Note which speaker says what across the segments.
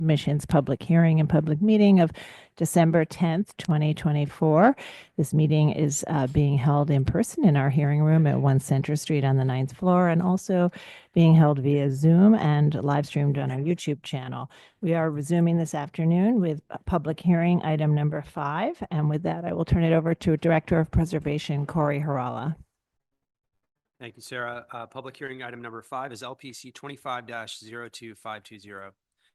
Speaker 1: Commission's public hearing and public meeting of December 10th, 2024. This meeting is being held in person in our hearing room at 1 Center Street on the 9th floor, and also being held via Zoom and live streamed on our YouTube channel. We are resuming this afternoon with public hearing item number 5. And with that, I will turn it over to Director of Preservation, Corey Harala.
Speaker 2: Thank you, Sarah. Public hearing item number 5 is LPC 25-02520.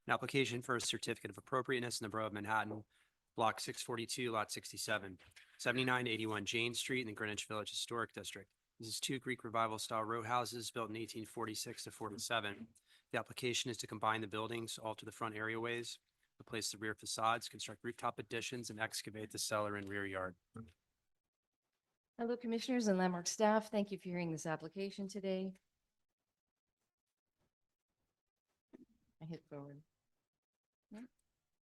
Speaker 2: An application for a certificate of appropriateness in the Borough of Manhattan, Block 642, Lot 67, 7981 Jane Street in the Greenwich Village Historic District. This is 2 Greek Revival style row houses built in 1846 to 47. The application is to combine the buildings, alter the front areaways, replace the rear facades, construct rooftop additions, and excavate the cellar and rear yard.
Speaker 3: Hello, Commissioners and Landmark staff. Thank you for hearing this application today. I hit forward.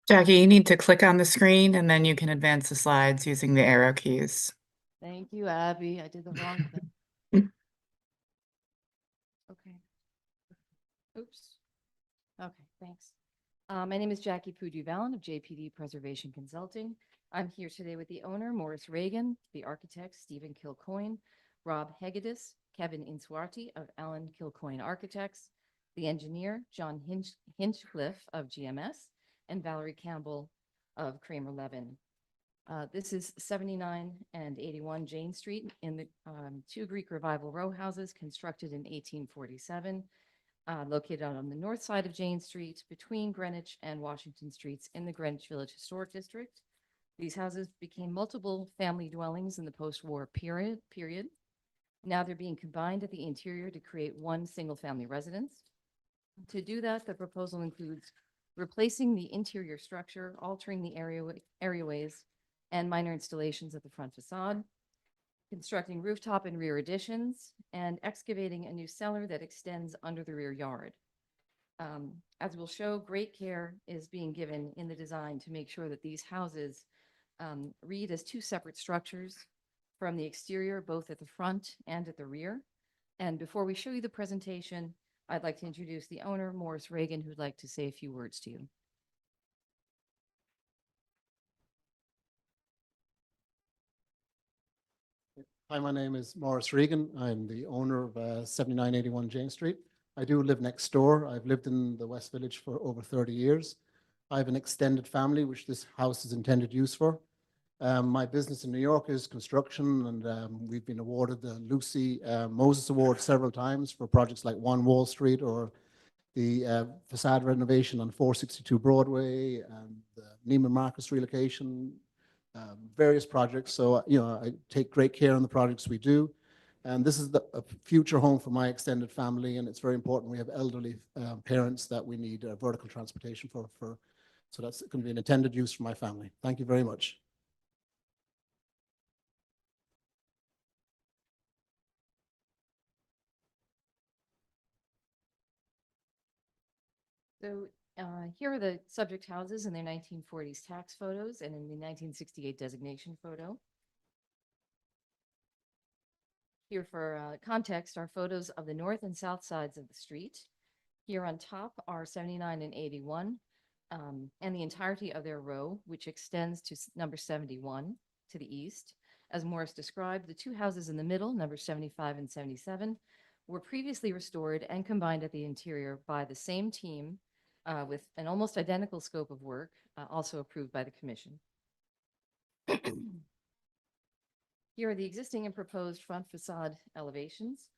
Speaker 4: Jackie, you need to click on the screen and then you can advance the slides using the arrow keys.
Speaker 3: Thank you, Abby. I did the wrong thing. Okay. Oops. Okay, thanks. My name is Jackie Pudu-Vallon of JPD Preservation Consulting. I'm here today with the owner, Morris Reagan, the architect, Stephen Kilcoyne, Rob Hegedus, Kevin Insuarti of Allen Kilcoyne Architects, the engineer, John Hinchcliffe of GMS, and Valerie Campbell of Kramer Levin. This is 79 and 81 Jane Street in the 2 Greek Revival row houses constructed in 1847, located on the north side of Jane Street between Greenwich and Washington Streets in the Greenwich Village Historic District. These houses became multiple family dwellings in the post-war period. Now they're being combined at the interior to create one single-family residence. To do that, the proposal includes replacing the interior structure, altering the areaways, and minor installations at the front facade, constructing rooftop and rear additions, and excavating a new cellar that extends under the rear yard. As we'll show, great care is being given in the design to make sure that these houses read as 2 separate structures from the exterior, both at the front and at the rear. And before we show you the presentation, I'd like to introduce the owner, Morris Reagan, who'd like to say a few words to you.
Speaker 5: Hi, my name is Morris Reagan. I'm the owner of 7981 Jane Street. I do live next door. I've lived in the West Village for over 30 years. I have an extended family, which this house is intended use for. My business in New York is construction, and we've been awarded the Lucy Moses Award several times for projects like 1 Wall Street or the facade renovation on 462 Broadway and the Neiman Marcus relocation, various projects. So, I take great care on the projects we do. And this is a future home for my extended family, and it's very important. We have elderly parents that we need vertical transportation for. So that's going to be an intended use for my family. Thank you very much.
Speaker 3: So here are the subject houses in their 1940s tax photos and in the 1968 designation photo. Here for context are photos of the north and south sides of the street. Here on top are 79 and 81 and the entirety of their row, which extends to number 71 to the east. As Morris described, the 2 houses in the middle, number 75 and 77, were previously restored and combined at the interior by the same team with an almost identical scope of work, also approved by the commission. Here are the existing and proposed front facade elevations.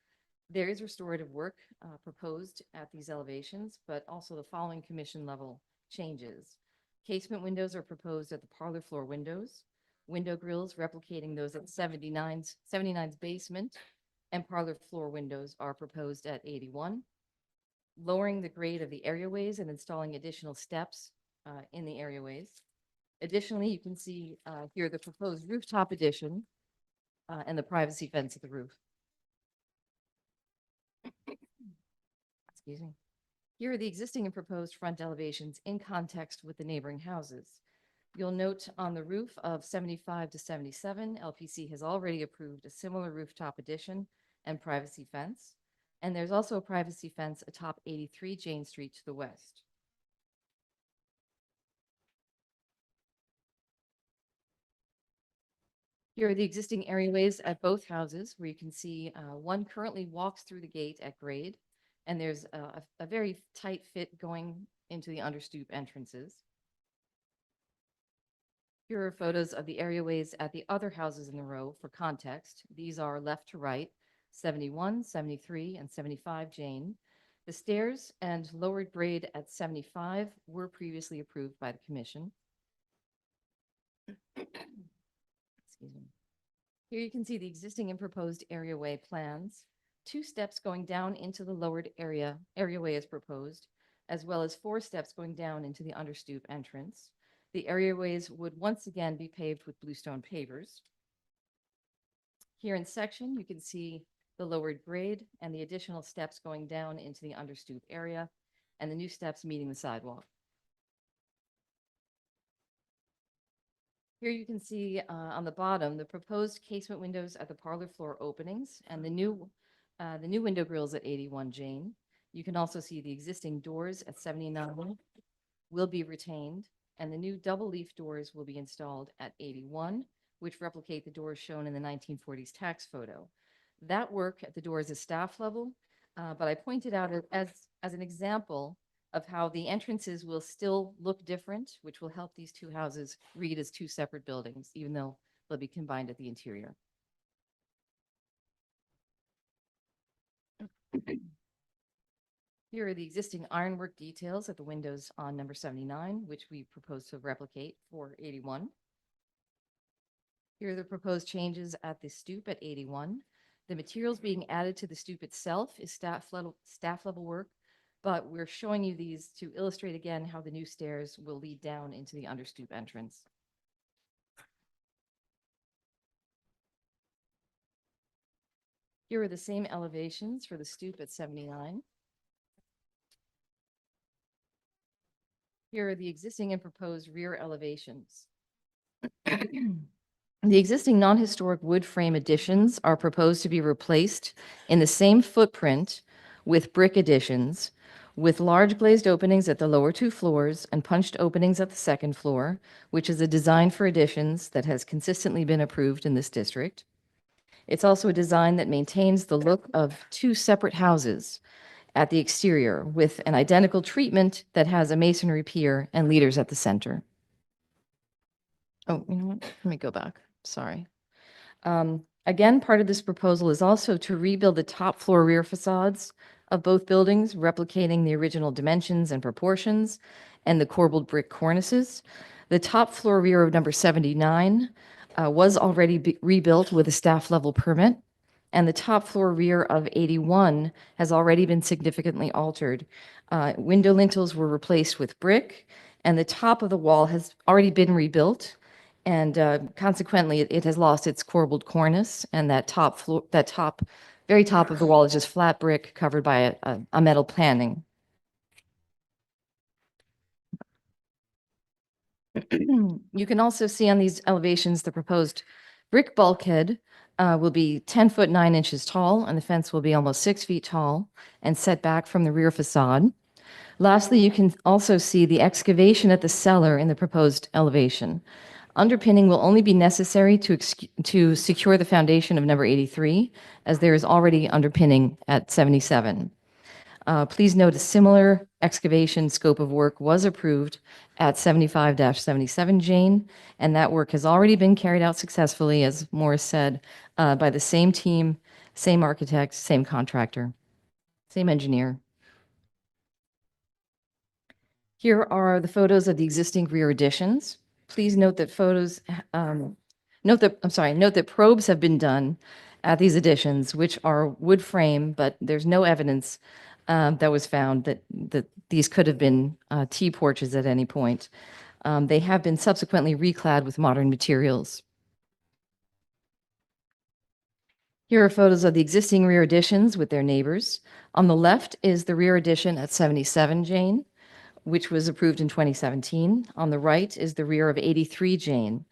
Speaker 3: There is restorative work proposed at these elevations, but also the following commission level changes. Casement windows are proposed at the parlor floor windows. Window grills replicating those at 79's basement and parlor floor windows are proposed at 81. Lowering the grade of the areaways and installing additional steps in the areaways. Additionally, you can see here the proposed rooftop addition and the privacy fence at the roof. Excuse me. Here are the existing and proposed front elevations in context with the neighboring houses. You'll note on the roof of 75 to 77, LPC has already approved a similar rooftop addition and privacy fence. And there's also a privacy fence atop 83 Jane Street to the west. Here are the existing areaways at both houses, where you can see one currently walks through the gate at grade, and there's a very tight fit going into the understoop entrances. Here are photos of the areaways at the other houses in the row for context. These are left to right, 71, 73, and 75 Jane. The stairs and lowered grade at 75 were previously approved by the commission. Excuse me. Here you can see the existing and proposed areaway plans. 2 steps going down into the lowered areaway is proposed, as well as 4 steps going down into the understoop entrance. The areaways would once again be paved with bluestone pavers. Here in section, you can see the lowered grade and the additional steps going down into the understoop area, and the new steps meeting the sidewalk. Here you can see on the bottom, the proposed casement windows at the parlor floor openings and the new window grills at 81 Jane. You can also see the existing doors at 79 will be retained, and the new double leaf doors will be installed at 81, which replicate the doors shown in the 1940s tax photo. That work at the doors is staff level, but I pointed out it as an example of how the entrances will still look different, which will help these 2 houses read as 2 separate buildings, even though they'll be combined at the interior. Here are the existing ironwork details at the windows on number 79, which we propose to replicate for 81. Here are the proposed changes at the stoop at 81. The materials being added to the stoop itself is staff level work, but we're showing you these to illustrate again how the new stairs will lead down into the understoop entrance. Here are the same elevations for the stoop at 79. Here are the existing and proposed rear elevations. The existing non-historic wood frame additions are proposed to be replaced in the same footprint with brick additions, with large glazed openings at the lower 2 floors and punched openings at the 2nd floor, which is a design for additions that has consistently been approved in this district. It's also a design that maintains the look of 2 separate houses at the exterior, with an identical treatment that has a masonry pier and leaders at the center. Oh, you know what? Let me go back. Sorry. Again, part of this proposal is also to rebuild the top floor rear facades of both buildings, replicating the original dimensions and proportions and the corbelled brick cornices. The top floor rear of number 79 was already rebuilt with a staff level permit, and the top floor rear of 81 has already been significantly altered. Window lintels were replaced with brick, and the top of the wall has already been rebuilt, and consequently, it has lost its corbelled cornice, and that very top of the wall is just flat brick covered by a metal paneling. You can also see on these elevations the proposed brick bulkhead will be 10 foot 9 inches tall, and the fence will be almost 6 feet tall and set back from the rear facade. Lastly, you can also see the excavation at the cellar in the proposed elevation. Underpinning will only be necessary to secure the foundation of number 83, as there is already underpinning at 77. Please note a similar excavation scope of work was approved at 75-77 Jane, and that work has already been carried out successfully, as Morris said, by the same team, same architect, same contractor, same engineer. Here are the photos of the existing rear additions. Please note that note that probes have been done at these additions, which are wood frame, but there's no evidence that was found that these could have been T-porches at any point. They have been subsequently reclad with modern materials. Here are photos of the existing rear additions with their neighbors. On the left is the rear addition at 77 Jane, which was approved in 2017. On the right is the rear of 83 Jane.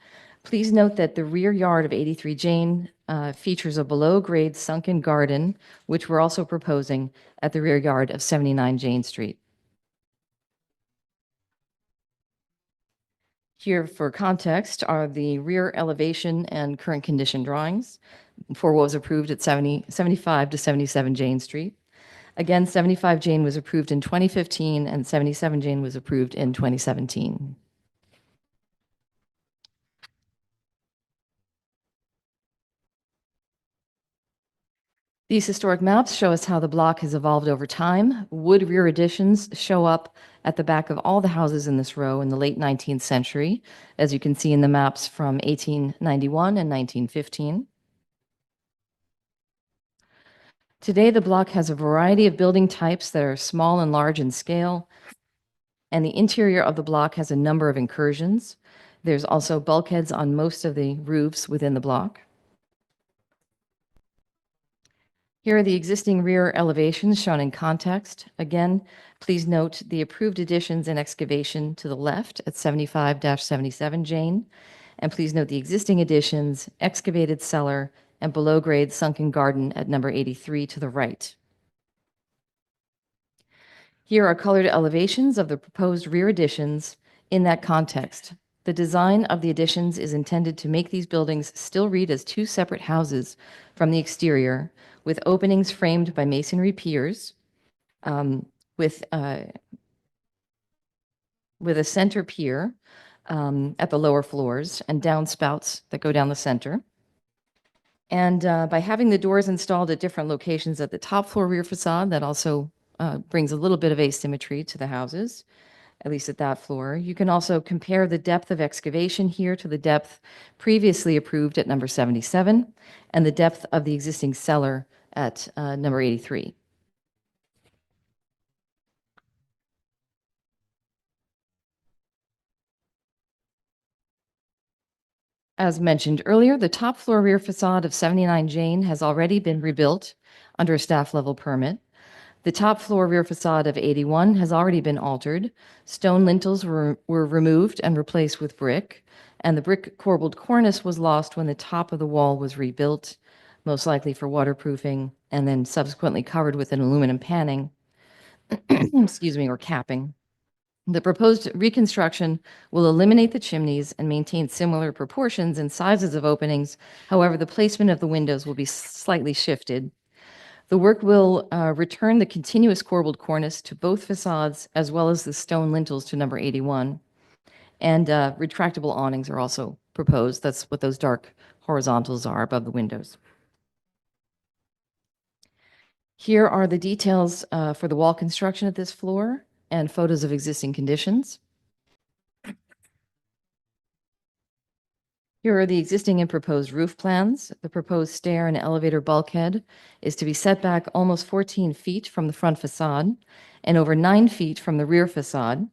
Speaker 3: Please note that the rear yard of 83 Jane features a below-grade sunken garden, which we're also proposing at the rear yard of 79 Jane Street. Here for context are the rear elevation and current condition drawings for what was approved at 75 to 77 Jane Street. Again, 75 Jane was approved in 2015 and 77 Jane was approved in 2017. These historic maps show us how the block has evolved over time. Wood rear additions show up at the back of all the houses in this row in the late 19th century, as you can see in the maps from 1891 and 1915. Today, the block has a variety of building types that are small and large in scale, and the interior of the block has a number of incursions. There's also bulkheads on most of the roofs within the block. Here are the existing rear elevations shown in context. Again, please note the approved additions and excavation to the left at 75-77 Jane. And please note the existing additions, excavated cellar, and below-grade sunken garden at number 83 to the right. Here are colored elevations of the proposed rear additions in that context. The design of the additions is intended to make these buildings still read as two separate houses from the exterior, with openings framed by masonry piers, with a center pier at the lower floors and downspouts that go down the center. And by having the doors installed at different locations at the top floor rear facade, that also brings a little bit of asymmetry to the houses, at least at that floor. You can also compare the depth of excavation here to the depth previously approved at number 77 and the depth of the existing cellar at number 83. As mentioned earlier, the top floor rear facade of 79 Jane has already been rebuilt under a staff level permit. The top floor rear facade of 81 has already been altered. Stone lintels were removed and replaced with brick, and the brick corbelled cornice was lost when the top of the wall was rebuilt, most likely for waterproofing, and then subsequently covered with an aluminum panning, excuse me, or capping. The proposed reconstruction will eliminate the chimneys and maintain similar proportions and sizes of openings. However, the placement of the windows will be slightly shifted. The work will return the continuous corbelled cornice to both facades, as well as the stone lintels to number 81. And retractable awnings are also proposed. That's what those dark horizontals are above the windows. Here are the details for the wall construction at this floor and photos of existing conditions. Here are the existing and proposed roof plans. The proposed stair and elevator bulkhead is to be set back almost 14 feet from the front facade and over 9 feet from the rear facade.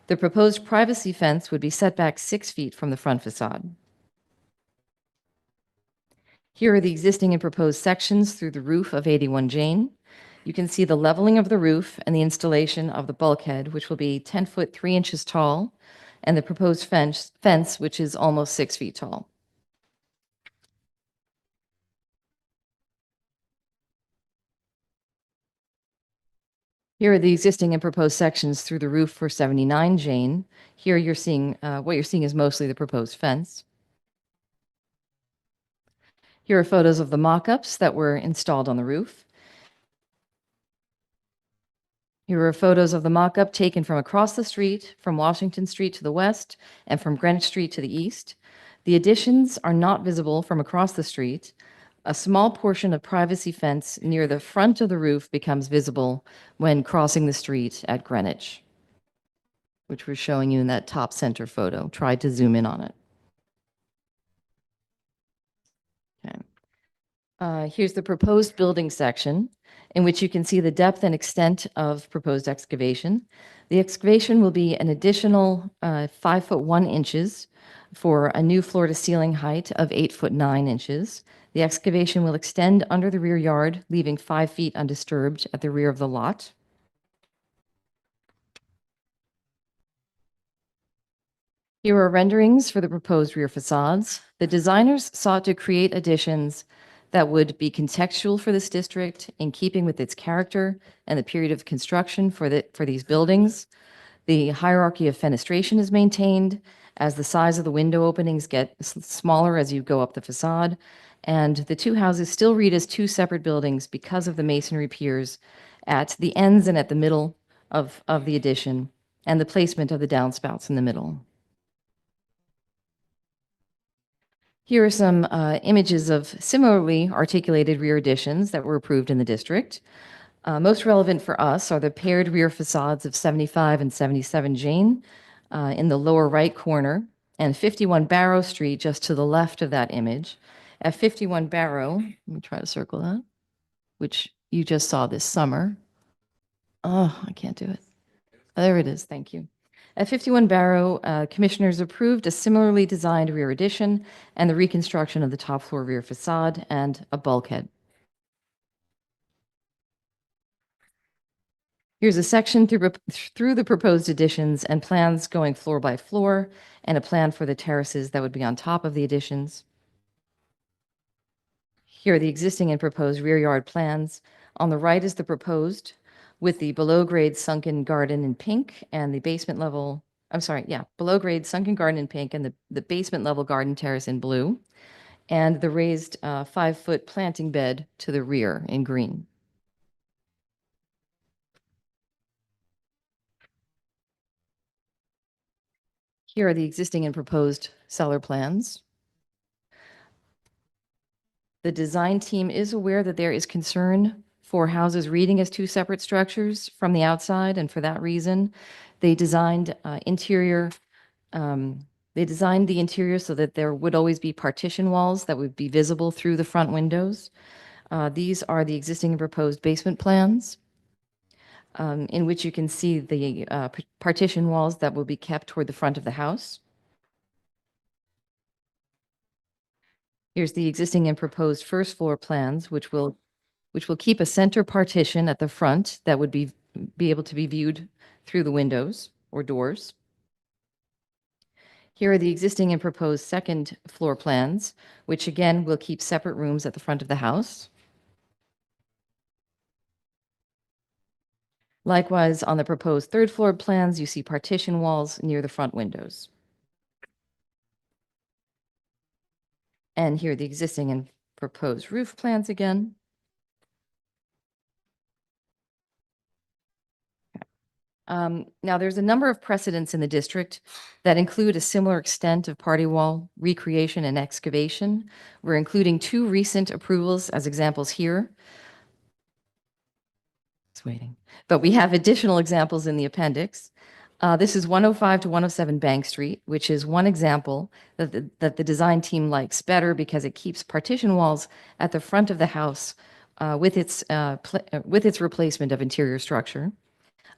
Speaker 3: The proposed privacy fence would be set back 6 feet from the front facade. Here are the existing and proposed sections through the roof of 81 Jane. You can see the leveling of the roof and the installation of the bulkhead, which will be 10 foot 3 inches tall, and the proposed fence, which is almost 6 feet tall. Here are the existing and proposed sections through the roof for 79 Jane. Here you're seeing, what you're seeing is mostly the proposed fence. Here are photos of the mock-ups that were installed on the roof. Here are photos of the mock-up taken from across the street, from Washington Street to the west, and from Greenwich Street to the east. The additions are not visible from across the street. A small portion of privacy fence near the front of the roof becomes visible when crossing the street at Greenwich, which we're showing you in that top center photo. Tried to zoom in on it. Okay. Here's the proposed building section, in which you can see the depth and extent of proposed excavation. The excavation will be an additional 5 foot 1 inches for a new floor to ceiling height of 8 foot 9 inches. The excavation will extend under the rear yard, leaving 5 feet undisturbed at the rear of the lot. Here are renderings for the proposed rear facades. The designers sought to create additions that would be contextual for this district, in keeping with its character and the period of construction for these buildings. The hierarchy of fenestration is maintained, as the size of the window openings get smaller as you go up the facade. And the two houses still read as two separate buildings because of the masonry piers at the ends and at the middle of the addition and the placement of the downspouts in the middle. Here are some images of similarly articulated rear additions that were approved in the district. Most relevant for us are the paired rear facades of 75 and 77 Jane in the lower right corner, and 51 Barrow Street just to the left of that image. At 51 Barrow, let me try to circle that, which you just saw this summer. Oh, I can't do it. There it is. Thank you. At 51 Barrow, commissioners approved a similarly designed rear addition and the reconstruction of the top floor rear facade and a bulkhead. Here's a section through the proposed additions and plans going floor by floor, and a plan for the terraces that would be on top of the additions. Here are the existing and proposed rear yard plans. On the right is the proposed, with the below-grade sunken garden in pink and the basement level, below-grade sunken garden in pink and the basement level garden terrace in blue, and the raised 5-foot planting bed to the rear in green. Here are the existing and proposed cellar plans. The design team is aware that there is concern for houses reading as two separate structures from the outside, and for that reason, they designed the interior so that there would always be partition walls that would be visible through the front windows. These are the existing and proposed basement plans, in which you can see the partition walls that will be kept toward the front of the house. Here's the existing and proposed first floor plans, which will keep a center partition at the front that would be able to be viewed through the windows or doors. Here are the existing and proposed second floor plans, which again will keep separate rooms at the front of the house. Likewise, on the proposed third floor plans, you see partition walls near the front windows. And here are the existing and proposed roof plans again. Now, there's a number of precedents in the district that include a similar extent of party wall recreation and excavation. We're including 2 recent approvals as examples here. It's waiting. But we have additional examples in the appendix. This is 105 to 107 Bank Street, which is one example that the design team likes better because it keeps partition walls at the front of the house with its replacement of interior structure.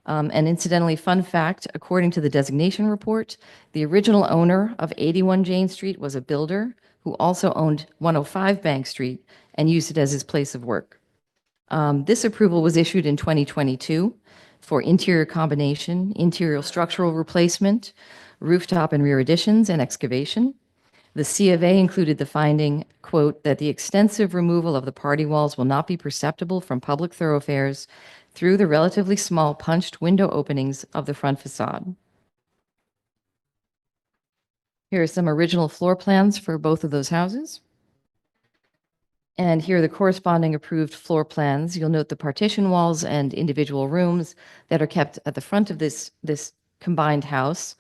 Speaker 3: And incidentally, fun fact, according to the designation report, the original owner of 81 Jane Street was a builder who also owned 105 Bank Street and used it as his place of work. This approval was issued in 2022 for interior combination, interior structural replacement, rooftop and rear additions, and excavation. The C of A included the finding, quote, that the extensive removal of the party walls will not be perceptible from public thoroughfares through the relatively small punched window openings of the front facade. Here are some original floor plans for both of those houses. And here are the corresponding approved floor plans. You'll note the partition walls and individual rooms that are kept at the front of this combined house,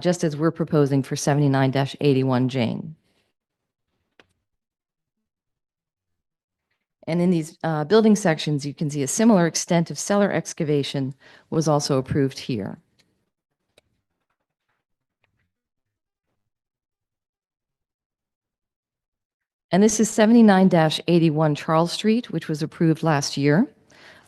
Speaker 3: just as we're proposing for 79-81 Jane. And in these building sections, you can see a similar extent of cellar excavation was also approved here. And this is 79-81 Charles Street, which was approved last year.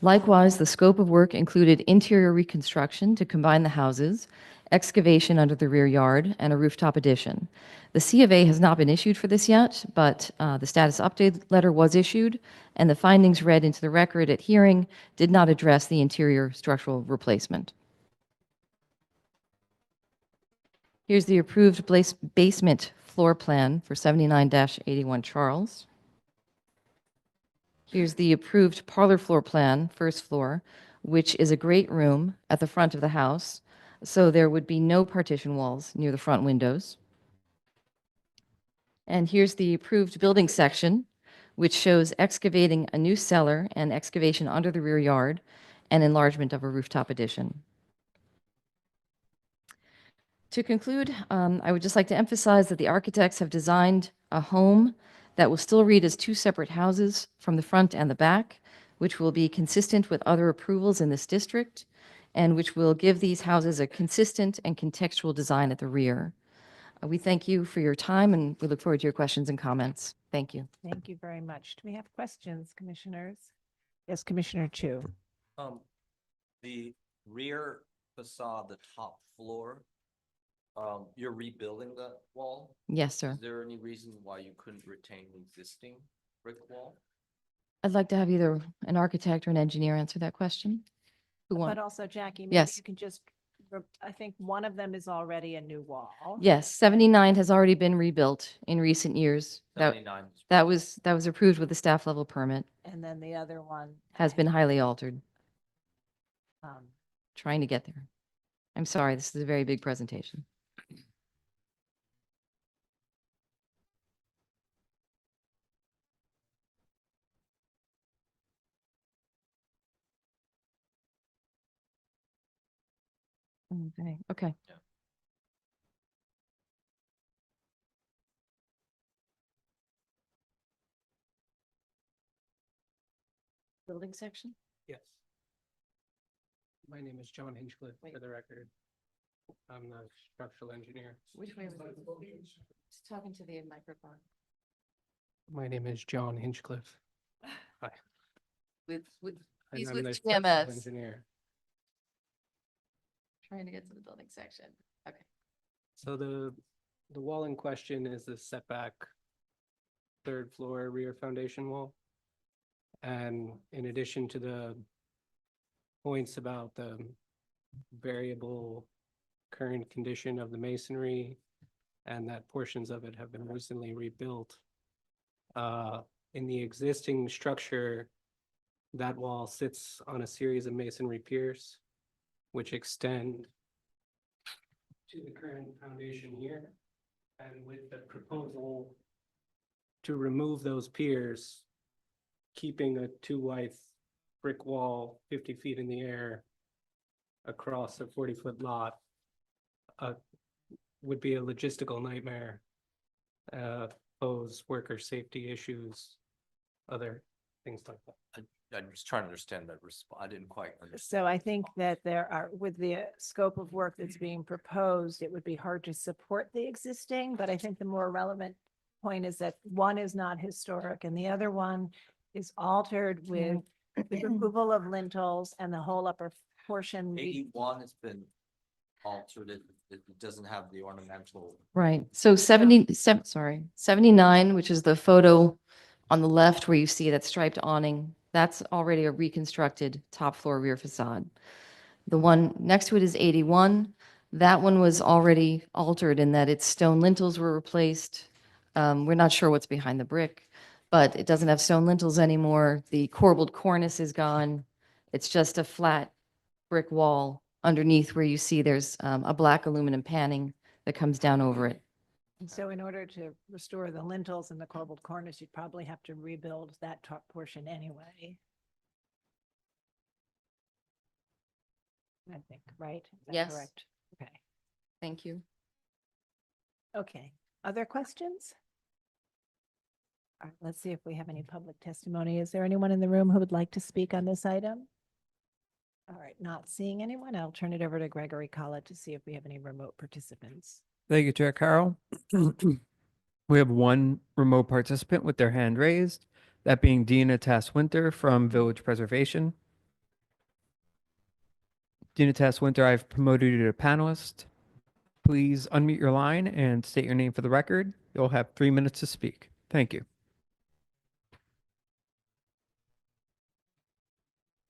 Speaker 3: Likewise, the scope of work included interior reconstruction to combine the houses, excavation under the rear yard, and a rooftop addition. The C of A has not been issued for this yet, but the status update letter was issued, and the findings read into the record at hearing did not address the interior structural replacement. Here's the approved basement floor plan for 79-81 Charles. Here's the approved parlor floor plan, first floor, which is a great room at the front of the house. So there would be no partition walls near the front windows. And here's the approved building section, which shows excavating a new cellar and excavation under the rear yard and enlargement of a rooftop addition. To conclude, I would just like to emphasize that the architects have designed a home that will still read as two separate houses from the front and the back, which will be consistent with other approvals in this district, and which will give these houses a consistent and contextual design at the rear. We thank you for your time, and we look forward to your questions and comments. Thank you.
Speaker 1: Thank you very much. Do we have questions, commissioners? Yes, Commissioner Chu.
Speaker 6: The rear facade, the top floor, you're rebuilding that wall?
Speaker 3: Yes, sir.
Speaker 6: Is there any reason why you couldn't retain the existing brick wall?
Speaker 3: I'd like to have either an architect or an engineer answer that question. Who
Speaker 1: But
Speaker 3: want?
Speaker 1: also, Jackie, maybe
Speaker 3: Yes.
Speaker 1: you can just, I think one of them is already a new wall.
Speaker 3: Yes, 79 has already been rebuilt in recent years. That
Speaker 6: 79.
Speaker 3: that was approved with the staff level permit.
Speaker 1: And then the other one
Speaker 3: Has been highly altered.
Speaker 1: um,
Speaker 3: Trying to get there. I'm sorry, this is a very big presentation. Okay.
Speaker 6: Yeah.
Speaker 3: Building section?
Speaker 7: Yes. My name is John Hinchcliffe,
Speaker 3: Wait.
Speaker 7: for the record. I'm the structural engineer.
Speaker 3: Which way was it? Just talking to the microphone.
Speaker 7: My name is John Hinchcliffe.
Speaker 3: With,
Speaker 7: and
Speaker 3: he's
Speaker 7: I'm
Speaker 3: with
Speaker 7: the structural
Speaker 3: TMS.
Speaker 7: Engineer.
Speaker 3: Trying to get to the building section. Okay.
Speaker 7: So the wall in question is the setback third floor rear foundation wall. And in addition to the points about the variable current condition of the masonry and that portions of it have been recently rebuilt, in the existing structure, that wall sits on a series of masonry piers which extend to the current foundation here. And with the proposal to remove those piers, keeping a 2-wide brick wall 50 feet in the air across a 40-foot lot would be a logistical nightmare, pose worker safety issues, other things like that.
Speaker 6: I'm just trying to understand that response. I didn't quite understand.
Speaker 1: So I think that there are, with the scope of work that's being proposed, it would be hard to support the existing, but I think the more relevant point is that one is not historic and the other one is altered with the removal of lintels and the whole upper portion.
Speaker 6: 81 has been altered. It doesn't have the ornamental.
Speaker 3: Right. So 79, which is the photo on the left where you see that striped awning, that's already a reconstructed top floor rear facade. The one next to it is 81. That one was already altered in that its stone lintels were replaced. We're not sure what's behind the brick, but it doesn't have stone lintels anymore. The corbelled cornice is gone. It's just a flat brick wall underneath where you see there's a black aluminum paning that comes down over it.
Speaker 1: And so in order to restore the lintels and the corbelled cornice, you'd probably have to rebuild that top portion anyway. I think, right? Is that
Speaker 3: Yes.
Speaker 1: correct? Okay.
Speaker 3: Thank you.
Speaker 1: Okay. Other questions? All right, let's see if we have any public testimony. Is there anyone in the room who would like to speak on this item? All right, not seeing anyone, I'll turn it over to Gregory Collett to see if we have any remote participants.
Speaker 8: Thank you, Chair Carroll. We have one remote participant with their hand raised, that being Dina Tass-Winter from Village Preservation. Dina Tass-Winter, I've promoted you to panelist. Please unmute your line and state your name for the record. You'll have 3 minutes to speak. Thank you.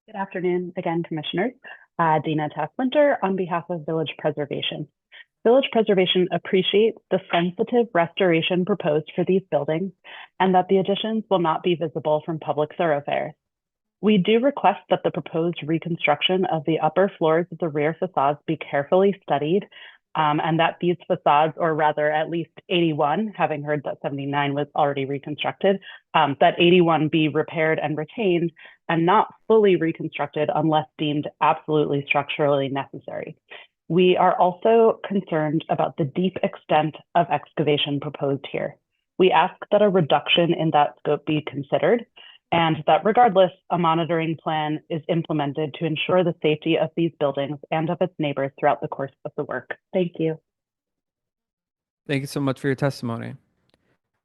Speaker 9: Good afternoon again, Commissioners. Dina Tass-Winter on behalf of Village Preservation. Village Preservation appreciates the sensitive restoration proposed for these buildings and that the additions will not be visible from public thoroughfares. We do request that the proposed reconstruction of the upper floors of the rear facades be carefully studied, and that these facades, or rather at least 81, having heard that 79 was already reconstructed, that 81 be repaired and retained and not fully reconstructed unless deemed absolutely structurally necessary. We are also concerned about the deep extent of excavation proposed here. We ask that a reduction in that scope be considered, and that regardless, a monitoring plan is implemented to ensure the safety of these buildings and of its neighbors throughout the course of the work. Thank you.
Speaker 8: Thank you so much for your testimony.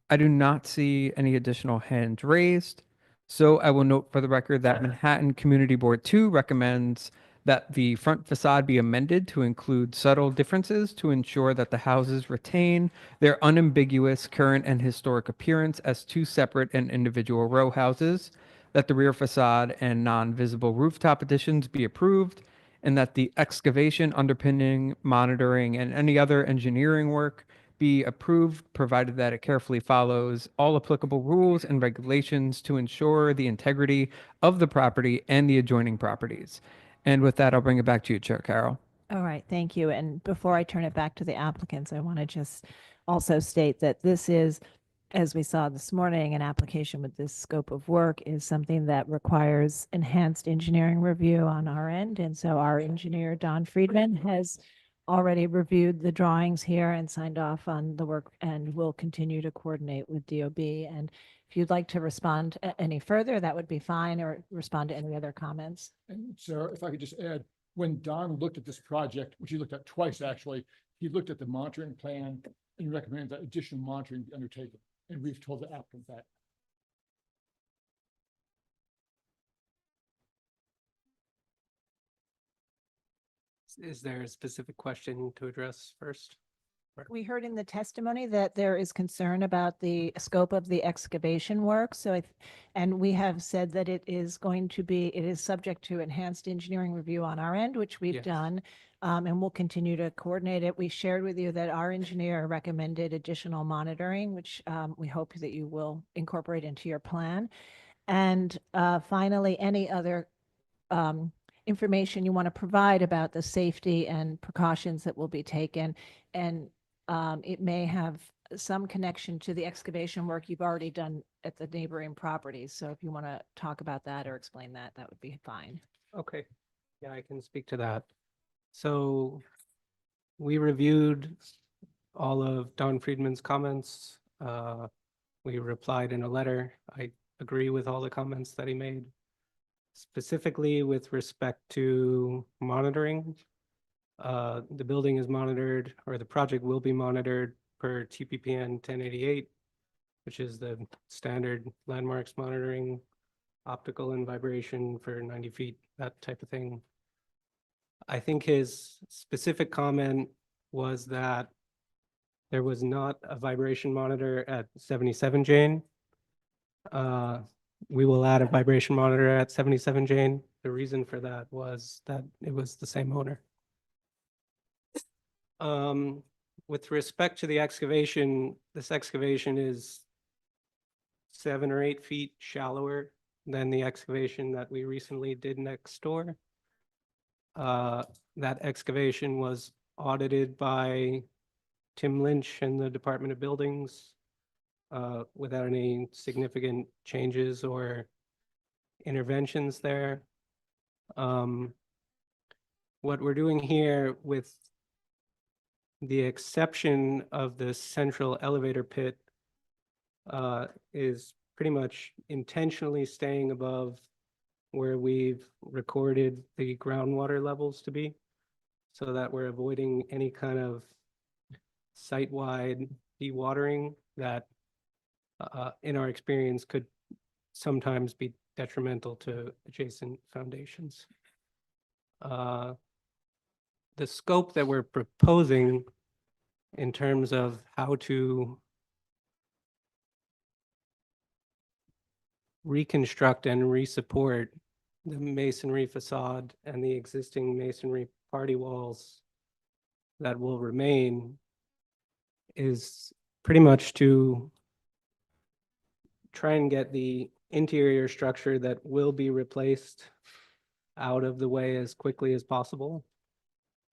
Speaker 8: I do not see any additional hands raised, so I will note for the record that Manhattan Community Board 2 recommends that the front facade be amended to include subtle differences to ensure that the houses retain their unambiguous current and historic appearance as two separate and individual row houses, that the rear facade and non-visible rooftop additions be approved, and that the excavation, underpinning, monitoring, and any other engineering work be approved, provided that it carefully follows all applicable rules and regulations to ensure the integrity of the property and the adjoining properties. And with that, I'll bring it back to you, Chair Carroll.
Speaker 1: All right, thank you. And before I turn it back to the applicants, I want to just also state that this is, as we saw this morning, an application with this scope of work is something that requires enhanced engineering review on our end. And so our engineer, Don Friedman, has already reviewed the drawings here and signed off on the work and will continue to coordinate with DOB. And if you'd like to respond any further, that would be fine, or respond to any other comments.
Speaker 10: And Sarah, if I could just add, when Don looked at this project, which he looked at twice actually, he looked at the monitoring plan and recommended that additional monitoring be undertaken. And we've told the applicant that.
Speaker 7: Is there a specific question to address first?
Speaker 1: We heard in the testimony that there is concern about the scope of the excavation work. So, and we have said that it is subject to enhanced engineering review on our end, which we've
Speaker 7: Yes.
Speaker 1: done. And we'll continue to coordinate it. We shared with you that our engineer recommended additional monitoring, which we hope that you will incorporate into your plan. And finally, any other information you want to provide about the safety and precautions that will be taken. And it may have some connection to the excavation work you've already done at the neighboring properties. So if you want to talk about that or explain that, that would be fine.
Speaker 7: Okay, yeah, I can speak to that. So we reviewed all of Don Friedman's comments. We replied in a letter. I agree with all the comments that he made. Specifically with respect to monitoring, the building is monitored, or the project will be monitored per TPPN 1088, which is the standard landmarks monitoring, optical and vibration for 90 feet, that type of thing. I think his specific comment was that there was not a vibration monitor at 77 Jane. We will add a vibration monitor at 77 Jane. The reason for that was that it was the same owner. With respect to the excavation, this excavation is 7 or 8 feet shallower than the excavation that we recently did next door. That excavation was audited by Tim Lynch and the Department of Buildings without any significant changes or interventions there. What we're doing here, with the exception of the central elevator pit, is pretty much intentionally staying above where we've recorded the groundwater levels to be, so that we're avoiding any kind of site-wide dewatering that in our experience could sometimes be detrimental to adjacent foundations. The scope that we're proposing in terms of how to reconstruct and resupport the masonry facade and the existing masonry party walls that will remain is pretty much to try and get the interior structure that will be replaced out of the way as quickly as possible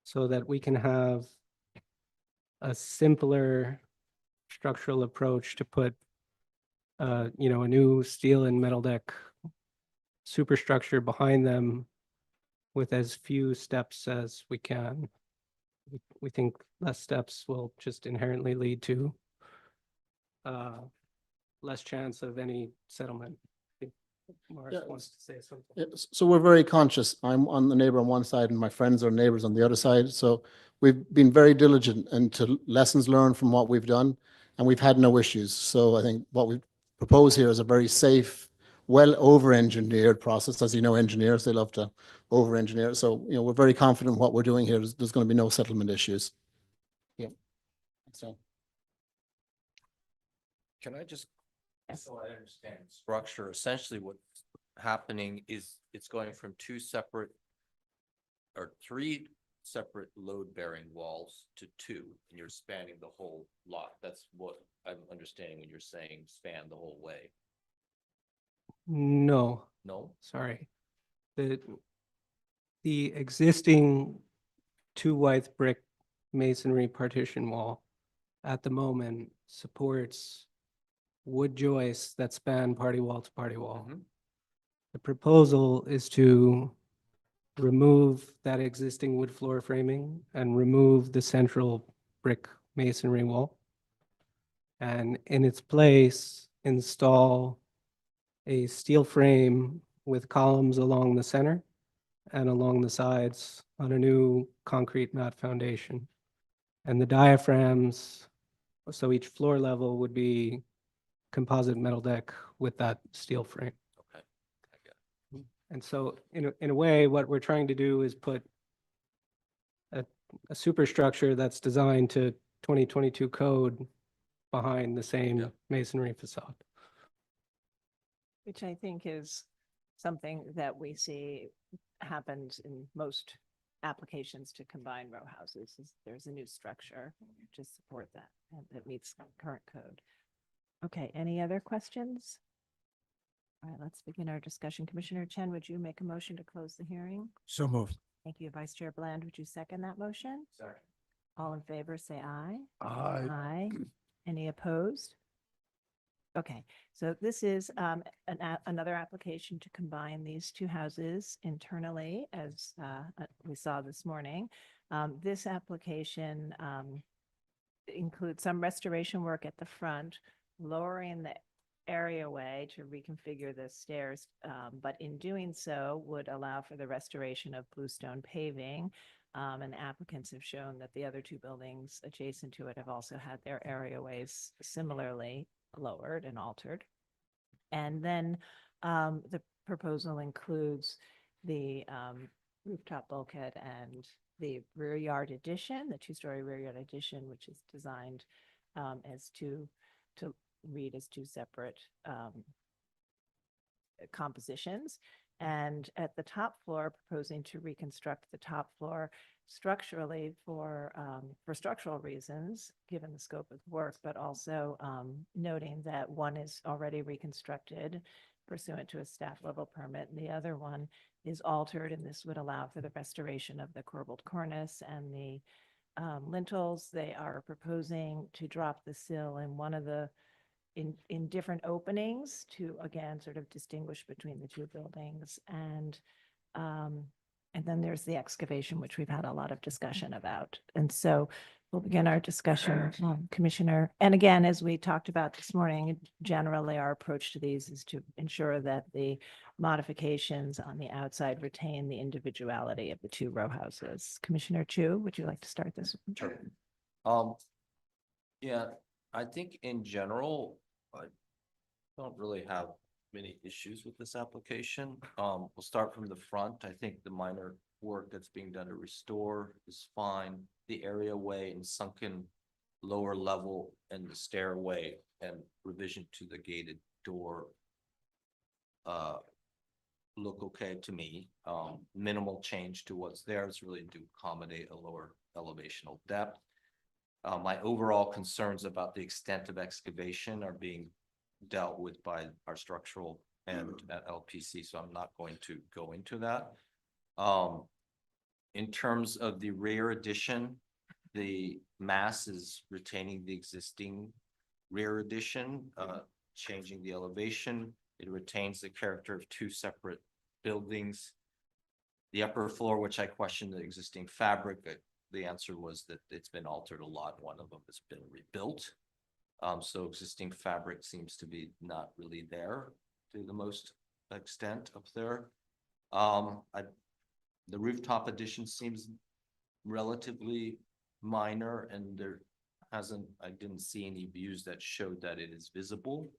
Speaker 7: so that we can have a simpler structural approach to put a new steel and metal deck superstructure behind them with as few steps as we can. We think less steps will just inherently lead to less chance of any settlement. I think Morris
Speaker 5: Yeah,
Speaker 7: wants to say something.
Speaker 5: Yeah, so we're very conscious. I'm on the neighbor on one side and my friends are neighbors on the other side. So we've been very diligent into lessons learned from what we've done, and we've had no issues. So I think what we propose here is a very safe, well over-engineered process. As you know, engineers, they love to over-engineer. So, we're very confident what we're doing here. There's going to be no settlement issues. Yeah. So.
Speaker 6: Can I just,
Speaker 1: Yes.
Speaker 6: so I understand structure, essentially what's happening is it's going from two separate or three separate load-bearing walls to two, and you're spanning the whole lot. That's what I'm understanding when you're saying span the whole way.
Speaker 7: No,
Speaker 6: No?
Speaker 7: sorry. The existing two white brick masonry partition wall at the moment supports wood joists that span party wall to party wall.
Speaker 6: Mhm.
Speaker 7: The proposal is to remove that existing wood floor framing and remove the central brick masonry wall. And in its place, install a steel frame with columns along the center and along the sides on a new concrete mat foundation. And the diaphragms, so each floor level would be composite metal deck with that steel frame.
Speaker 6: Okay. I get it.
Speaker 7: And so in a way, what we're trying to do is put a superstructure that's designed to 2022 code behind the
Speaker 6: Yeah.
Speaker 7: same masonry facade.
Speaker 1: Which I think is something that we see happens in most applications to combine row houses. Is there's a new structure to support that and that meets current code. Okay, any other questions? All right, let's begin our discussion. Commissioner Chen, would you make a motion to close the hearing?
Speaker 10: So moved.
Speaker 1: Thank you. Vice Chair Bland, would you second that motion?
Speaker 6: Sorry.
Speaker 1: All in favor, say aye.
Speaker 10: Aye.
Speaker 1: Aye. Any opposed? Okay, so this is another application to combine these two houses internally, as we saw this morning. This application includes some restoration work at the front, lowering the areaway to reconfigure the stairs, but in doing so would allow for the restoration of bluestone paving. And applicants have shown that the other two buildings adjacent to it have also had their areaways similarly lowered and altered. And then the proposal includes the rooftop bulkhead and the rear yard addition, the two-story rear yard addition, which is designed as to read as two separate compositions. And at the top floor, proposing to reconstruct the top floor structurally for structural reasons, given the scope of the work, but also noting that one is already reconstructed pursuant to a staff level permit, and the other one is altered, and this would allow for the restoration of the corbelled cornice and the lintels. They are proposing to drop the sill in one of the in different openings to, again, sort of distinguish between the two buildings. And then there's the excavation, which we've had a lot of discussion about. And so we'll begin our discussion, Commissioner. And again, as we talked about this morning, generally our approach to these is to ensure that the modifications on the outside retain the individuality of the two row houses. Commissioner Chu, would you like to start this?
Speaker 6: Sure. Yeah, I think in general, I don't really have many issues with this application. We'll start from the front. I think the minor work that's being done to restore is fine. The areaway and sunken lower level and the stairway and revision to the gated door look okay to me. Minimal change to what's there is really to accommodate a lower elevational depth. My overall concerns about the extent of excavation are being dealt with by our structural and at LPC, so I'm not going to go into that. In terms of the rear addition, the mass is retaining the existing rear addition, changing the elevation. It retains the character of two separate buildings. The upper floor, which I questioned the existing fabric, the answer was that it's been altered a lot. One of them has been rebuilt. So existing fabric seems to be not really there to the most extent up there. The rooftop addition seems relatively minor, and I didn't see any views that showed that it is visible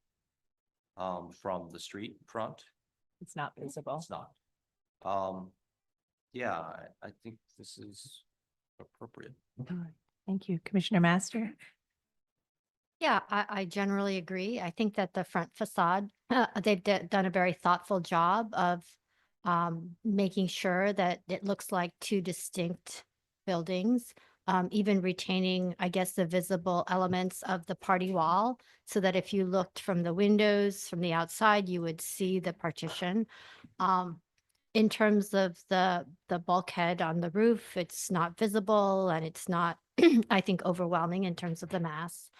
Speaker 6: from the street front.
Speaker 1: It's not visible.
Speaker 6: It's not. Yeah, I think this is appropriate.
Speaker 1: All right. Thank you. Commissioner Master?
Speaker 11: Yeah, I generally agree. I think that the front facade, they've done a very thoughtful job of making sure that it looks like two distinct buildings, even retaining, I guess, the visible elements of the party wall, so that if you looked from the windows from the outside, you would see the partition. In terms of the bulkhead on the roof, it's not visible, and it's not, I think, overwhelming in terms of the mass.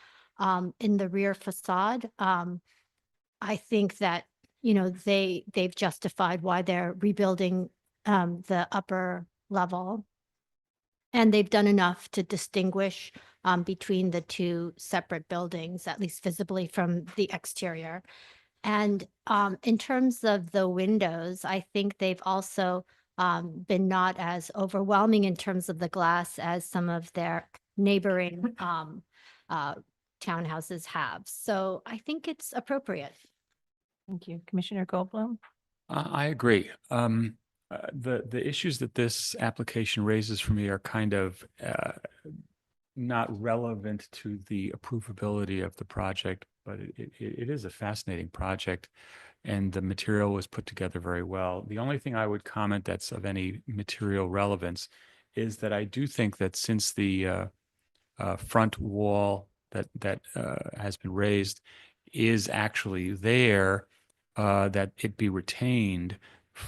Speaker 11: In the rear facade, I think that, they've justified why they're rebuilding the upper level. And they've done enough to distinguish between the two separate buildings, at least visibly from the exterior. And in terms of the windows, I think they've also been not as overwhelming in terms of the glass as some of their neighboring townhouses have. So I think it's appropriate.
Speaker 1: Thank you. Commissioner Goldblum?
Speaker 12: I agree. The issues that this application raises for me are kind of not relevant to the approvability of the project, but it is a fascinating project, and the material was put together very well. The only thing I would comment that's of any material relevance is that I do think that since the front wall that has been raised is actually there, that it be retained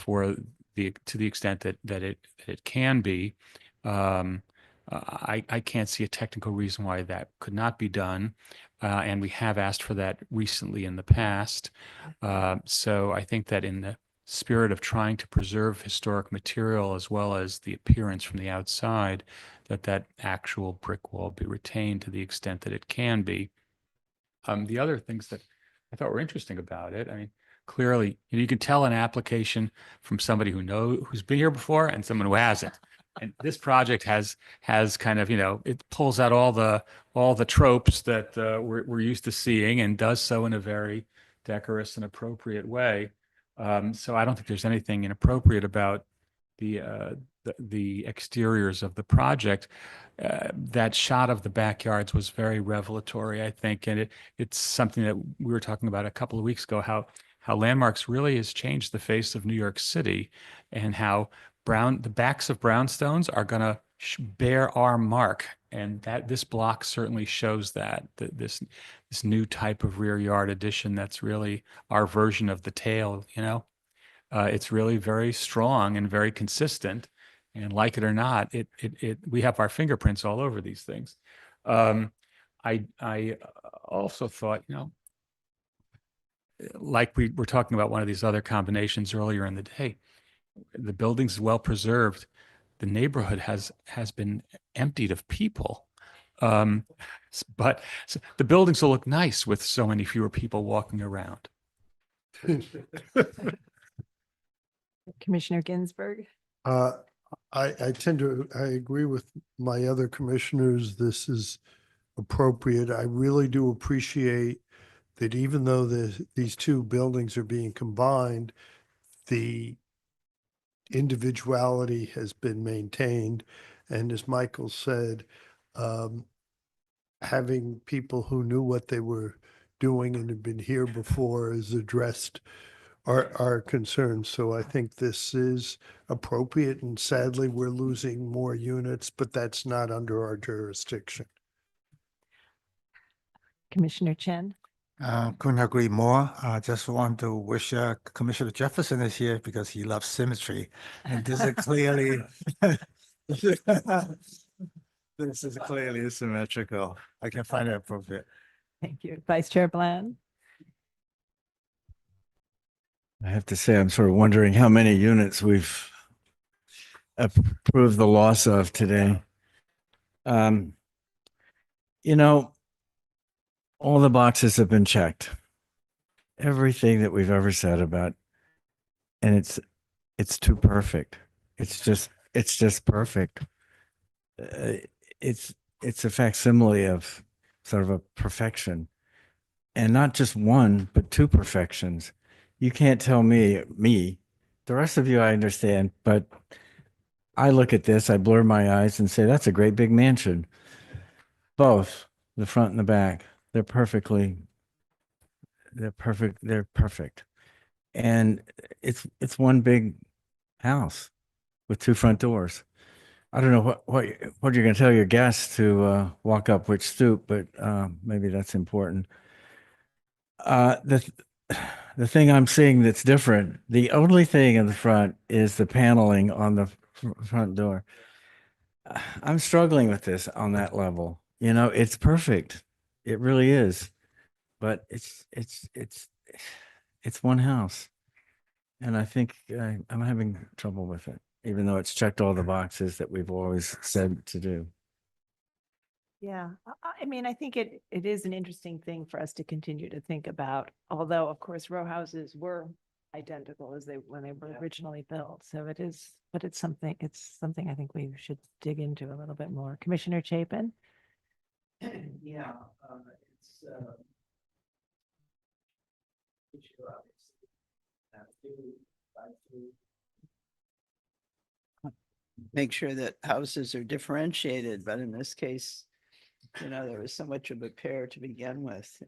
Speaker 12: to the extent that it can be. I can't see a technical reason why that could not be done, and we have asked for that recently in the past. So I think that in the spirit of trying to preserve historic material as well as the appearance from the outside, that actual brick wall be retained to the extent that it can be. The other things that I thought were interesting about it, I mean, clearly, you can tell an application from somebody who's been here before and someone who hasn't. And this project has kind of, it pulls out all the tropes that we're used to seeing, and does so in a very decorous and appropriate way. So I don't think there's anything inappropriate about the exteriors of the project. That shot of the backyards was very revelatory, I think, and it's something that we were talking about a couple of weeks ago, how Landmarks really has changed the face of New York City, and how the backs of brownstones are going to bear our mark, and that this block certainly shows that this new type of rear yard addition that's really our version of the tail. It's really very strong and very consistent, and like it or not, we have our fingerprints all over these things. I also thought, like we were talking about one of these other combinations earlier in the day, the building's well preserved. The neighborhood has been emptied of people. But the buildings will look nice with so many fewer people walking around.
Speaker 1: Commissioner Ginsburg?
Speaker 13: I agree with my other commissioners. This is appropriate. I really do appreciate that even though these two buildings are being combined, the individuality has been maintained. And as Michael said, having people who knew what they were doing and had been here before is addressed our concerns. So I think this is appropriate, and sadly, we're losing more units, but that's not under our jurisdiction.
Speaker 1: Commissioner Chen?
Speaker 13: Couldn't agree more. I just want to wish Commissioner Jefferson is here because he loves symmetry. And this is clearly, this is clearly symmetrical. I can find it appropriate.
Speaker 1: Thank you. Vice Chair Bland?
Speaker 14: I have to say, I'm sort of wondering how many units we've approved the loss of today. You know, all the boxes have been checked. Everything that we've ever said about, and it's too perfect. It's just perfect. It's a facsimile of sort of a perfection, and not just one, but two perfections. You can't tell me, the rest of you, I understand, but I look at this, I blur my eyes and say, that's a great big mansion. Both the front and the back, they're perfect. They're perfect. And it's one big house with two front doors. I don't know what you're going to tell your guests to walk up which stoop, but maybe that's important. The thing I'm seeing that's different, the only thing in the front is the paneling on the front door. I'm struggling with this on that level. You know, it's perfect. It really is. But it's one house. And I think I'm having trouble with it, even though it's checked all the boxes that we've always said to do.
Speaker 1: Yeah, I mean, I think it is an interesting thing for us to continue to think about, although of course row houses were identical as when they were originally built. So it is, but it's something I think we should dig into a little bit more. Commissioner Chapin?
Speaker 15: Yeah, it's make sure that houses are differentiated, but in this case, you know, there was so much of a pair to begin with,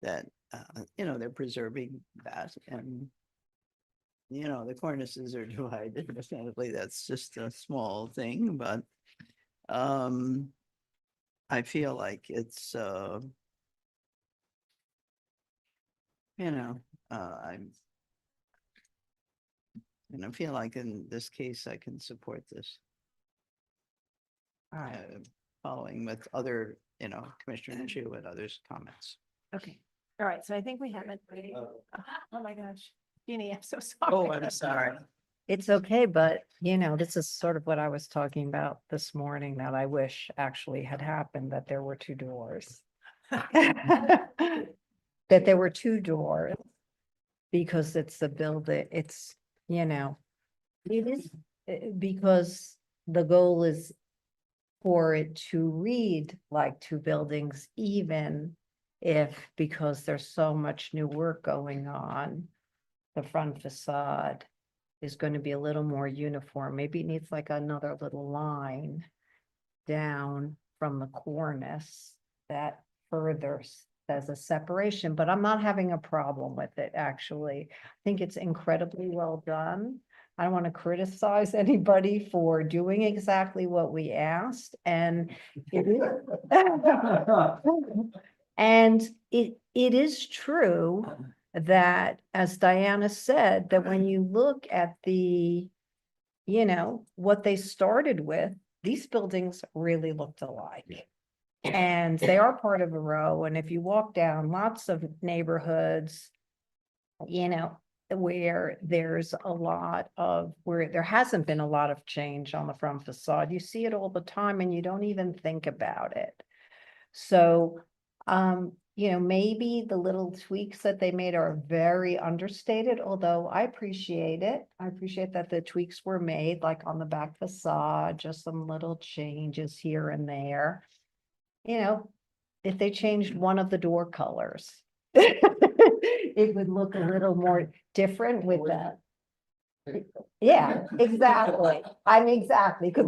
Speaker 15: that, you know, they're preserving that, and, you know, the cornices are divided, definitely, that's just a small thing, but, I feel like it's, you know, and I feel like in this case, I can support this.
Speaker 1: All right.
Speaker 15: Following with other, you know, Commissioner Chu and others' comments.
Speaker 1: Okay. All right. So I think we haven't. Oh my gosh. Jeannie, I'm so sorry.
Speaker 15: Oh, I'm sorry.
Speaker 16: It's okay, but you know, this is sort of what I was talking about this morning that I wish actually had happened, that there were two doors. That there were two doors. Because it's the building, it's, you know, it is because the goal is for it to read like two buildings, even if, because there's so much new work going on, the front facade is going to be a little more uniform. Maybe it needs like another little line down from the cornice that further says a separation, but I'm not having a problem with it, actually. I think it's incredibly well done. I don't want to criticize anybody for doing exactly what we asked, and and it is true that, as Diana said, that when you look at the, you know, what they started with, these buildings really looked alike. And they are part of a row, and if you walk down lots of neighborhoods, you know, where there's a lot of, where there hasn't been a lot of change on the front facade, you see it all the time and you don't even think about it. So, you know, maybe the little tweaks that they made are very understated, although I appreciate it. I appreciate that the tweaks were made, like on the back facade, just some little changes here and there. You know, if they changed one of the door colors, it would look a little more different with that. Yeah, exactly. I mean, exactly. It could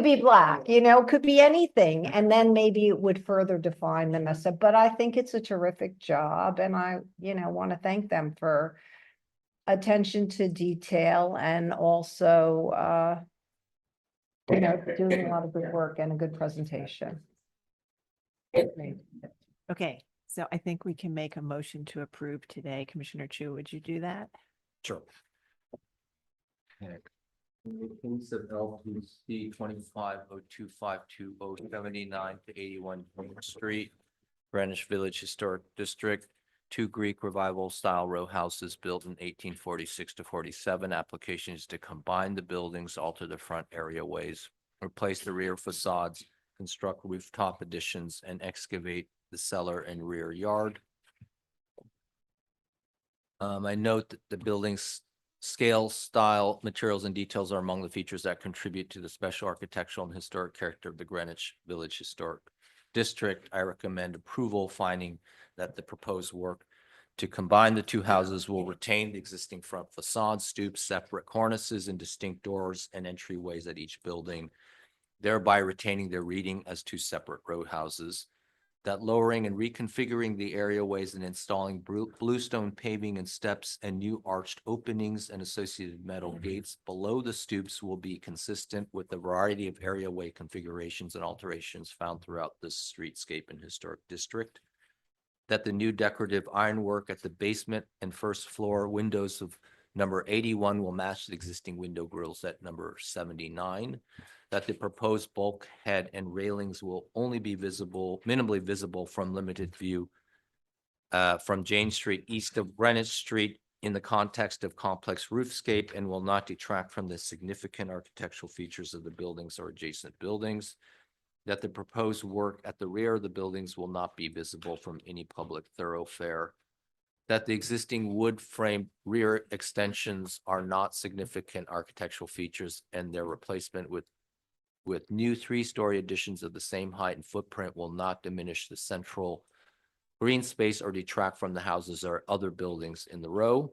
Speaker 16: be black, you know, could be anything. And then maybe it would further define the message. But I think it's a terrific job. And I, you know, want to thank them for attention to detail and also, you know, doing a lot of good work and a good presentation.
Speaker 1: Okay, So I think we can make a motion to approve today. Commissioner Chu, would you do that?
Speaker 6: Sure. Okay. In the case of LPC 25025279 to 81 Plymouth Street, Greenwich Village Historic District, 2 Greek Revival style row houses built in 1846 to 47. Applications to combine the buildings, alter the front areaways, replace the rear facades, construct rooftop additions, and excavate the cellar and rear yard. I note that the building's scale, style, materials, and details are among the features that contribute to the special architectural and historic character of the Greenwich Village Historic District. I recommend approval, finding that the proposed work to combine the two houses will retain the existing front facade, stoops, separate cornices, and distinct doors and entryways at each building, thereby retaining their reading as 2 separate row houses. That lowering and reconfiguring the areaways and installing bluestone paving and steps and new arched openings and associated metal gates below the stoops will be consistent with the variety of areaway configurations and alterations found throughout this streetscape and historic district. That the new decorative ironwork at the basement and first floor windows of number 81 will match the existing window grills at number 79. That the proposed bulkhead and railings will only be visible, minimally visible from limited view from Jane Street east of Greenwich Street in the context of complex roofscape and will not detract from the significant architectural features of the buildings or adjacent buildings. That the proposed work at the rear of the buildings will not be visible from any public thoroughfare. That the existing wood frame rear extensions are not significant architectural features and their replacement with new 3-story additions of the same height and footprint will not diminish the central green space or detract from the houses or other buildings in the row.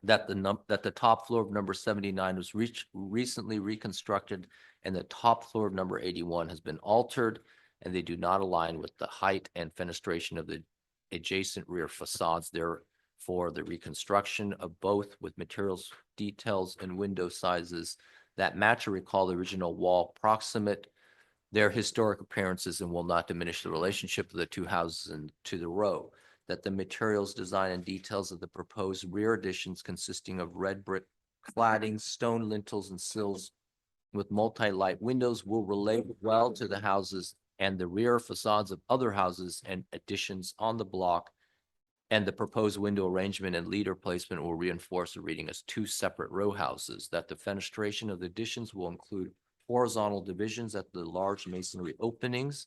Speaker 6: That the top floor of number 79 was recently reconstructed and the top floor of number 81 has been altered and they do not align with the height and fenestration of the adjacent rear facades. Therefore, the reconstruction of both with materials, details, and window sizes that match or recall the original wall proximate their historic appearances and will not diminish the relationship of the two houses and to the row. That the materials, design, and details of the proposed rear additions consisting of red brick cladding, stone lintels, and sills with multi-light windows will relate well to the houses and the rear facades of other houses and additions on the block. And the proposed window arrangement and leader placement will reinforce the reading as 2 separate row houses. That the fenestration of the additions will include horizontal divisions at the large masonry openings,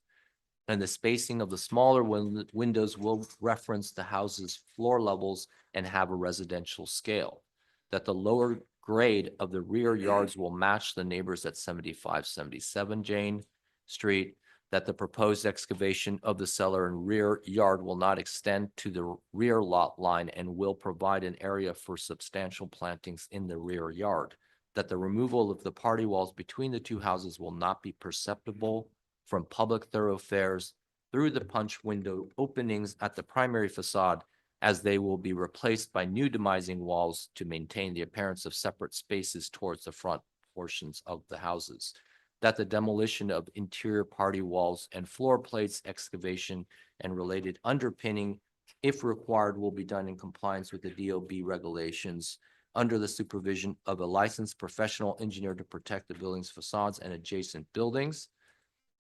Speaker 6: and the spacing of the smaller windows will reference the house's floor levels and have a residential scale. That the lower grade of the rear yards will match the neighbors at 7577 Jane Street. That the proposed excavation of the cellar and rear yard will not extend to the rear lot line and will provide an area for substantial plantings in the rear yard. That the removal of the party walls between the two houses will not be perceptible from public thoroughfares through the punch window openings at the primary facade, as they will be replaced by new demising walls to maintain the appearance of separate spaces towards the front portions of the houses. That the demolition of interior party walls and floor plates, excavation, and related underpinning, if required, will be done in compliance with the DOB regulations under the supervision of a licensed professional engineer to protect the building's facades and adjacent buildings.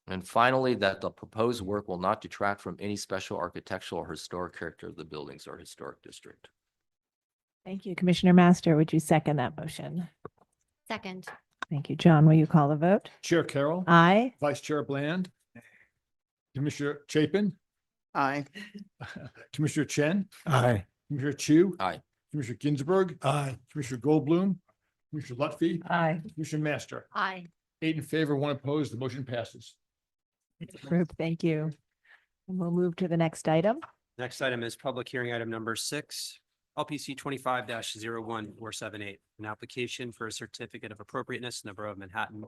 Speaker 6: And finally, that the proposed work will not detract from any special architectural or historic character of the buildings or historic district.
Speaker 1: Thank you. Commissioner Master, would you second that motion?
Speaker 11: Second.
Speaker 1: Thank you. John, will you call the vote?
Speaker 10: Chair Carroll.
Speaker 1: Aye.
Speaker 10: Vice Chair Bland. Commissioner Chapin.
Speaker 15: Aye.
Speaker 10: Commissioner Chen.
Speaker 13: Aye.
Speaker 10: Commissioner Chu.
Speaker 6: Aye.
Speaker 10: Commissioner Ginsburg.
Speaker 13: Aye.
Speaker 10: Commissioner Goldblum. Commissioner Lutfi.
Speaker 16: Aye.
Speaker 10: Commissioner Master.
Speaker 11: Aye.
Speaker 10: 8 in favor, 1 opposed. The motion passes.
Speaker 1: Approved. Thank you. And we'll move to the next item.
Speaker 2: Next item is public hearing item number 6, LPC 25-01478, an application for a certificate of appropriateness in the Borough of Manhattan,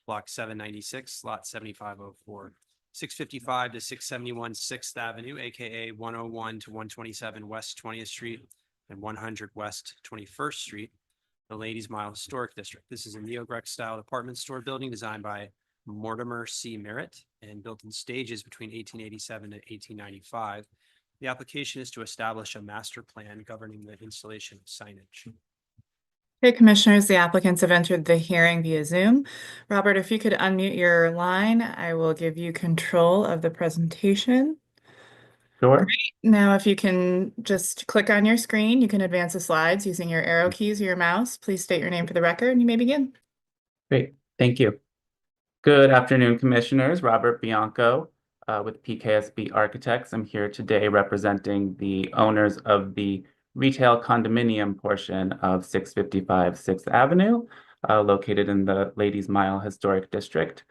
Speaker 2: block 796, lot 7504, 655 to 671 6th Avenue, aka 101 to 127 West 20th Street and 100 West 21st Street, the Ladies Mile Historic District. This is a neo-Greek style department store building designed by Mortimer C. Merritt and built in stages between 1887 and 1895. The application is to establish a master plan governing the installation of signage.
Speaker 4: Okay, commissioners, the applicants have entered the hearing via Zoom. Robert, if you could unmute your line, I will give you control of the presentation.
Speaker 17: Sure.
Speaker 4: Great. Now, if you can just click on your screen, you can advance the slides using your arrow keys or your mouse. Please state your name for the record and you may begin.
Speaker 17: Great. Thank you. Good afternoon, commissioners. Robert Bianco with PKSB Architects. I'm here today representing the owners of the retail condominium portion of 655 6th Avenue, located in the Ladies Mile Historic District.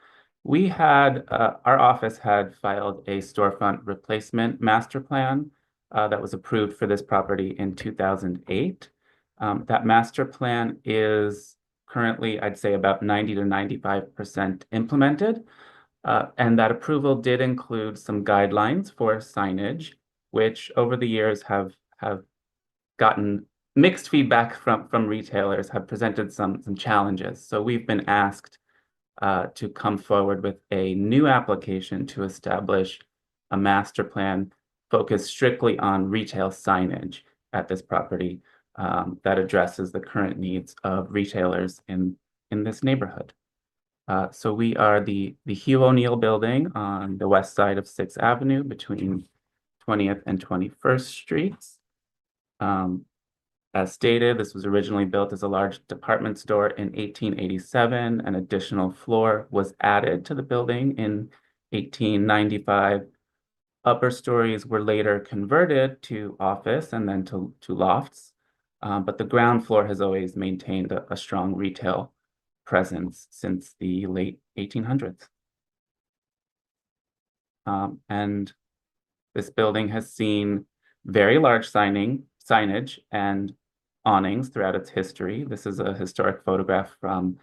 Speaker 17: We had, our office had filed a storefront replacement master plan that was approved for this property in 2008. That master plan is currently, I'd say, about 90 to 95% implemented. And that approval did include some guidelines for signage, which over the years have gotten mixed feedback from retailers, have presented some challenges. So we've been asked to come forward with a new application to establish a master plan focused strictly on retail signage at this property that addresses the current needs of retailers in this neighborhood. So we are the Hugh O'Neill building on the west side of 6th Avenue between 20th and 21st Streets. As stated, this was originally built as a large department store in 1887. An additional floor was added to the building in 1895. Upper stories were later converted to office and then to lofts. But the ground floor has always maintained a strong retail presence since the late 1800s. And this building has seen very large signage and awnings throughout its history. This is a historic photograph from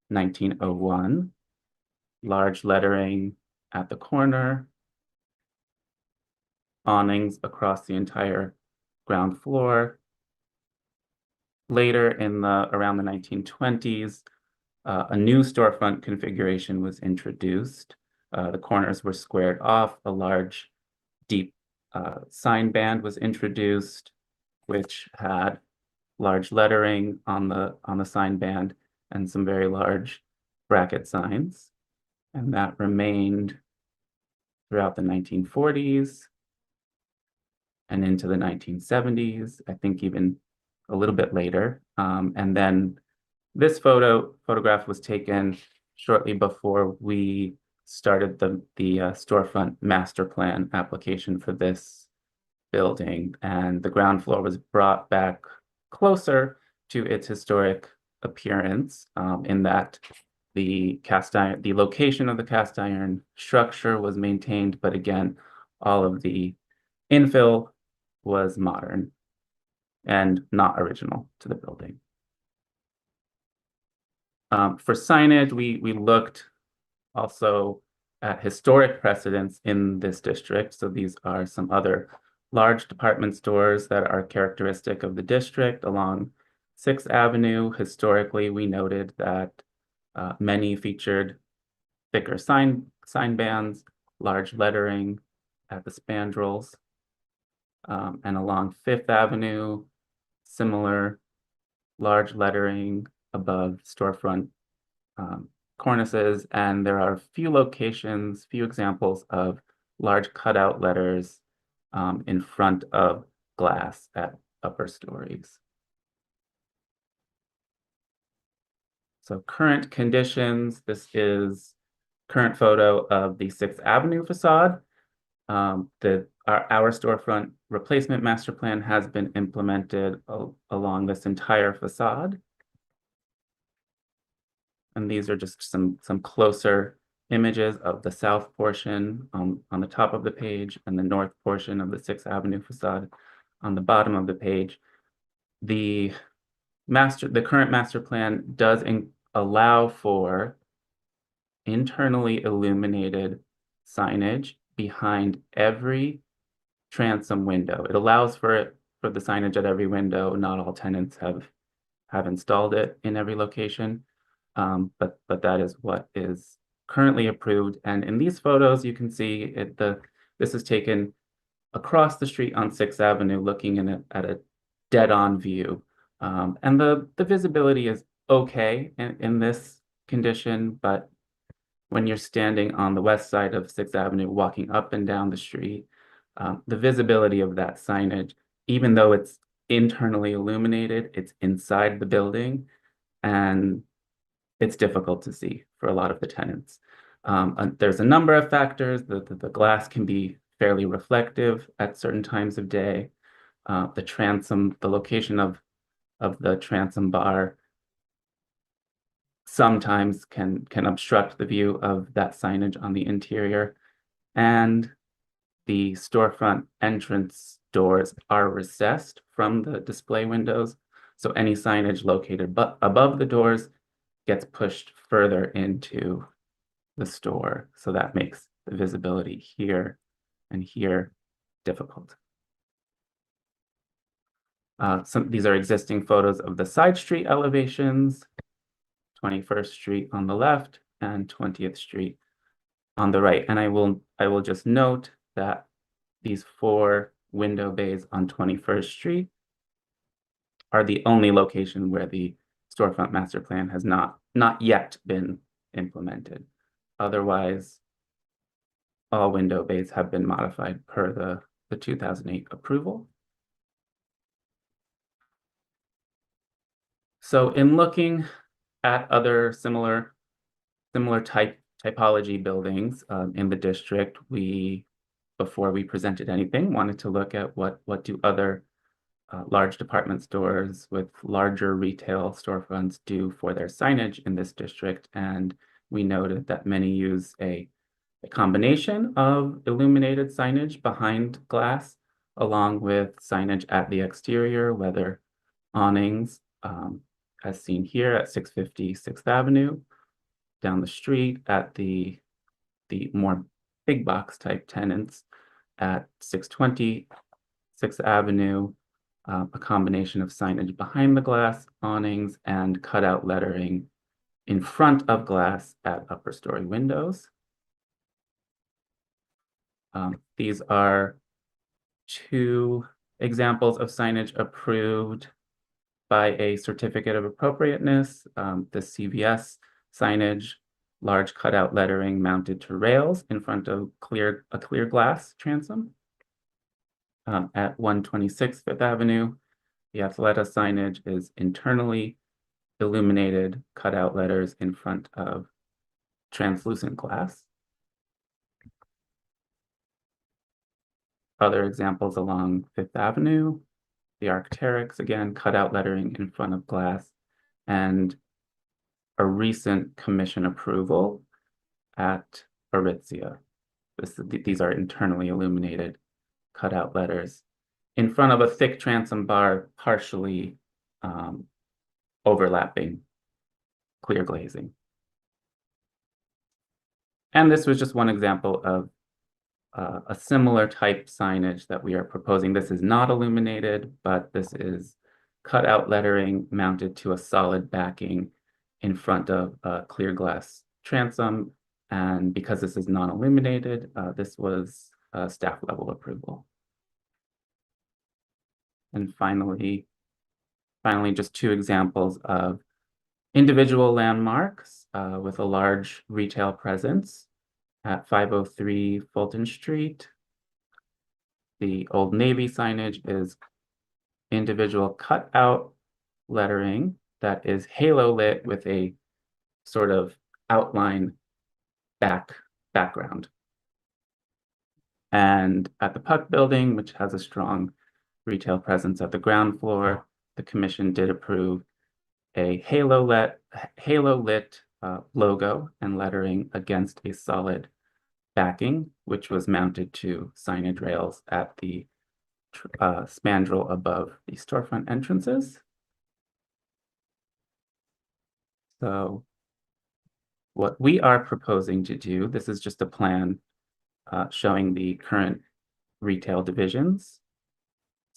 Speaker 17: 1901. Large lettering at the corner, awnings across the entire ground floor. Later around the 1920s, a new storefront configuration was introduced. The corners were squared off. A large, deep sign band was introduced, which had large lettering on the sign band and some very large bracket signs. And that remained throughout the 1940s and into the 1970s, I think even a little bit later. And then this photograph was taken shortly before we started the storefront master plan application for this building, and the ground floor was brought back closer to its historic appearance, in that the location of the cast iron structure was maintained, but again, all of the infill was modern and not original to the building. For signage, we looked also at historic precedents in this district. So these are some other large department stores that are characteristic of the district along 6th Avenue. Historically, we noted that many featured thicker sign bands, large lettering at the spandrels, and along 5th Avenue, similar large lettering above storefront cornices, and there are few examples of large cutout letters in front of glass at upper stories. So current conditions, this is current photo of the 6th Avenue facade. Our storefront replacement master plan has been implemented along this entire facade. And these are just some closer images of the south portion on the top of the page and the north portion of the 6th Avenue facade on the bottom of the page. The current master plan does allow for internally illuminated signage behind every transom window. It allows for the signage at every window. Not all tenants have installed it in every location. But that is what is currently approved. And in these photos, you can see this is taken across the street on Sixth Avenue, looking at a dead-on view. And the visibility is okay in this condition, but when you're standing on the west side of Sixth Avenue, walking up and down the street, the visibility of that signage, even though it's internally illuminated, it's inside the building, and it's difficult to see for a lot of the tenants. And there's a number of factors. The glass can be fairly reflective at certain times of day. The location of the transom bar sometimes can obstruct the view of that signage on the interior. And the storefront entrance doors are recessed from the display windows. So any signage located above the doors gets pushed further into the store. So that makes the visibility here and here difficult. These are existing photos of the side street elevations, 21st Street on the left and 20th Street on the right. And I will just note that these 4 window bays on 21st Street are the only location where the storefront master plan has not yet been implemented. Otherwise, all window bays have been modified per the 2008 approval. So in looking at other similar typology buildings in the district, before we presented anything, wanted to look at what do other large department stores with larger retail storefronts do for their signage in this district. And we noted that many use a combination of illuminated signage behind glass, along with signage at the exterior, whether awnings, as seen here at 650 Sixth Avenue, down the street at the more big box type tenants at 620 Sixth Avenue, a combination of signage behind the glass, awnings, and cutout lettering in front of glass at upper story windows. These are 2 examples of signage approved by a certificate of appropriateness. The CVS signage, large cutout lettering mounted to rails in front of a clear glass transom. At 126 Fifth Avenue, the Athleta signage is internally illuminated cutout letters in front of translucent glass. Other examples along Fifth Avenue, the Arc'teryx, again, cutout lettering in front of glass, and a recent commission approval at Aritzia. These are internally illuminated cutout letters in front of a thick transom bar, partially overlapping clear glazing. And this was just one example of a similar type signage that we are proposing. This is not illuminated, but this is cutout lettering mounted to a solid backing in front of a clear glass transom. And because this is non-illuminated, this was staff level approval. And finally, just 2 examples of individual landmarks with a large retail presence at 503 Fulton Street. The Old Navy signage is individual cutout lettering that is halo lit with a sort of outline background. And at the Puck Building, which has a strong retail presence at the ground floor, the commission did approve a halo lit logo and lettering against a solid backing, which was mounted to signage rails at the spandrel above the storefront entrances. So what we are proposing to do, this is just a plan showing the current retail divisions,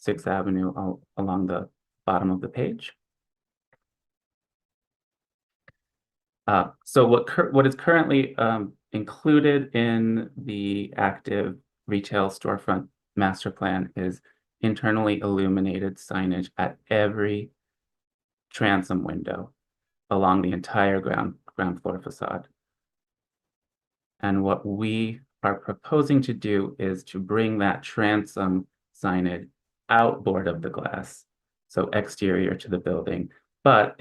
Speaker 17: 6th Avenue along the bottom of the page. So what is currently included in the active retail storefront master plan is internally illuminated signage at every transom window along the entire ground floor facade. And what we are proposing to do is to bring that transom signage outboard of the glass, so exterior to the building, but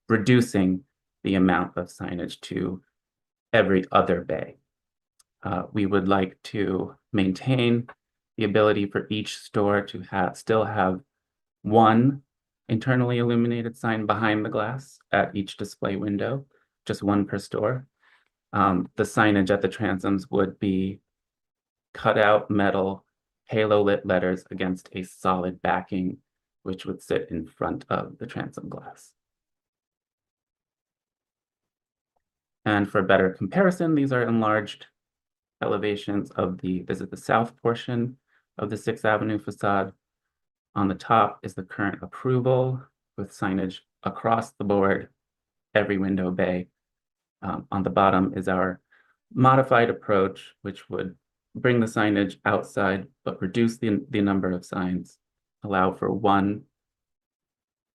Speaker 17: reducing the amount of signage to every other bay. We would like to maintain the ability for each store to still have one internally illuminated sign behind the glass at each display window, just one per store. The signage at the transoms would be cut out metal halo lit letters against a solid backing, which would sit in front of the transom glass. And for better comparison, these are enlarged elevations of this is the south portion of the 6th Avenue facade. On the top is the current approval with signage across the board, every window bay. On the bottom is our modified approach, which would bring the signage outside, but reduce the number of signs, allow for one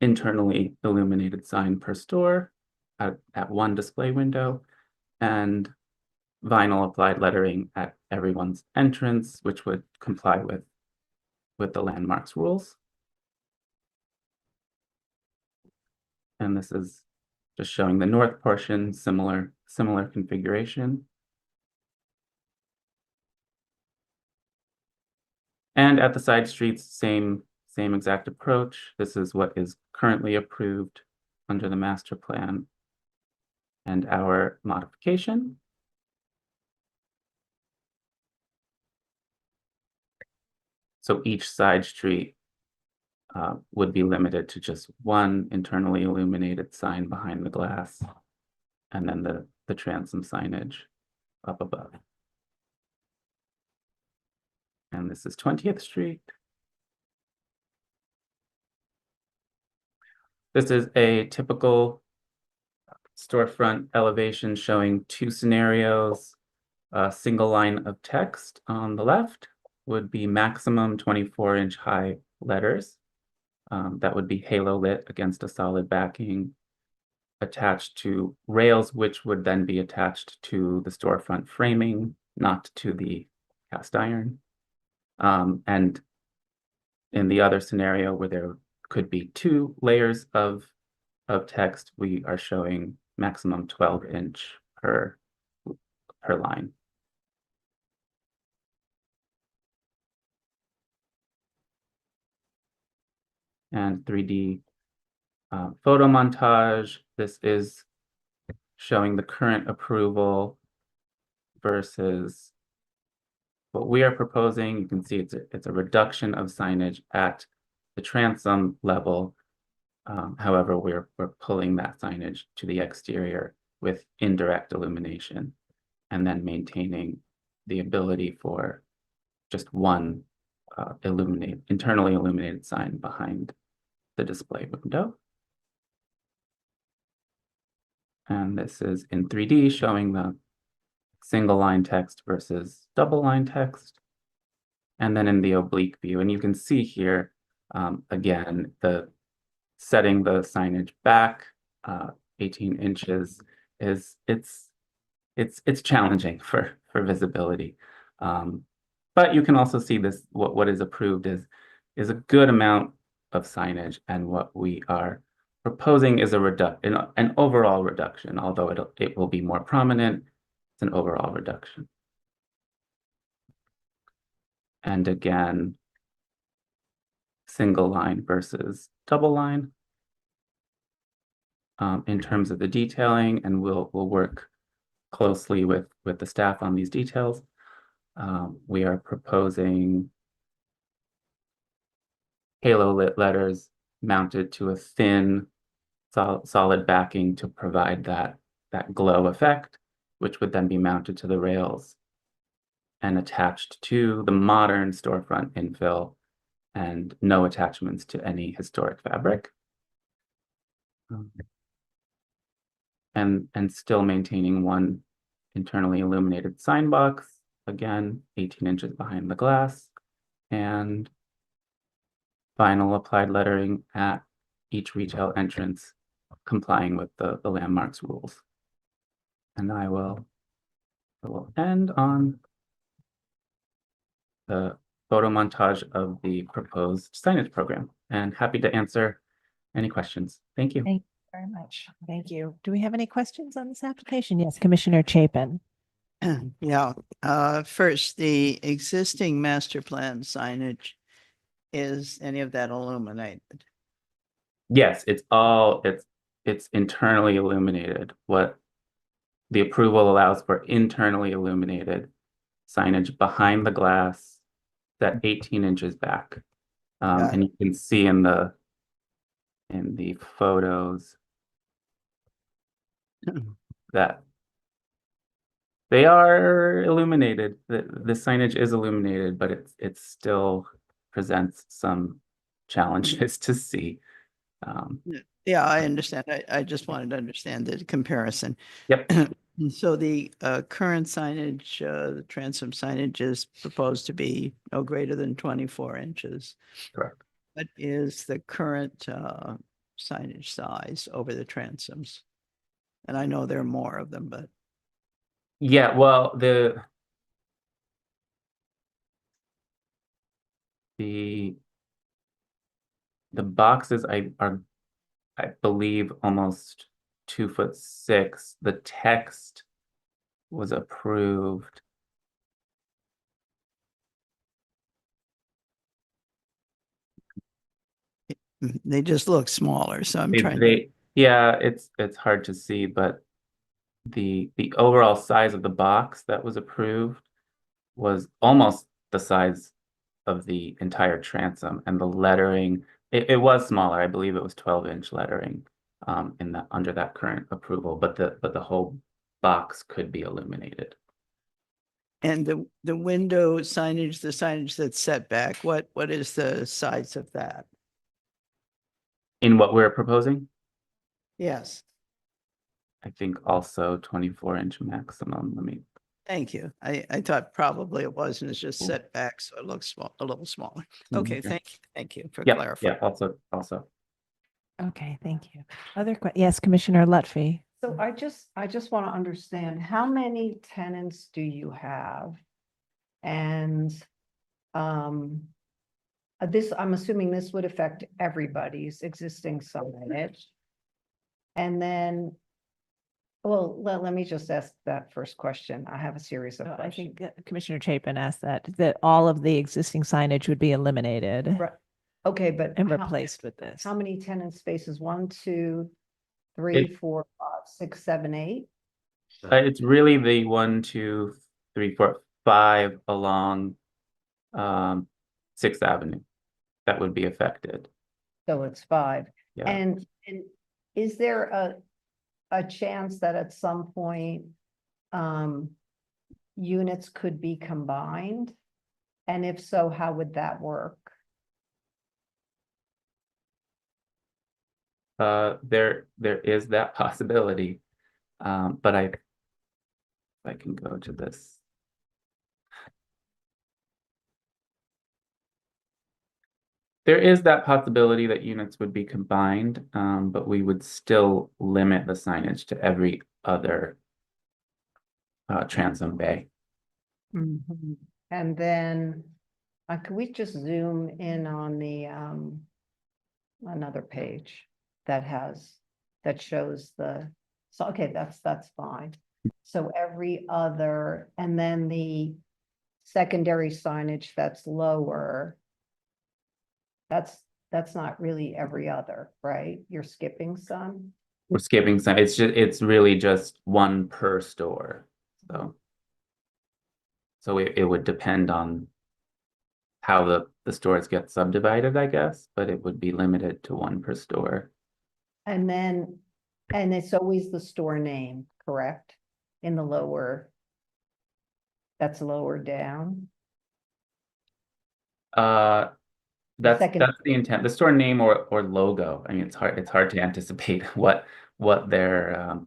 Speaker 17: internally illuminated sign per store at one display window, and vinyl applied lettering at everyone's entrance, which would comply with the landmarks rules. And this is just showing the north portion, similar configuration. And at the side streets, same exact approach. This is what is currently approved under the master plan and our modification. So each side street would be limited to just one internally illuminated sign behind the glass, and then the transom signage up above. And this is 20th Street. This is a typical storefront elevation showing two scenarios. A single line of text on the left would be maximum 24-inch high letters. That would be halo lit against a solid backing, attached to rails, which would then be attached to the storefront framing, not to the cast iron. And in the other scenario where there could be two layers of text, we are showing maximum 12-inch per line. And 3D photo montage. This is showing the current approval versus what we are proposing. You can see it's a reduction of signage at the transom level. However, we're pulling that signage to the exterior with indirect illumination, and then maintaining the ability for just one internally illuminated sign behind the display window. And this is in 3D showing the single line text versus double line text. And then in the oblique view, and you can see here, again, setting the signage back 18 inches it's challenging for visibility. But you can also see this, what is approved is a good amount of signage, and what we are proposing is an overall reduction, although it will be more prominent. It's an overall reduction. And again, single line versus double line in terms of the detailing, and we'll work closely with the staff on these details. We are proposing halo lit letters mounted to a thin solid backing to provide that glow effect, which would then be mounted to the rails and attached to the modern storefront infill, and no attachments to any historic fabric. And still maintaining one internally illuminated sign box, again, 18 inches behind the glass, and vinyl applied lettering at each retail entrance, complying with the landmarks rules. And I will end on the photo montage of the proposed signage program, and happy to answer any questions. Thank you.
Speaker 1: Thank you very much. Thank you. Do we have any questions on this application? Yes, Commissioner Chapin.
Speaker 15: Yeah, first, the existing master plan signage, is any of that illuminated?
Speaker 17: Yes, it's internally illuminated. What the approval allows for internally illuminated signage behind the glass that 18 inches back. And you can see in the photos that they are illuminated. The signage is illuminated, but it still presents some challenges to see.
Speaker 15: Yeah, I understand. I just wanted to understand the comparison.
Speaker 17: Yep.
Speaker 15: So the current signage, the transom signage is proposed to be no greater than 24 inches.
Speaker 17: Correct.
Speaker 15: What is the current signage size over the transoms? And I know there are more of them, but
Speaker 17: Yeah, well, the boxes are I believe almost 2'6". The text was approved.
Speaker 15: they just look smaller. So I'm trying to.
Speaker 17: Yeah, it's hard to see, but the overall size of the box that was approved was almost the size of the entire transom, and the lettering, it was smaller. I believe it was 12-inch lettering under that current approval, but the whole box could be illuminated.
Speaker 15: And the window signage, the signage that's set back, what is the size of that?
Speaker 17: In what we're proposing,
Speaker 15: Yes,
Speaker 17: I think also 24-inch maximum. Let me.
Speaker 15: thank you. I thought probably it wasn't, it's just set back, so it looks a little smaller. Okay,
Speaker 17: Okay.
Speaker 15: thank you for
Speaker 17: Yeah,
Speaker 15: clarifying.
Speaker 17: yeah, also.
Speaker 1: Okay, thank you. Yes, Commissioner Lutfi.
Speaker 16: So I just want to understand, how many tenants do you have? And I'm assuming this would affect everybody's existing signage. And then, well, let me just ask that first question. I have a series of
Speaker 1: I
Speaker 16: questions.
Speaker 1: think Commissioner Chapin asked that all of the existing signage would be eliminated
Speaker 16: Right. Okay, but
Speaker 1: and
Speaker 16: how-
Speaker 1: replaced with this.
Speaker 16: How many tenant spaces? 1, 2, 3, 4, 5, 6, 7, 8?
Speaker 17: It's really the 1, 2, 3, 4, 5 along 6th Avenue that would be affected.
Speaker 16: So it's 5.
Speaker 17: Yeah.
Speaker 16: And is there a chance that at some point units could be combined? And if so, how would that work?
Speaker 17: There is that possibility, but if I can go to this. There is that possibility that units would be combined, but we would still limit the signage to every other transom bay.
Speaker 16: And then, could we just zoom in on the another page that shows so okay, that's fine. So every other, and then the secondary signage that's lower, that's not really every other, right? You're skipping some?
Speaker 17: We're skipping some. It's really just one per store. So it would depend on how the stores get subdivided, I guess, but it would be limited to one per store.
Speaker 16: And it's always the store name, correct? In the lower, that's lower down.
Speaker 17: That's
Speaker 16: Second-
Speaker 17: the intent. The store name or logo. I mean, it's hard to anticipate what their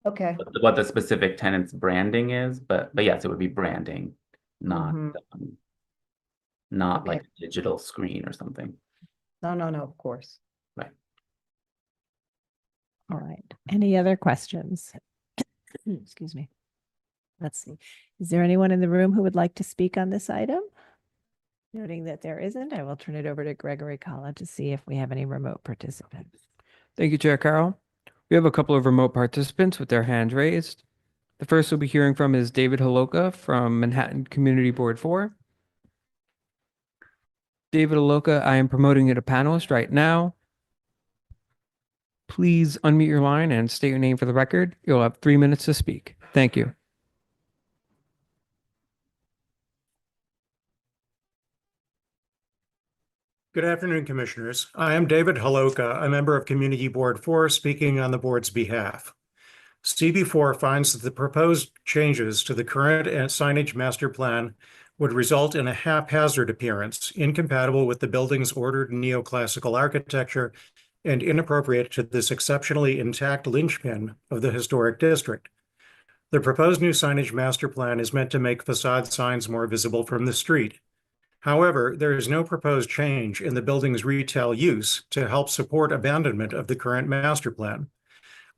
Speaker 16: Okay.
Speaker 17: what the specific tenant's branding is, but yes, it would be branding, not not
Speaker 16: Okay.
Speaker 17: like a digital screen or something.
Speaker 16: No, of course.
Speaker 17: Right.
Speaker 1: All right. Any other questions? Excuse me. Let's see. Is there anyone in the room who would like to speak on this item? Noting that there isn't, I will turn it over to Gregory Kala to see if we have any remote participants.
Speaker 8: Thank you, Chair Carroll. We have a couple of remote participants with their hands raised. The first we'll be hearing from is David Holoka from Manhattan Community Board 4. David Holoka, I am promoting you to panelist right now. Please unmute your line and state your name for the record. You'll have 3 minutes to speak. Thank you.
Speaker 18: Good afternoon, Commissioners. I am David Holoka, a member of Community Board 4, speaking on the board's behalf. CB4 finds that the proposed changes to the current signage master plan would result in a haphazard appearance, incompatible with the building's ordered neoclassical architecture and inappropriate to this exceptionally intact linchpin of the historic district. The proposed new signage master plan is meant to make facade signs more visible from the street. However, there is no proposed change in the building's retail use to help support abandonment of the current master plan.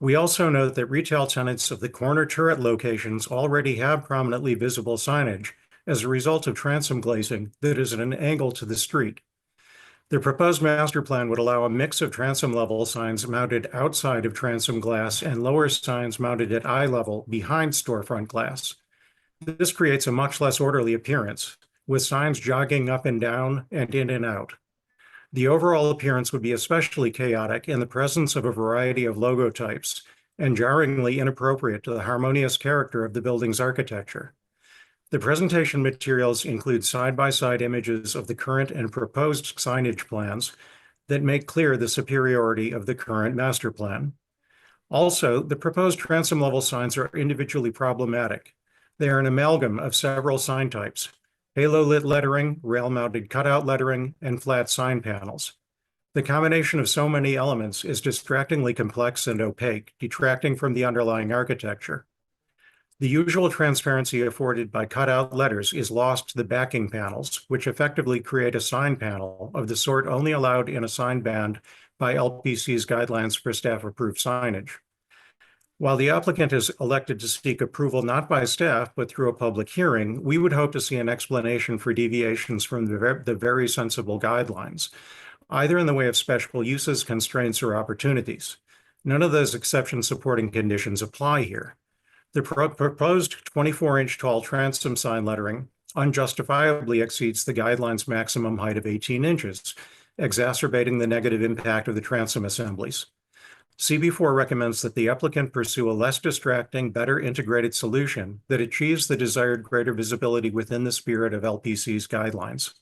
Speaker 18: We also note that retail tenants of the corner turret locations already have prominently visible signage as a result of transom glazing that is at an angle to the street. The proposed master plan would allow a mix of transom level signs mounted outside of transom glass and lower signs mounted at eye level behind storefront glass. This creates a much less orderly appearance, with signs jogging up and down and in and out. The overall appearance would be especially chaotic in the presence of a variety of logo types and jarringly inappropriate to the harmonious character of the building's architecture. The presentation materials include side-by-side images of the current and proposed signage plans that make clear the superiority of the current master plan. Also, the proposed transom level signs are individually problematic. They are an amalgam of several sign types: halo-lit lettering, rail-mounted cutout lettering, and flat sign panels. The combination of so many elements is distractingly complex and opaque, detracting from the underlying architecture. The usual transparency afforded by cutout letters is lost to the backing panels, which effectively create a sign panel of the sort only allowed in a sign band by LPC's guidelines for staff-approved signage. While the applicant has elected to seek approval not by staff, but through a public hearing, we would hope to see an explanation for deviations from the very sensible guidelines, either in the way of special uses, constraints, or opportunities. None of those exception-supporting conditions apply here. The proposed 24-inch tall transom sign lettering unjustifiably exceeds the guidelines' maximum height of 18 inches, exacerbating the negative impact of the transom assemblies. CB4 recommends that the applicant pursue a less distracting, better integrated solution that achieves the desired greater visibility within the spirit of LPC's guidelines.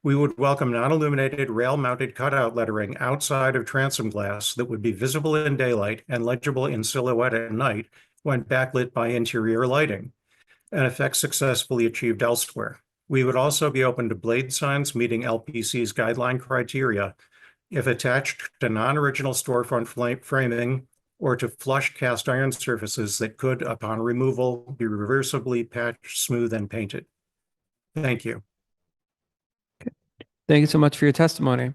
Speaker 18: We would welcome non-illuminated rail-mounted cutout lettering outside of transom glass that would be visible in daylight and legible in silhouette at night when backlit by interior lighting, an effect successfully achieved elsewhere. We would also be open to blade signs meeting LPC's guideline criteria if attached to non-original storefront framing or to flush cast iron surfaces that could, upon removal, be reversibly patched, smooth, and painted. Thank you.
Speaker 8: Thank you so much for your testimony.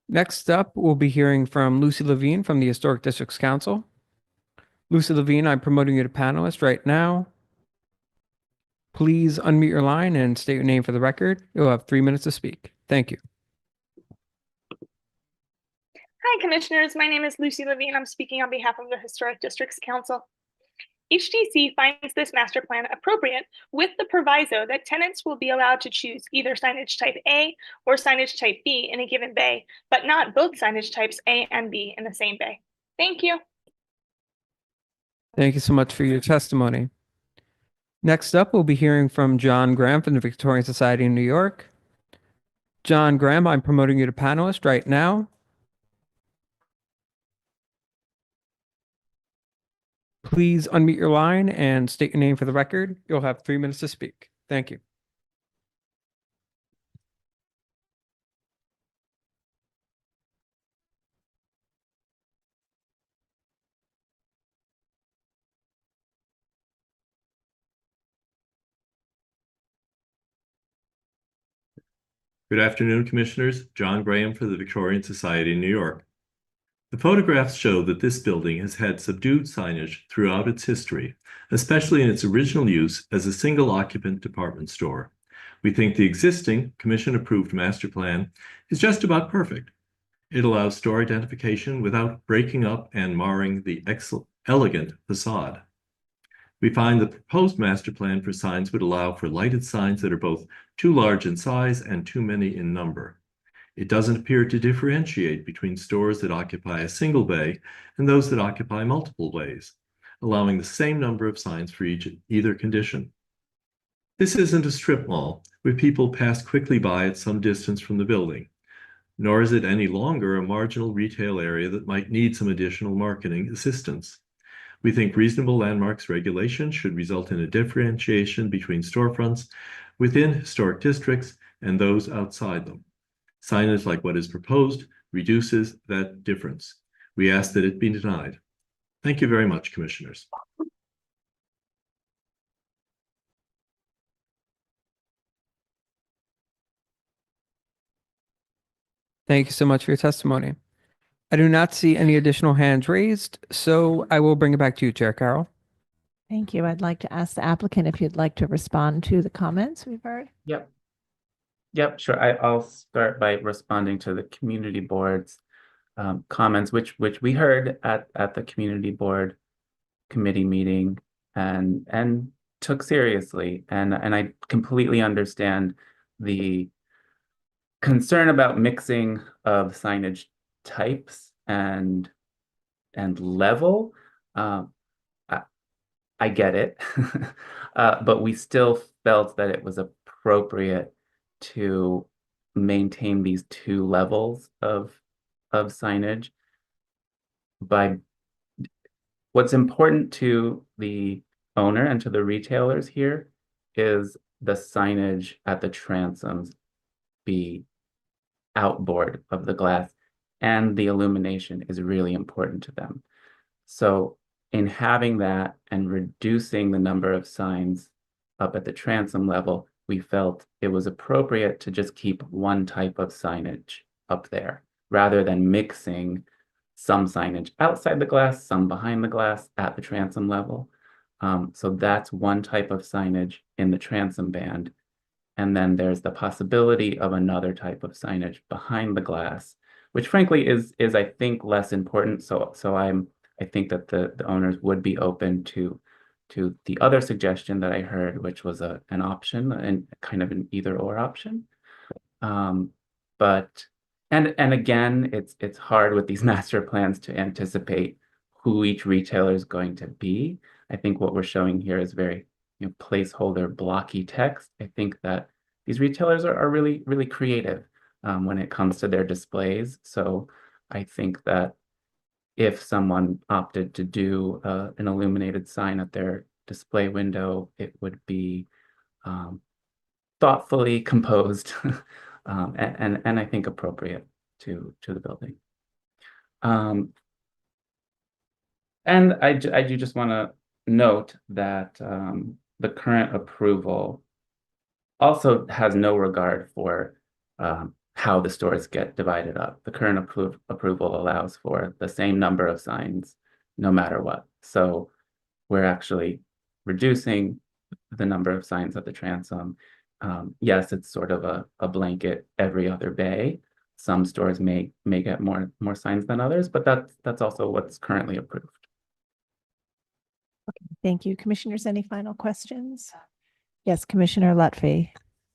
Speaker 8: Next up, we'll be hearing from Lucy Levine from the Historic Districts Council. Lucy Levine, I'm promoting you to panelist right now. Please unmute your line and state your name for the record. You'll have 3 minutes to speak. Thank you.
Speaker 19: Hi, Commissioners. My name is Lucy Levine. I'm speaking on behalf of the Historic Districts Council. HDC finds this master plan appropriate with the proviso that tenants will be allowed to choose either signage type A or signage type B in a given bay, but not both signage types A and B in the same bay. Thank you.
Speaker 8: Thank you so much for your testimony. Next up, we'll be hearing from John Graham from the Victorian Society in New York. John Graham, I'm promoting you to panelist right now. Please unmute your line and state your name for the record. You'll have 3 minutes to speak. Thank you.
Speaker 20: Good afternoon, Commissioners. John Graham for the Victorian Society in New York. The photographs show that this building has had subdued signage throughout its history, especially in its original use as a single-occupant department store. We think the existing Commission-approved master plan is just about perfect. It allows store identification without breaking up and marring the elegant facade. We find the proposed master plan for signs would allow for lighted signs that are both too large in size and too many in number. It doesn't appear to differentiate between stores that occupy a single bay and those that occupy multiple bays, allowing the same number of signs for either condition. This isn't a strip mall where people pass quickly by at some distance from the building, nor is it any longer a marginal retail area that might need some additional marketing assistance. We think reasonable landmarks regulation should result in a differentiation between storefronts within historic districts and those outside them. Signage like what is proposed reduces that difference. We ask that it be denied. Thank you very much, Commissioners.
Speaker 8: Thank you so much for your testimony. I do not see any additional hands raised, so I will bring it back to you, Chair Carroll.
Speaker 1: Thank you. I'd like to ask the applicant if you'd like to respond to the comments we've heard.
Speaker 17: Yep, sure. I'll start by responding to the community board's comments, which we heard at the community board committee meeting and took seriously. And I completely understand the concern about mixing of signage types and level. I get it, but we still felt that it was appropriate to maintain these two levels of signage. By what's important to the owner and to the retailers here is the signage at the transoms be outboard of the glass, and the illumination is really important to them. So in having that and reducing the number of signs up at the transom level, we felt it was appropriate to just keep one type of signage up there rather than mixing some signage outside the glass, some behind the glass at the transom level. So that's one type of signage in the transom band. And then there's the possibility of another type of signage behind the glass, which frankly is I think less important. So I think that the owners would be open to the other suggestion that I heard, which was an option and kind of an either or option. But again, it's hard with these master plans to anticipate who each retailer is going to be. I think what we're showing here is very placeholder blocky text. I think that these retailers are really, really creative when it comes to their displays. So I think that if someone opted to do an illuminated sign at their display window, it would be thoughtfully composed and I think appropriate to the building. And I do just want to note that the current approval also has no regard for how the stores get divided up. The current approval allows for the same number of signs no matter what. So we're actually reducing the number of signs at the transom. Yes, it's sort of a blanket every other bay. Some stores may get more signs than others, but that's also what's currently approved.
Speaker 1: Thank you. Commissioners, any final questions? Yes, Commissioner Lutfi.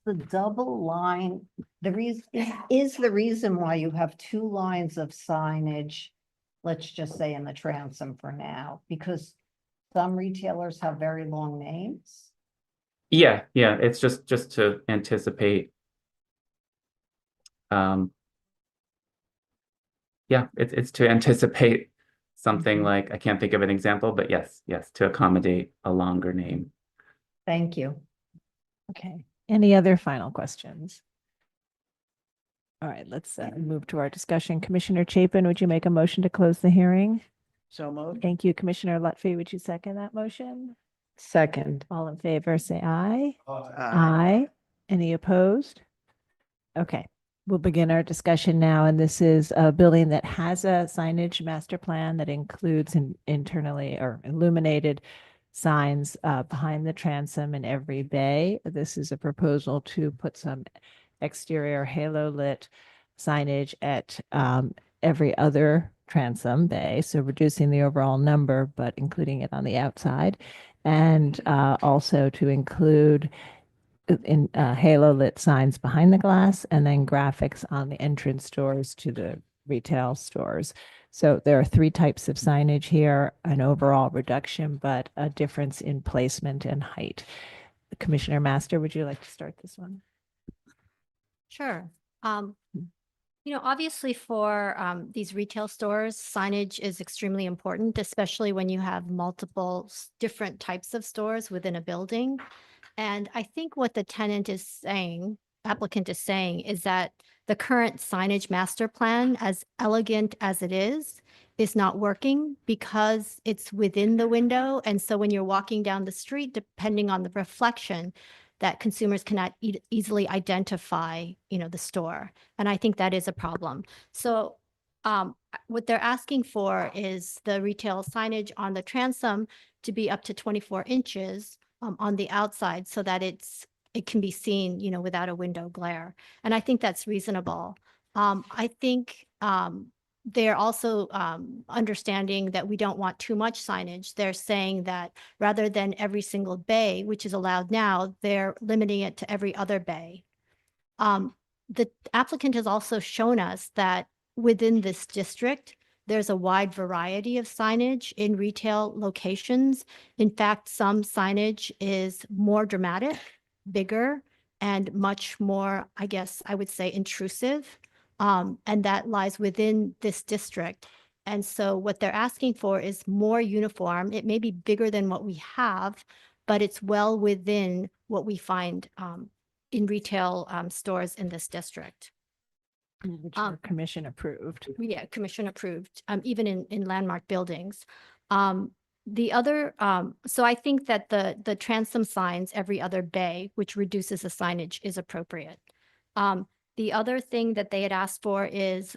Speaker 16: The double line, the reason is the reason why you have two lines of signage, let's just say in the transom for now, because some retailers have very long names.
Speaker 17: Yeah, it's just to anticipate. It's to anticipate something like, I can't think of an example, but yes, to accommodate a longer name.
Speaker 16: Thank you.
Speaker 1: Okay. Any other final questions? All right, let's move to our discussion. Commissioner Chapin, would you make a motion to close the hearing?
Speaker 15: So moved.
Speaker 1: Thank you. Commissioner Lutfi, would you second that motion?
Speaker 16: Second.
Speaker 1: All in favor, say aye.
Speaker 15: Aye.
Speaker 1: Aye. Any opposed? Okay, we'll begin our discussion now, and this is a building that has a signage master plan that includes internally or illuminated signs behind the transom in every bay. This is a proposal to put some exterior halo lit signage at every other transom bay, so reducing the overall number, but including it on the outside, and also to include in halo lit signs behind the glass and then graphics on the entrance doors to the retail stores. So there are three types of signage here, an overall reduction, but a difference in placement and height. Commissioner Master, would you like to start this one?
Speaker 11: Sure. Obviously for these retail stores, signage is extremely important, especially when you have multiple different types of stores within a building. And I think what the tenant is saying, applicant is saying, is that the current signage master plan, as elegant as it is not working because it's within the window. And so when you're walking down the street, depending on the reflection, that consumers cannot easily identify, the store. And I think that is a problem. So what they're asking for is the retail signage on the transom to be up to 24 inches on the outside so that it can be seen, without a window glare. And I think that's reasonable. I think they're also understanding that we don't want too much signage. They're saying that rather than every single bay, which is allowed now, they're limiting it to every other bay. The applicant has also shown us that within this district, there's a wide variety of signage in retail locations. In fact, some signage is more dramatic, bigger, and much more, I guess I would say, intrusive. And that lies within this district. And so what they're asking for is more uniform. It may be bigger than what we have, but it's well within what we find in retail stores in this district.
Speaker 1: Which are commission approved.
Speaker 11: Yeah, commission approved, even in landmark buildings. The other, so I think that the transom signs every other bay, which reduces the signage, is appropriate. The other thing that they had asked for is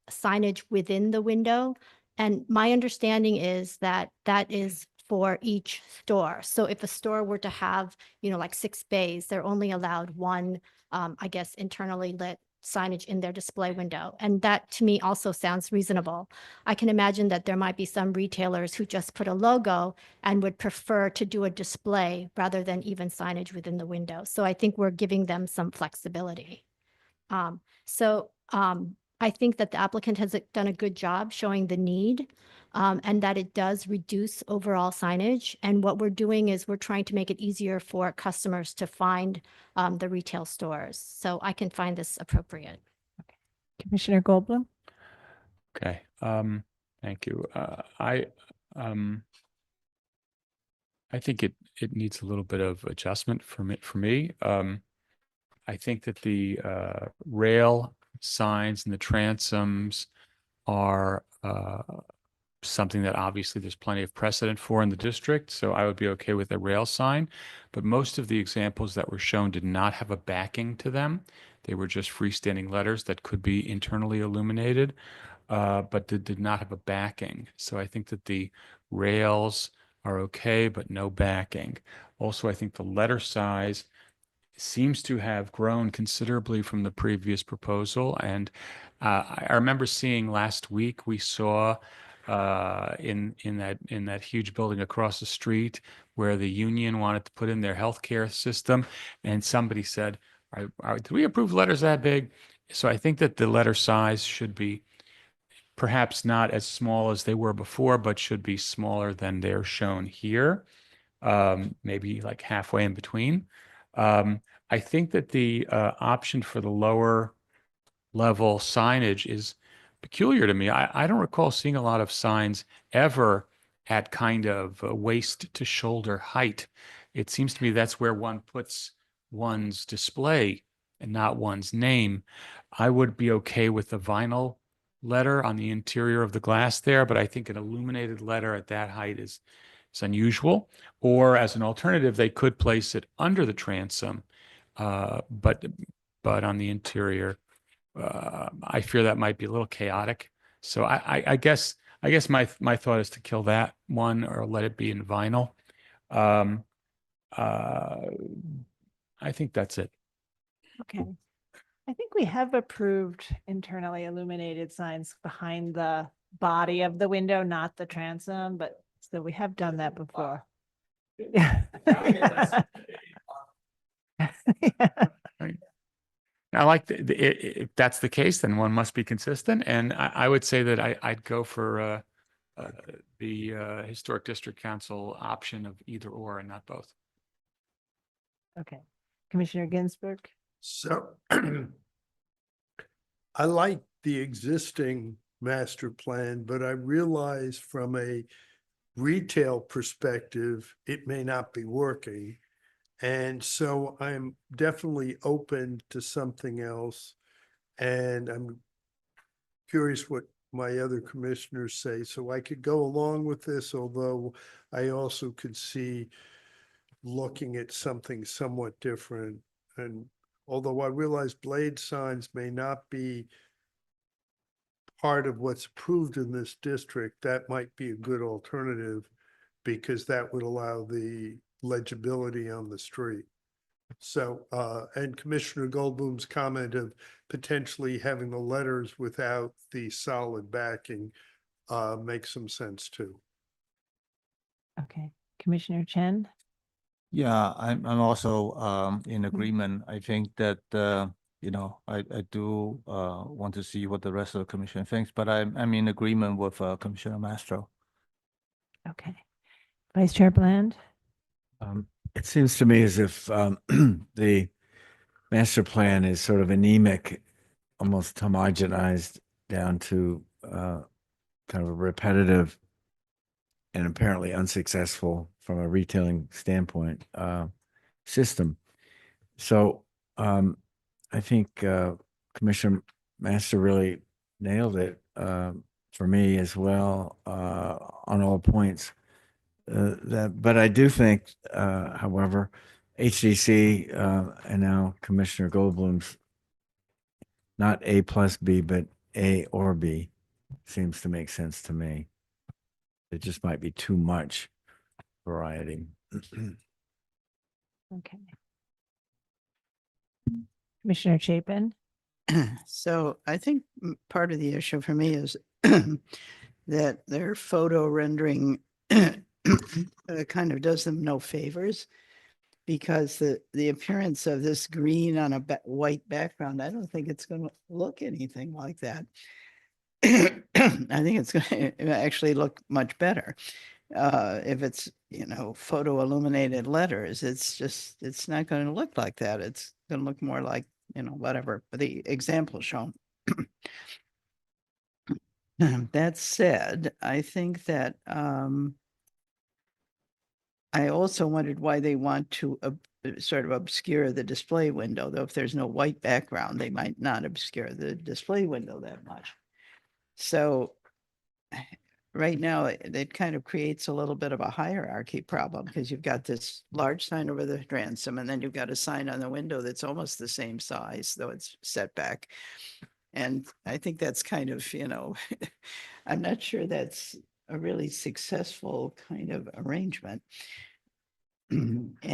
Speaker 11: signage within the window. And my understanding is that that is for each store. So if a store were to have, like 6 bays, they're only allowed one, I guess, internally lit signage in their display window. And that to me also sounds reasonable. I can imagine that there might be some retailers who just put a logo and would prefer to do a display rather than even signage within the window. So I think we're giving them some flexibility. I think that the applicant has done a good job showing the need and that it does reduce overall signage. And what we're doing is we're trying to make it easier for customers to find the retail stores. So I can find this appropriate.
Speaker 1: Commissioner Goldblum?
Speaker 12: Okay, thank you. I think it needs a little bit of adjustment for me. I think that the rail signs and the transoms are something that obviously there's plenty of precedent for in the district, so I would be okay with a rail sign. But most of the examples that were shown did not have a backing to them. They were just freestanding letters that could be internally illuminated, but did not have a backing. So I think that the rails are okay, but no backing. Also, I think the letter size seems to have grown considerably from the previous proposal. And I remember seeing last week, we saw in that huge building across the street where the union wanted to put in their healthcare system, and somebody said, did we approve letters that big? So I think that the letter size should be perhaps not as small as they were before, but should be smaller than they're shown here, maybe like halfway in between. I think that the option for the lower level signage is peculiar to me. I don't recall seeing a lot of signs ever at kind of waist to shoulder height. It seems to me that's where one puts one's display and not one's name. I would be okay with the vinyl letter on the interior of the glass there, but I think an illuminated letter at that height is unusual. Or as an alternative, they could place it under the transom. But but on the interior, I fear that might be a little chaotic. So I guess my thought is to kill that one or let it be in vinyl. I think that's it.
Speaker 1: Okay. I think we have approved internally illuminated signs behind the body of the window, not the transom, but so we have done that before. Yeah.
Speaker 12: Right. I like if that's the case, then one must be consistent. And I would say that I'd go for the Historic District Council option of either or and not both.
Speaker 1: Okay. Commissioner Ginsburg?
Speaker 13: So I like the existing master plan, but I realize from a retail perspective, it may not be working. And so I'm definitely open to something else. And I'm curious what my other commissioners say. So I could go along with this, although I also could see looking at something somewhat different. And although I realize blade signs may not be part of what's approved in this district, that might be a good alternative because that would allow the legibility on the street. So, and Commissioner Goldblum's comment of potentially having the letters without the solid backing makes some sense too.
Speaker 1: Okay. Commissioner Chen?
Speaker 21: Yeah, I'm also in agreement. I think that I do want to see what the rest of the commission thinks, but I'm in agreement with Commissioner Mastro.
Speaker 1: Okay. Vice Chair Bland?
Speaker 14: It seems to me as if the master plan is sort of anemic, almost homogenized down to kind of a repetitive and apparently unsuccessful from a retailing standpoint system. So I think Commissioner Master really nailed it for me as well on all points. But I do think, however, HDC and now Commissioner Goldblum's not A plus B, but A or B seems to make sense to me. It just might be too much variety.
Speaker 1: Okay. Commissioner Chapin?
Speaker 15: So I think part of the issue for me is that their photo rendering kind of does them no favors because the appearance of this green on a white background, I don't think it's going to look anything like that. I think it's going to actually look much better. If it's, photo illuminated letters, it's not going to look like that. It's going to look more like, whatever the example shown. That said, I think that I also wondered why they want to sort of obscure the display window, though if there's no white background, they might not obscure the display window that much. So right now, it kind of creates a little bit of a hierarchy problem because you've got this large sign over the transom, and then you've got a sign on the window that's almost the same size, though it's set back. And I think that's kind of, I'm not sure that's a really successful kind of arrangement. And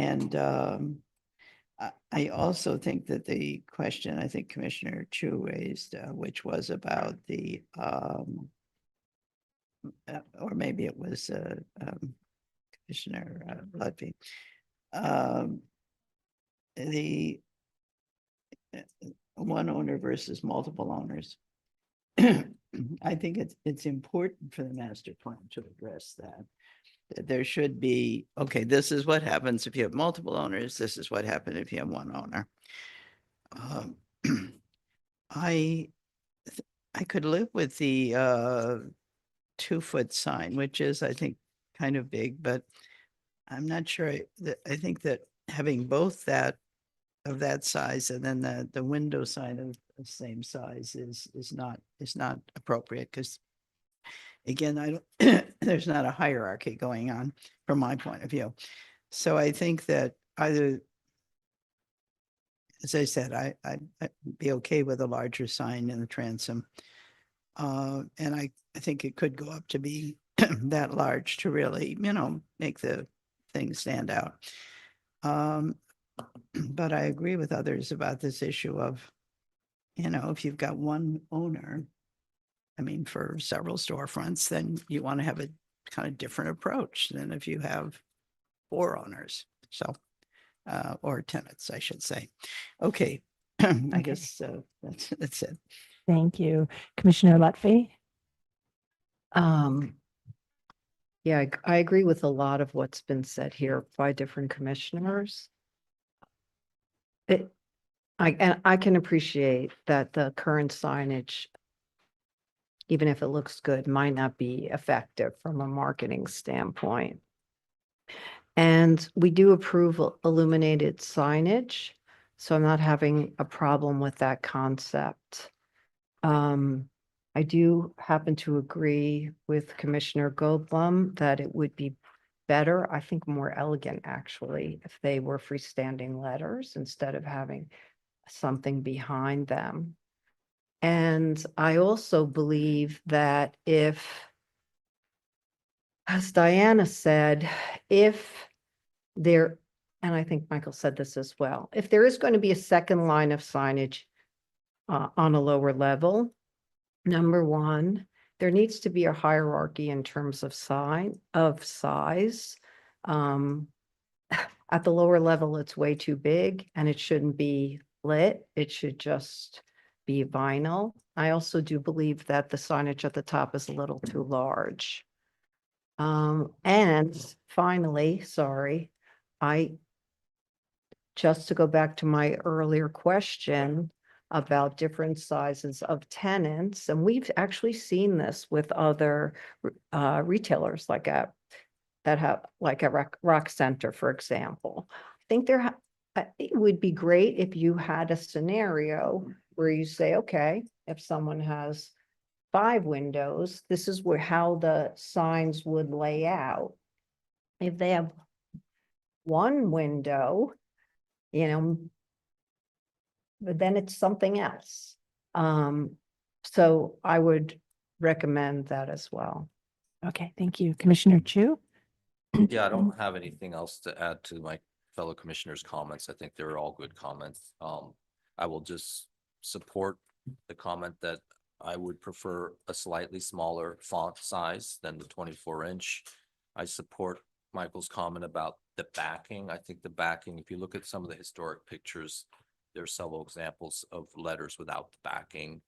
Speaker 15: I also think that the question I think Commissioner Chu raised, which was about the, or maybe it was Commissioner Ludwig, the one owner versus multiple owners. I think it's important for the master plan to address that. There should be, okay, this is what happens if you have multiple owners. This is what happens if you have one owner. I could live with the 2-foot sign, which is, I think, kind of big, but I'm not sure. I think that having both that of that size and then the window sign of the same size is not appropriate because, again, I don't there's not a hierarchy going on from my point of view. So I think that either as I said, I'd be okay with a larger sign in the transom. And I think it could go up to be that large to really, make the thing stand out. But I agree with others about this issue of, if you've got one owner, I mean, for several storefronts, then you want to have a kind of different approach than if you have 4 owners. So, or tenants, I should say. Okay, I guess that's it.
Speaker 1: Thank you. Commissioner Lutfi?
Speaker 16: Yeah, I agree with a lot of what's been said here by different commissioners. I can appreciate that the current signage, even if it looks good, might not be effective from a marketing standpoint. And we do approve illuminated signage, so I'm not having a problem with that concept. I do happen to agree with Commissioner Goldblum that it would be better, I think more elegant actually, if they were freestanding letters instead of having something behind them. And I also believe that if, as Diana said, if there, and I think Michael said this as well, if there is going to be a second line of signage on a lower level, number one, there needs to be a hierarchy in terms of size. At the lower level, it's way too big and it shouldn't be lit. It should just be vinyl. I also do believe that the signage at the top is a little too large. And finally, sorry, just to go back to my earlier question about different sizes of tenants, and we've actually seen this with other retailers like that have like a Rock Center, for example. I think it would be great if you had a scenario where you say, okay, if someone has 5 windows, this is how the signs would lay out. If they have 1 window, but then it's something else. So I would recommend that as well.
Speaker 1: Okay, thank you. Commissioner Chu?
Speaker 6: Yeah, I don't have anything else to add to my fellow commissioners' comments. I think they're all good comments. I will just support the comment that I would prefer a slightly smaller font size than the 24-inch. I support Michael's comment about the backing. I think the backing, if you look at some of the historic pictures, there's several examples of letters without the backing.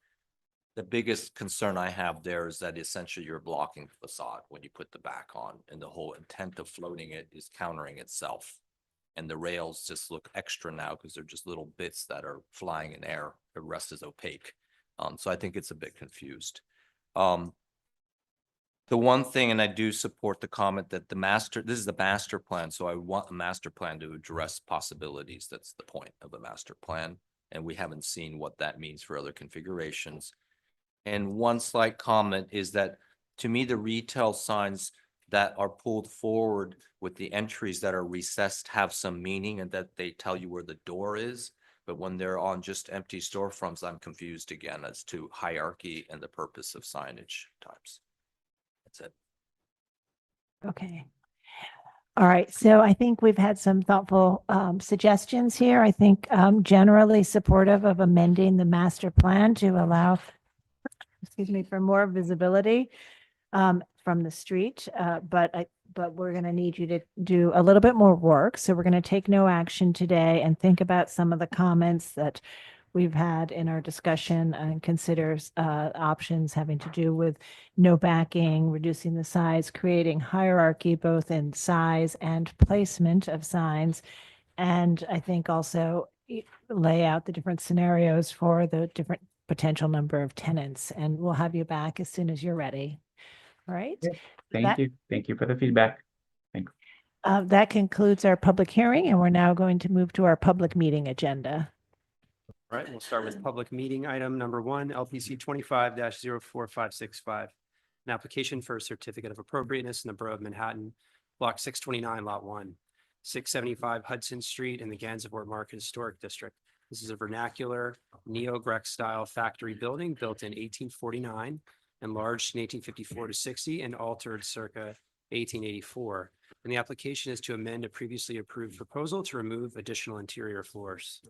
Speaker 6: The biggest concern I have there is that essentially you're blocking the facade when you put the back on, and the whole intent of floating it is countering itself. And the rails just look extra now because they're just little bits that are flying in air. The rest is opaque. So I think it's a bit confused. The one thing, and I do support the comment that this is the master plan, so I want a master plan to address possibilities. That's the point of a master plan. And we haven't seen what that means for other configurations. And one slight comment is that, to me, the retail signs that are pulled forward with the entries that are recessed have some meaning, and that they tell you where the door is. But when they're on just empty storefronts, I'm confused again as to hierarchy and the purpose of signage types. That's it.
Speaker 1: Okay. All right, so I think we've had some thoughtful suggestions here. I think generally supportive of amending the master plan to allow, for more visibility from the street. But we're going to need you to do a little bit more work. So we're going to take no action today and think about some of the comments that we've had in our discussion and consider options having to do with no backing, reducing the size, creating hierarchy both in size and placement of signs. And I think also lay out the different scenarios for the different potential number of tenants. And we'll have you back as soon as you're ready. All right.
Speaker 17: Thank you. Thank you for the feedback. Thanks.
Speaker 1: That concludes our public hearing, and we're now going to move to our public meeting agenda.
Speaker 2: All right, we'll start with public meeting item number 1, LPC 25-04565. An application for a certificate of appropriateness in the Borough of Manhattan, Block 629, Lot 1, 675 Hudson Street in the Gansevoort Market Historic District. This is a vernacular neo-Greek style factory building built in 1849, enlarged in 1854 to 60, and altered circa 1884. And the application is to amend a previously approved proposal to remove additional interior floors.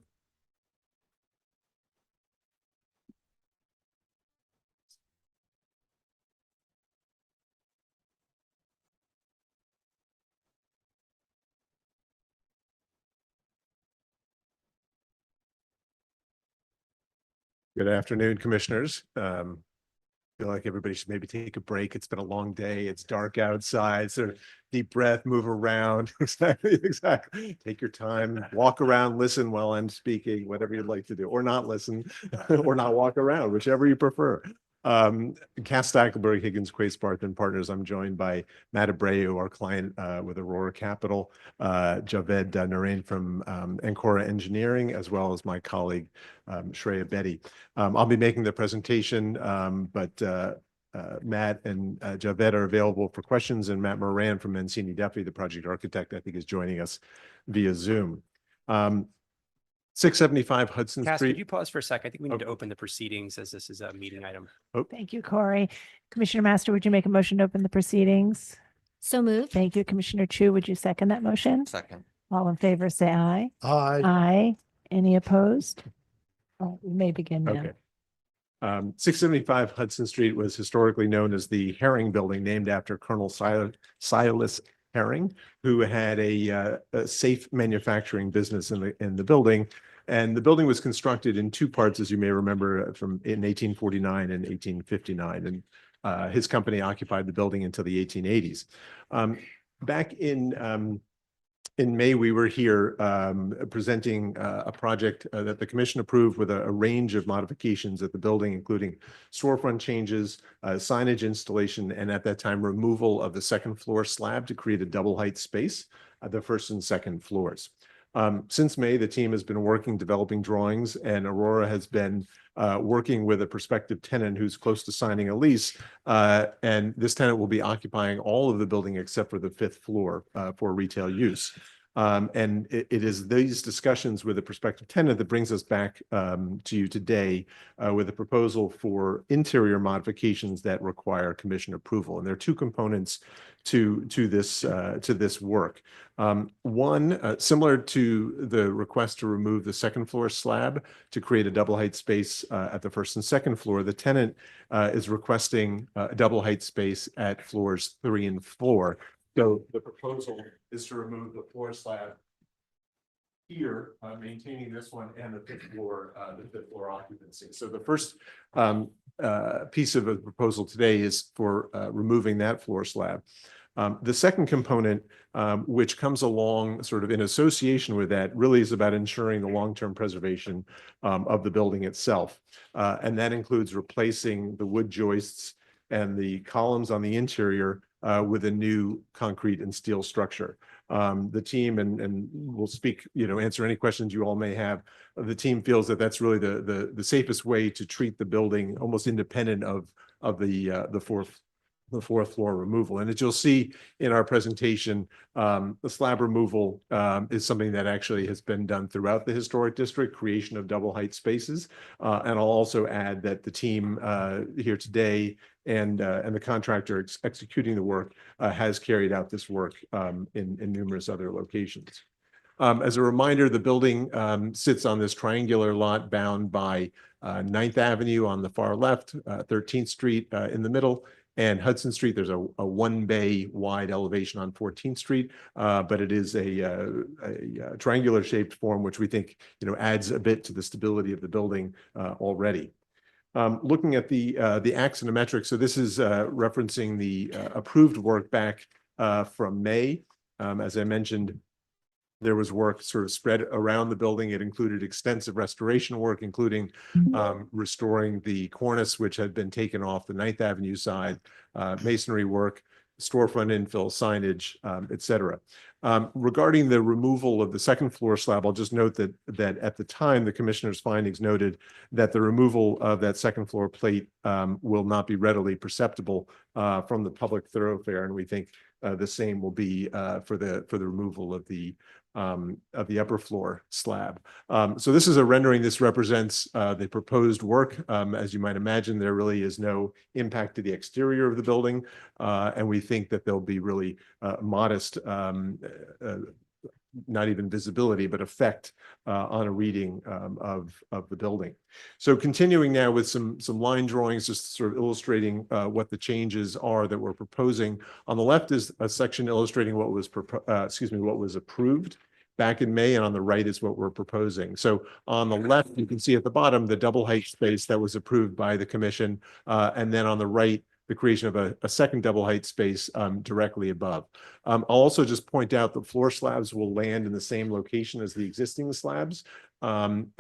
Speaker 3: Good afternoon, commissioners. Feel like everybody should maybe take a break. It's been a long day. It's dark outside. So deep breath, move around. Exactly. Take your time, walk around, listen while I'm speaking, whatever you'd like to do, or not listen, or not walk around, whichever you prefer. Cass Stackelberg, Higgins, Quays, Barth and Partners. I'm joined by Matt Abreu, our client with Aurora Capital, Javed Narain from Ancora Engineering, as well as my colleague Shreya Betty. I'll be making the presentation, but Matt and Javed are available for questions, and Matt Moran from Mancini Duffy, the project architect, I think is joining us via Zoom. 675 Hudson
Speaker 2: Cass,
Speaker 3: Street.
Speaker 2: could you pause for a sec? I think we need to open the proceedings as this is a meeting item.
Speaker 1: Thank you, Corey. Commissioner Master, would you make a motion to open the proceedings?
Speaker 11: So moved.
Speaker 1: Thank you. Commissioner Chu, would you second that motion?
Speaker 6: Second.
Speaker 1: All in favor, say aye.
Speaker 13: Aye.
Speaker 1: Aye. Any opposed? We may begin now.
Speaker 3: Okay. 675 Hudson Street was historically known as the Herring Building, named after Colonel Silas Herring, who had a safe manufacturing business in the building. And the building was constructed in two parts, as you may remember, in 1849 and 1859. And his company occupied the building until the 1880s. Back in May, we were here presenting a project that the commission approved with a range of modifications at the building, including storefront changes, signage installation, and at that time, removal of the second floor slab to create a double height space at the first and second floors. Since May, the team has been working, developing drawings, and Aurora has been working with a prospective tenant who's close to signing a lease. And this tenant will be occupying all of the building except for the fifth floor for retail use. And it is these discussions with a prospective tenant that brings us back to you today with a proposal for interior modifications that require commission approval. And there are two components to this work. One, similar to the request to remove the second floor slab to create a double height space at the first and second floor, the tenant is requesting a double height space at floors 3 and 4. So the proposal is to remove the floor slab here, maintaining this one and the fifth floor occupancy. So the first piece of a proposal today is for removing that floor slab. The second component, which comes along sort of in association with that, really is about ensuring the long-term preservation of the building itself. And that includes replacing the wood joists and the columns on the interior with a new concrete and steel structure. The team, and we'll speak, answer any questions you all may have. The team feels that that's really the safest way to treat the building, almost independent of the fourth floor removal. And as you'll see in our presentation, the slab removal is something that actually has been done throughout the historic district, creation of double height spaces. And I'll also add that the team here today and the contractor executing the work has carried out this work in numerous other locations. As a reminder, the building sits on this triangular lot bound by 9th Avenue on the far left, 13th Street in the middle, and Hudson Street. There's a one bay wide elevation on 14th Street, but it is a triangular shaped form, which we think adds a bit to the stability of the building already. Looking at the axonometric, so this is referencing the approved work back from May. As I mentioned, there was work sort of spread around the building. It included extensive restoration work, including restoring the cornice, which had been taken off the 9th Avenue side, masonry work, storefront infill, signage, et cetera. Regarding the removal of the second floor slab, I'll just note that at the time, the commissioner's findings noted that the removal of that second floor plate will not be readily perceptible from the public thoroughfare, and we think the same will be for the removal of the upper floor slab. So this is a rendering. This represents the proposed work. As you might imagine, there really is no impact to the exterior of the building. And we think that there'll be really modest, not even visibility, but effect on a reading of the building. So continuing now with some line drawings, just sort of illustrating what the changes are that we're proposing. On the left is a section illustrating what was what was approved back in May, and on the right is what we're proposing. So on the left, you can see at the bottom the double height space that was approved by the commission, and then on the right, the creation of a second double height space directly above. I'll also just point out that floor slabs will land in the same location as the existing slabs. The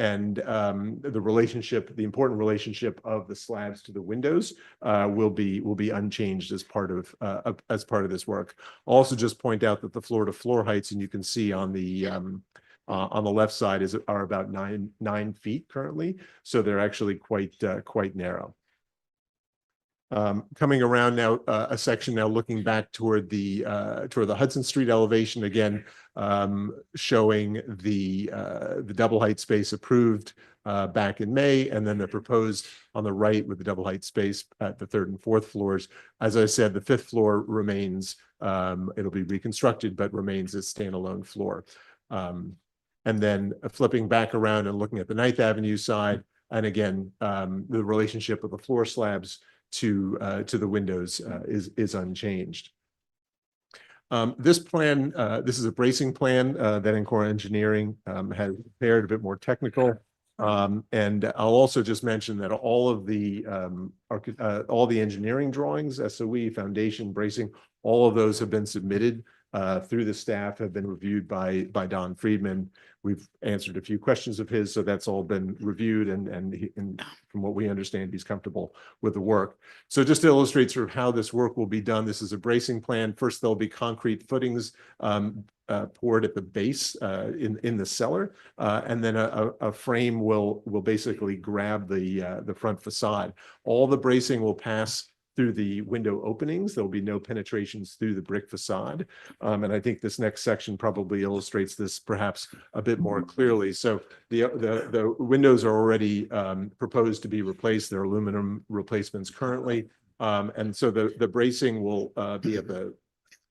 Speaker 3: relationship, the important relationship of the slabs to the windows will be unchanged as part of this work. I'll also just point out that the floor to floor heights, and you can see on the left side are about 9 feet currently. So they're actually quite narrow. Coming around now, a section now looking back toward the Hudson Street elevation again, showing the double height space approved back in May, and then the proposed on the right with the double height space at the 3rd and 4th floors. As I said, the 5th floor remains, it'll be reconstructed, but remains a standalone floor. And then flipping back around and looking at the 9th Avenue side, and again, the relationship of the floor slabs to the windows is unchanged. This plan, this is a bracing plan that Ancora Engineering has prepared, a bit more technical. And I'll also just mention that all of the engineering drawings, SOE, foundation, bracing, all of those have been submitted through the staff, have been reviewed by Don Friedman. We've answered a few questions of his, so that's all been reviewed, and from what we understand, he's comfortable with the work. So just to illustrate sort of how this work will be done, this is a bracing plan. First, there'll be concrete footings poured at the base in the cellar, and then a frame will basically grab the front facade. All the bracing will pass through the window openings. There'll be no penetrations through the brick facade. And I think this next section probably illustrates this perhaps a bit more clearly. So the windows are already proposed to be replaced. They're aluminum replacements currently. And so the bracing will be at the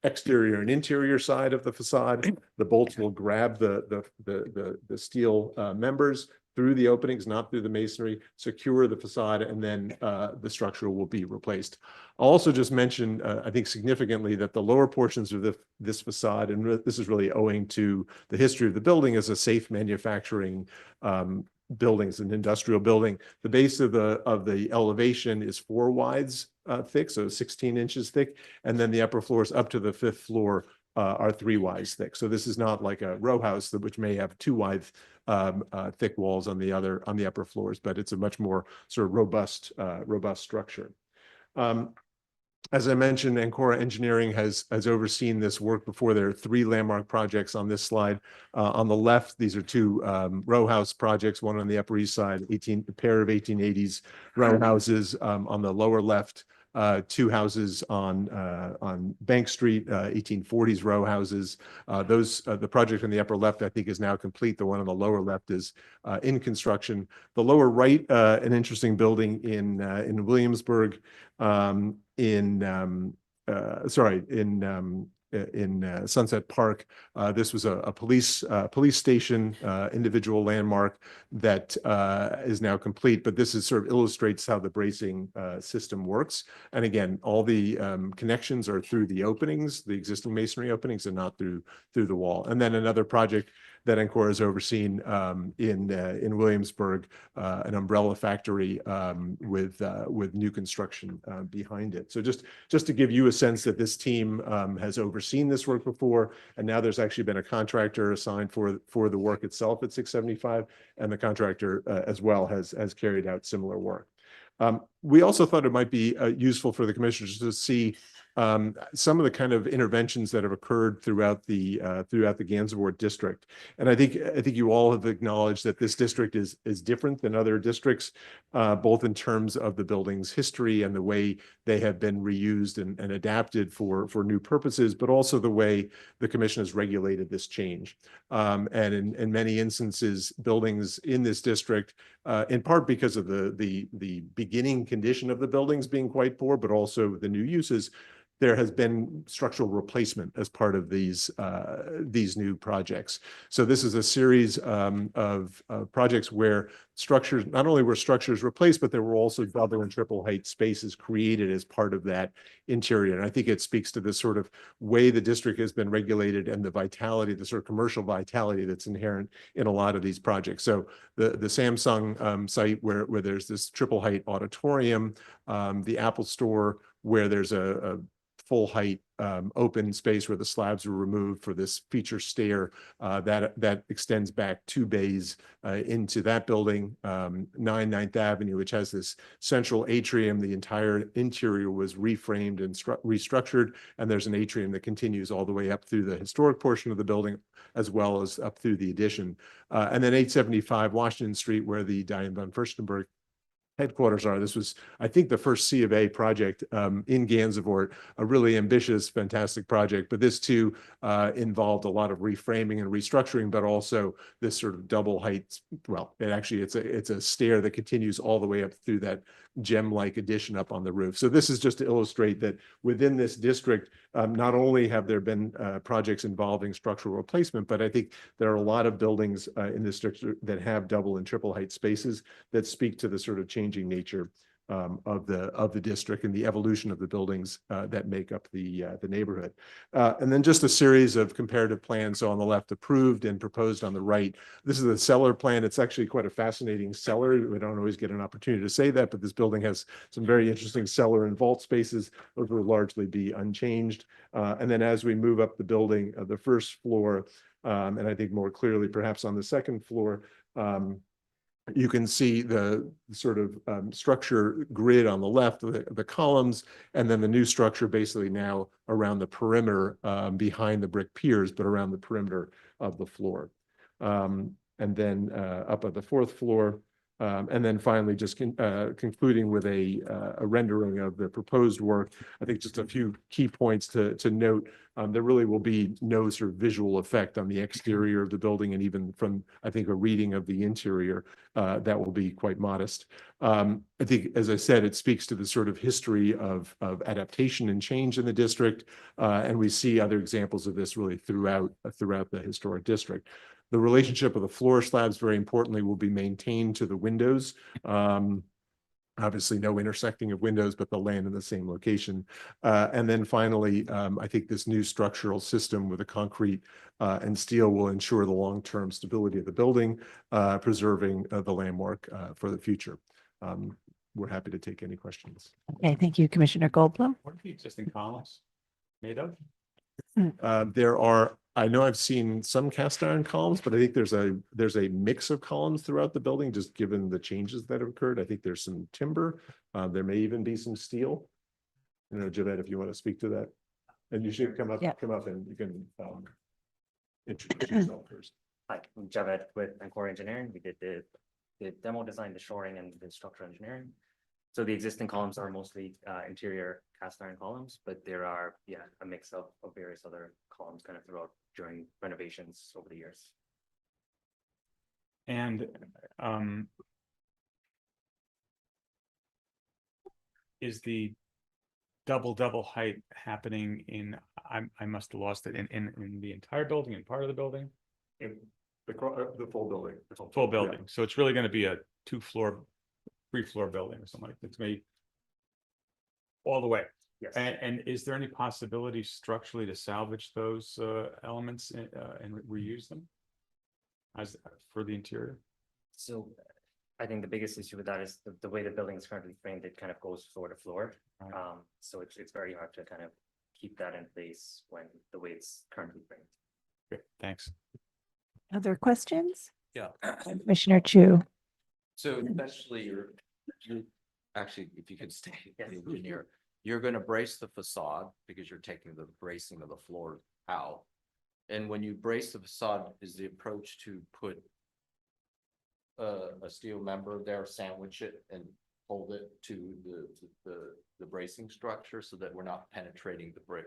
Speaker 3: exterior and interior side of the facade. The bolts will grab the steel members through the openings, not through the masonry, secure the facade, and then the structure will be replaced. I'll also just mention, I think significantly, that the lower portions of this facade, and this is really owing to the history of the building as a safe manufacturing buildings, an industrial building. The base of the elevation is 4 wides thick, so 16 inches thick, and then the upper floors up to the 5th floor are 3 wides thick. So this is not like a row house which may have 2 wide thick walls on the upper floors, but it's a much more sort of robust structure. As I mentioned, Ancora Engineering has overseen this work before. There are 3 landmark projects on this slide. On the left, these are 2 row house projects, one on the Upper East Side, a pair of 1880s row houses. On the lower left, 2 houses on Bank Street, 1840s row houses. The project on the upper left, I think, is now complete. The one on the lower left is in construction. The lower right, an interesting building in Williamsburg, in Sunset Park. This was a police station, individual landmark that is now complete, but this is sort of illustrates how the bracing system works. And again, all the connections are through the openings, the existing masonry openings, and not through the wall. And then another project that Ancora has overseen in Williamsburg, an umbrella factory with new construction behind it. So just to give you a sense that this team has overseen this work before, and now there's actually been a contractor assigned for the work itself at 675, and the contractor as well has carried out similar work. We also thought it might be useful for the commissioners to see some of the kind of interventions that have occurred throughout the Gansevoort district. And I think you all have acknowledged that this district is different than other districts, both in terms of the building's history and the way they have been reused and adapted for new purposes, but also the way the commission has regulated this change. And in many instances, buildings in this district, in part because of the beginning condition of the buildings being quite poor, but also the new uses, there has been structural replacement as part of these new projects. So this is a series of projects where structures, not only were structures replaced, but there were also double and triple height spaces created as part of that interior. And I think it speaks to the sort of way the district has been regulated and the vitality, the sort of commercial vitality that's inherent in a lot of these projects. So the Samsung site where there's this triple height auditorium, the Apple Store where there's a full height open space where the slabs were removed for this feature stair that extends back 2 bays into that building. 9th Avenue, which has this central atrium. The entire interior was reframed and restructured, and there's an atrium that continues all the way up through the historic portion of the building, as well as up through the addition. And then 875 Washington Street, where the Diane von Furstenberg headquarters are. This was, I think, the first C of A project in Gansevoort, a really ambitious, fantastic project. But this too involved a lot of reframing and restructuring, but also this sort of double height. Well, it's a stair that continues all the way up through that gem-like addition up on the roof. So this is just to illustrate that within this district, not only have there been projects involving structural replacement, but I think there are a lot of buildings in this district that have double and triple height spaces that speak to the sort of changing nature of the district and the evolution of the buildings that make up the neighborhood. And then just a series of comparative plans. So on the left, approved and proposed on the right. This is the cellar plan. It's actually quite a fascinating cellar. We don't always get an opportunity to say that, but this building has some very interesting cellar and vault spaces. Those will largely be unchanged. And then as we move up the building, the first floor, and I think more clearly perhaps on the second floor, you can see the sort of structure grid on the left, the columns, and then the new structure basically now around the perimeter behind the brick piers, but around the perimeter of the floor. And then up at the fourth floor, and then finally just concluding with a rendering of the proposed work. I think just a few key points to note. There really will be no sort of visual effect on the exterior of the building, and even from, I think, a reading of the interior, that will be quite modest. I think, as I said, it speaks to the sort of history of adaptation and change in the district, and we see other examples of this really throughout the historic district. The relationship of the floor slabs, very importantly, will be maintained to the windows. Obviously, no intersecting of windows, but they'll land in the same location. And then finally, I think this new structural system with the concrete and steel will ensure the long-term stability of the building, preserving the landmark for the future. We're happy to take any questions.
Speaker 1: Okay, thank you, Commissioner Goldblum.
Speaker 12: What are the existing columns made of?
Speaker 3: I know I've seen some cast iron columns, but I think there's a mix of columns throughout the building, just given the changes that have occurred. I think there's some timber. There may even be some steel. You know, Javed, if you want to speak to that, and you should come up and you can introduce yourself first.
Speaker 9: Hi, I'm Javed with Encore Engineering. We did the demo design, the shoring, and the structural engineering. So the existing columns are mostly interior cast iron columns, but there are, a mix of various other columns kind of throughout during renovations over the years.
Speaker 12: And is the double height happening in, I must have lost it, in the entire building, in part of the building?
Speaker 3: In the full building.
Speaker 12: Full building. So it's really going to be a 2-floor, 3-floor building or something like that. It's made all the way.
Speaker 9: Yes.
Speaker 12: And is there any possibility structurally to salvage those elements and reuse them as for the interior?
Speaker 9: So I think the biggest issue with that is the way the building is currently framed, it kind of goes floor to floor.
Speaker 12: Right.
Speaker 9: So it's very hard to kind of keep that in place when the way it's currently framed.
Speaker 12: Okay, thanks.
Speaker 1: Other questions?
Speaker 6: Yeah.
Speaker 1: Commissioner Chu.
Speaker 6: So especially you're actually, if you could stay the engineer, you're gonna brace the facade because you're taking the bracing of the floor out. And when you brace the facade, is the approach to put a steel member there, sandwich it and hold it to the bracing structure so that we're not penetrating the brick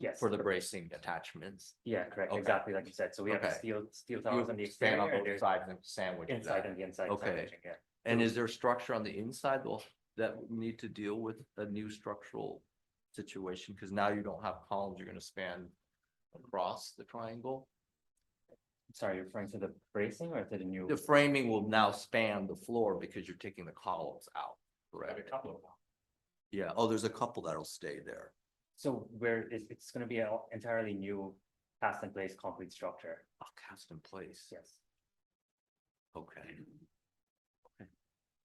Speaker 9: Yes.
Speaker 6: for the bracing attachments?
Speaker 9: Yeah, correct.
Speaker 6: Okay.
Speaker 9: Exactly like you said. So we have the
Speaker 6: Okay.
Speaker 9: steel
Speaker 6: You
Speaker 9: towers on the
Speaker 6: stand
Speaker 9: exterior.
Speaker 6: on
Speaker 9: and
Speaker 6: both
Speaker 9: there's
Speaker 6: sides and sandwich
Speaker 9: inside
Speaker 6: that.
Speaker 9: and the inside.
Speaker 6: Okay.
Speaker 9: sandwiching, yeah.
Speaker 6: And is there structure on the inside that will need to deal with a new structural situation? Because now you don't have columns, you're gonna span across the triangle.
Speaker 9: Sorry, you're referring to the bracing or to the new?
Speaker 6: The framing will now span the floor because you're taking the columns out, correct?
Speaker 9: A couple of them.
Speaker 6: Yeah, oh, there's a couple that'll stay there.
Speaker 9: So it's gonna be an entirely new cast in place concrete structure.
Speaker 6: Oh, cast in place.
Speaker 9: Yes.
Speaker 6: Okay. Okay,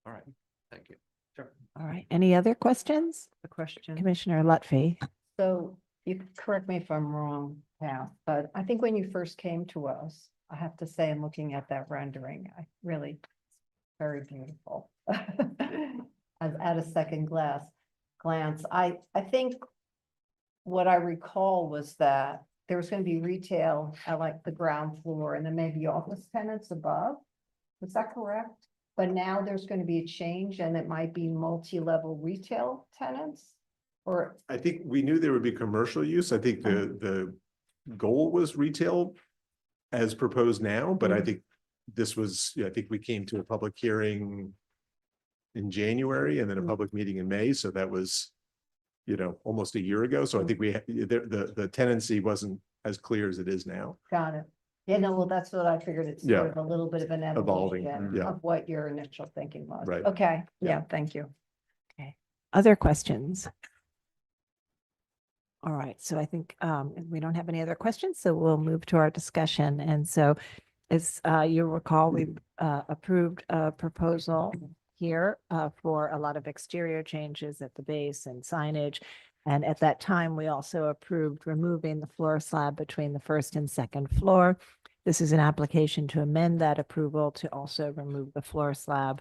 Speaker 6: all right, thank you.
Speaker 9: Sure.
Speaker 1: All right. Any other questions?
Speaker 16: A question.
Speaker 1: Commissioner Lutfi?
Speaker 16: So you can correct me if I'm wrong, Pat, but I think when you first came to us, I have to say, I'm looking at that rendering, I really, very beautiful. At a second glance, I think what I recall was that there was going to be retail at like the ground floor and then maybe office tenants above. Was that correct? But now there's going to be a change and it might be multi-level retail tenants? Or,
Speaker 3: I think we knew there would be commercial use. I think the goal was retail as proposed now, but I think this was, I think we came to a public hearing in January and then a public meeting in May. So that was, almost a year ago. So I think the tendency wasn't as clear as it is now.
Speaker 16: got it. Yeah, no, well, that's what I figured. It's
Speaker 3: Yeah.
Speaker 16: sort of a little bit of an
Speaker 3: Evolving,
Speaker 16: evolution
Speaker 3: yeah.
Speaker 16: of what your initial thinking was.
Speaker 3: Right.
Speaker 16: Okay,
Speaker 3: Yeah.
Speaker 16: yeah, thank you.
Speaker 1: Okay. Other questions? All right, so I think we don't have any other questions, so we'll move to our discussion. And so as you recall, we approved a proposal here for a lot of exterior changes at the base and signage. And at that time, we also approved removing the floor slab between the first and second floor. This is an application to amend that approval to also remove the floor slab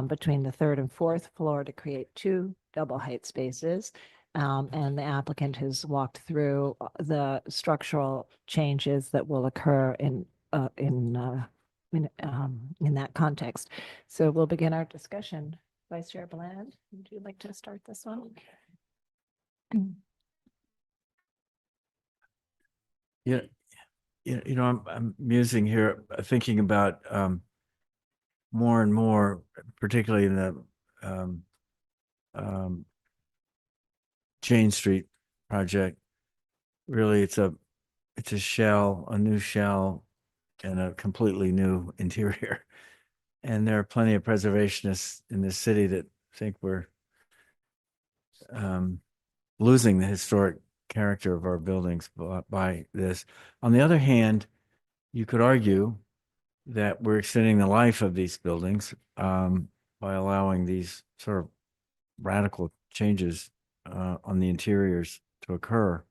Speaker 1: between the third and fourth floor to create 2 double height spaces. And the applicant has walked through the structural changes that will occur in that context. So we'll begin our discussion. Vice Chair Bland, would you like to start this one?
Speaker 14: Yeah, I'm musing here, thinking about more and more, particularly in the Jane Street project. Really, it's a shell, a new shell, and a completely new interior. And there are plenty of preservationists in this city that think we're losing the historic character of our buildings by this. On the other hand, you could argue that we're extending the life of these buildings by allowing these sort of radical changes on the interiors to occur.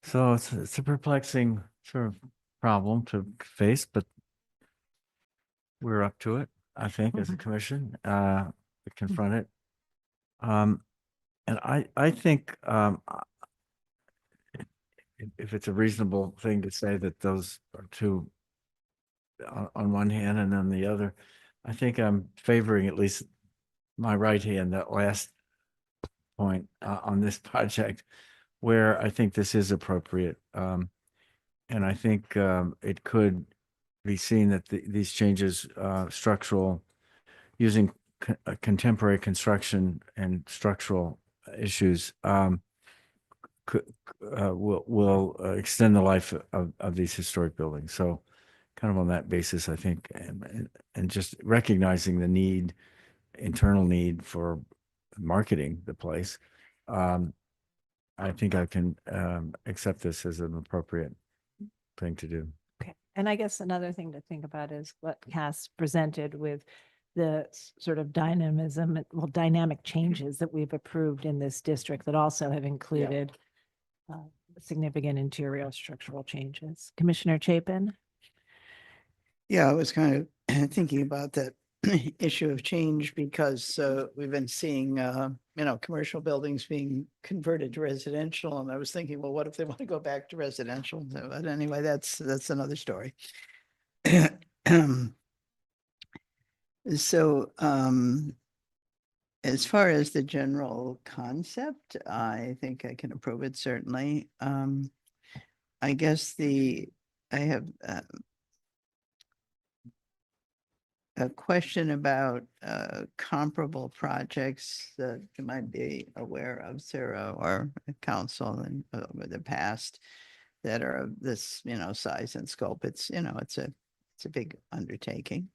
Speaker 14: So it's a perplexing sort of problem to face, but we're up to it, I think, as a commission, to confront it. And I think if it's a reasonable thing to say that those are two on one hand and then the other, I think I'm favoring at least my right hand, that last point on this project, where I think this is appropriate. And I think it could be seen that these changes, structural, using contemporary construction and structural issues, will extend the life of these historic buildings. So kind of on that basis, I think, and just recognizing the need, internal need for marketing the place, I think I can accept this as an appropriate thing to do.
Speaker 1: Okay. And I guess another thing to think about is what Cass presented with the sort of dynamism, dynamic changes that we've approved in this district that also have included significant interior structural changes. Commissioner Chapin?
Speaker 15: Yeah, I was kind of thinking about that issue of change because we've been seeing, commercial buildings being converted to residential. And I was thinking, well, what if they want to go back to residential? But anyway, that's another story. So, as far as the general concept, I think I can approve it certainly. I guess I have a question about comparable projects that you might be aware of, Sarah, or council in over the past that are of this, size and scope. It's a big undertaking.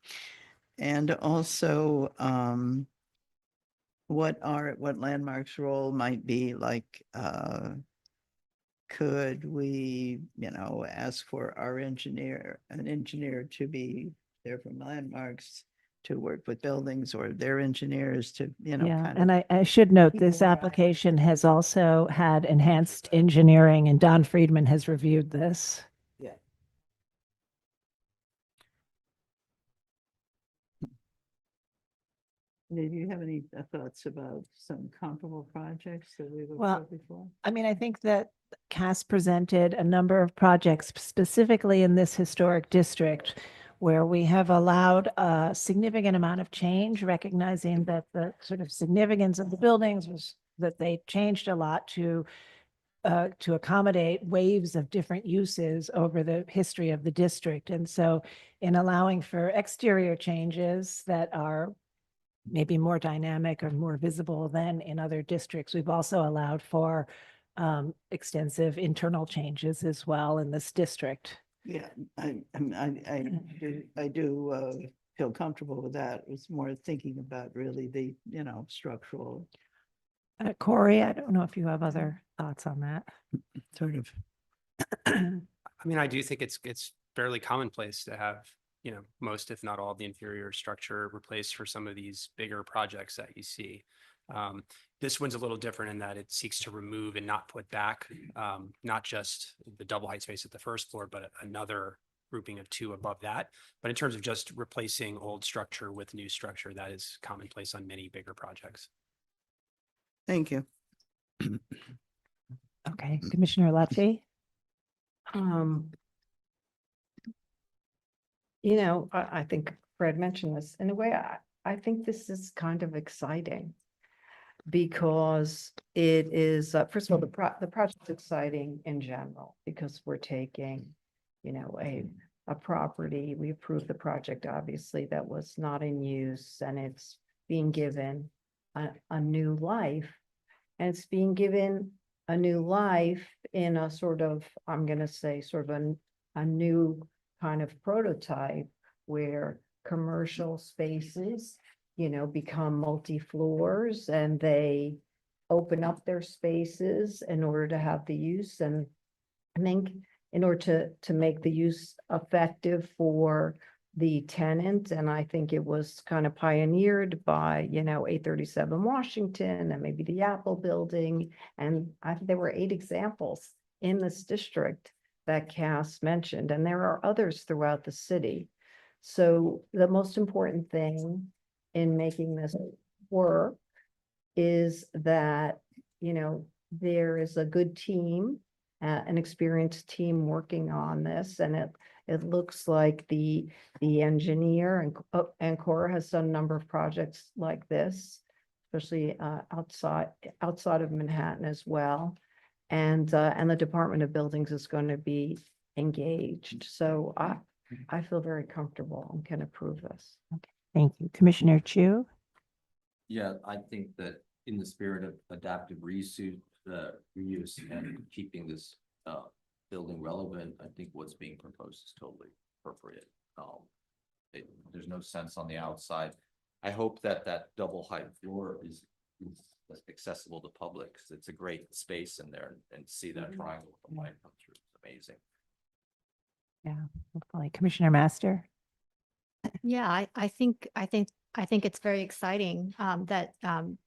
Speaker 15: And also, what Landmark's role might be, like, could we, ask for an engineer to be there from Landmarks to work with buildings, or their engineers to,
Speaker 1: Yeah,
Speaker 15: kind
Speaker 1: and
Speaker 15: of.
Speaker 1: I should note
Speaker 15: keep
Speaker 1: this
Speaker 15: an eye on
Speaker 1: application has also had enhanced engineering, and Don Friedman has reviewed this.
Speaker 15: Yeah. Did you have any thoughts about some comparable projects that we've
Speaker 1: Well,
Speaker 15: approved before?
Speaker 1: I mean, I think that Cass presented a number of projects specifically in this historic district where we have allowed a significant amount of change, recognizing that the sort of significance of the buildings was that they changed a lot to accommodate waves of different uses over the history of the district. And so in allowing for exterior changes that are maybe more dynamic or more visible than in other districts, we've also allowed for extensive internal changes as well in this district.
Speaker 15: Yeah, I do feel comfortable with that. It's more thinking about really the, structural
Speaker 1: Corey, I don't know if you have other thoughts on that.
Speaker 15: sort of.
Speaker 2: I mean, I do think it's fairly commonplace to have, most, if not all, of the inferior structure replaced for some of these bigger projects that you see. This one's a little different in that it seeks to remove and not put back, not just the double height space at the first floor, but another grouping of two above that. But in terms of just replacing old structure with new structure, that is commonplace on many bigger projects.
Speaker 15: Thank you.
Speaker 1: Okay, Commissioner Lutfi?
Speaker 16: I think Fred mentioned this. In a way, I think this is kind of exciting because it is, first of all, the project's exciting in general because we're taking, a property. We approved the project, obviously, that was not in use, and it's being given a new life. And it's being given a new life in a sort of, I'm going to say, sort of a new kind of prototype where commercial spaces, become multi-floors and they open up their spaces in order to have the use. And I think in order to make the use effective for the tenant, and I think it was kind of pioneered by, 837 Washington and maybe the Apple Building. And I think there were 8 examples in this district that Cass mentioned, and there are others throughout the city. So the most important thing in making this work is that, there is a good team, an experienced team working on this, and it looks like the engineer and Cora has done a number of projects like this, especially outside of Manhattan as well. And the Department of Buildings is going to be engaged. So I feel very comfortable and can approve this.
Speaker 1: Thank you. Commissioner Chu?
Speaker 6: Yeah, I think that in the spirit of adaptive reuse and keeping this building relevant, I think what's being proposed is totally appropriate. There's no sense on the outside. I hope that double height floor is accessible to public, because it's a great space in there, and see that triangle with the light come through. It's amazing.
Speaker 1: Yeah, hopefully. Commissioner Master?
Speaker 11: Yeah, I think it's very exciting that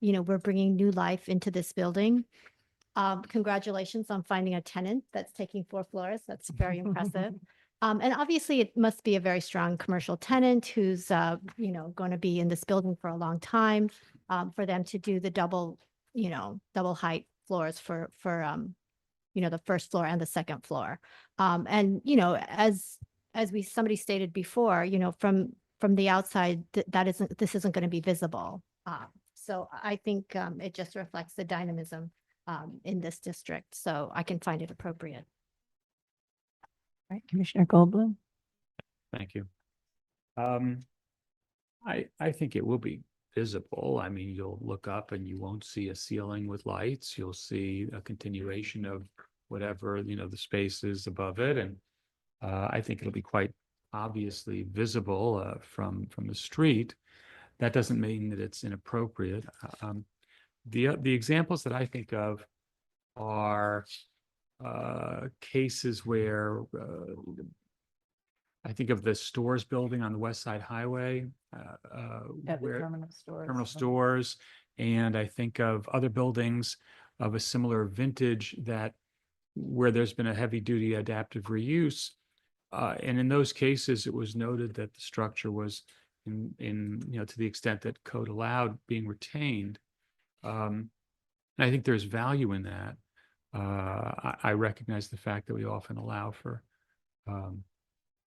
Speaker 11: we're bringing new life into this building. Congratulations on finding a tenant that's taking 4 floors. That's very impressive. And obviously, it must be a very strong commercial tenant who's, going to be in this building for a long time, for them to do the double height floors for, the first floor and the second floor. And, as somebody stated before, from the outside, this isn't going to be visible. So I think it just reflects the dynamism in this district. So I can find it appropriate.
Speaker 1: All right, Commissioner Goldblum.
Speaker 12: Thank you. I think it will be visible. I mean, you'll look up and you won't see a ceiling with lights. You'll see a continuation of whatever, the space is above it. And I think it'll be quite obviously visible from the street. That doesn't mean that it's inappropriate. The examples that I think of are cases where I think of the stores building on the West Side Highway,
Speaker 1: At the
Speaker 12: where
Speaker 1: terminal stores.
Speaker 12: terminal stores, and I think of other buildings of a similar vintage where there's been a heavy duty adaptive reuse. And in those cases, it was noted that the structure was to the extent that code allowed, being retained. And I think there's value in that. I recognize the fact that we often allow for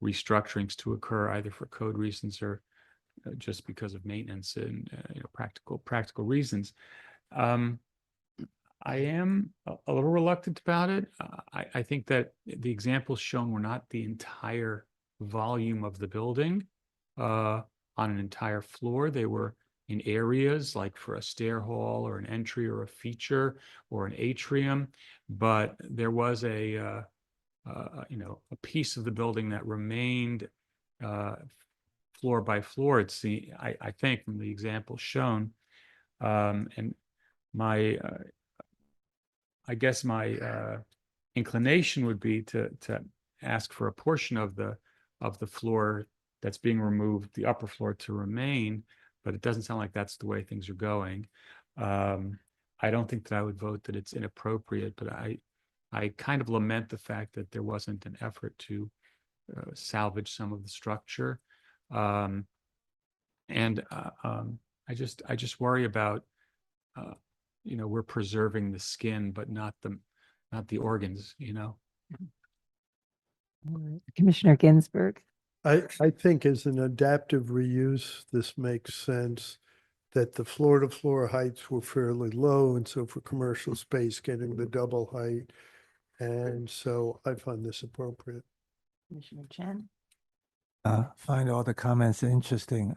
Speaker 12: restructurings to occur either for code reasons or just because of maintenance and practical reasons. I am a little reluctant about it. I think that the examples shown were not the entire volume of the building on an entire floor. They were in areas like for a stair hall or an entry or a feature or an atrium, but there was a piece of the building that remained floor by floor. I think from the example shown, and I guess my inclination would be to ask for a portion of the floor that's being removed, the upper floor, to remain, but it doesn't sound like that's the way things are going. I don't think that I would vote that it's inappropriate, but I kind of lament the fact that there wasn't an effort to salvage some of the structure. And I just worry about we're preserving the skin, but not the organs.
Speaker 1: All right. Commissioner Ginsburg.
Speaker 13: I think as an adaptive reuse, this makes sense that the floor to floor heights were fairly low. And so for commercial space, getting the double height. And so I find this appropriate.
Speaker 1: Commissioner Chen.
Speaker 21: Find all the comments interesting.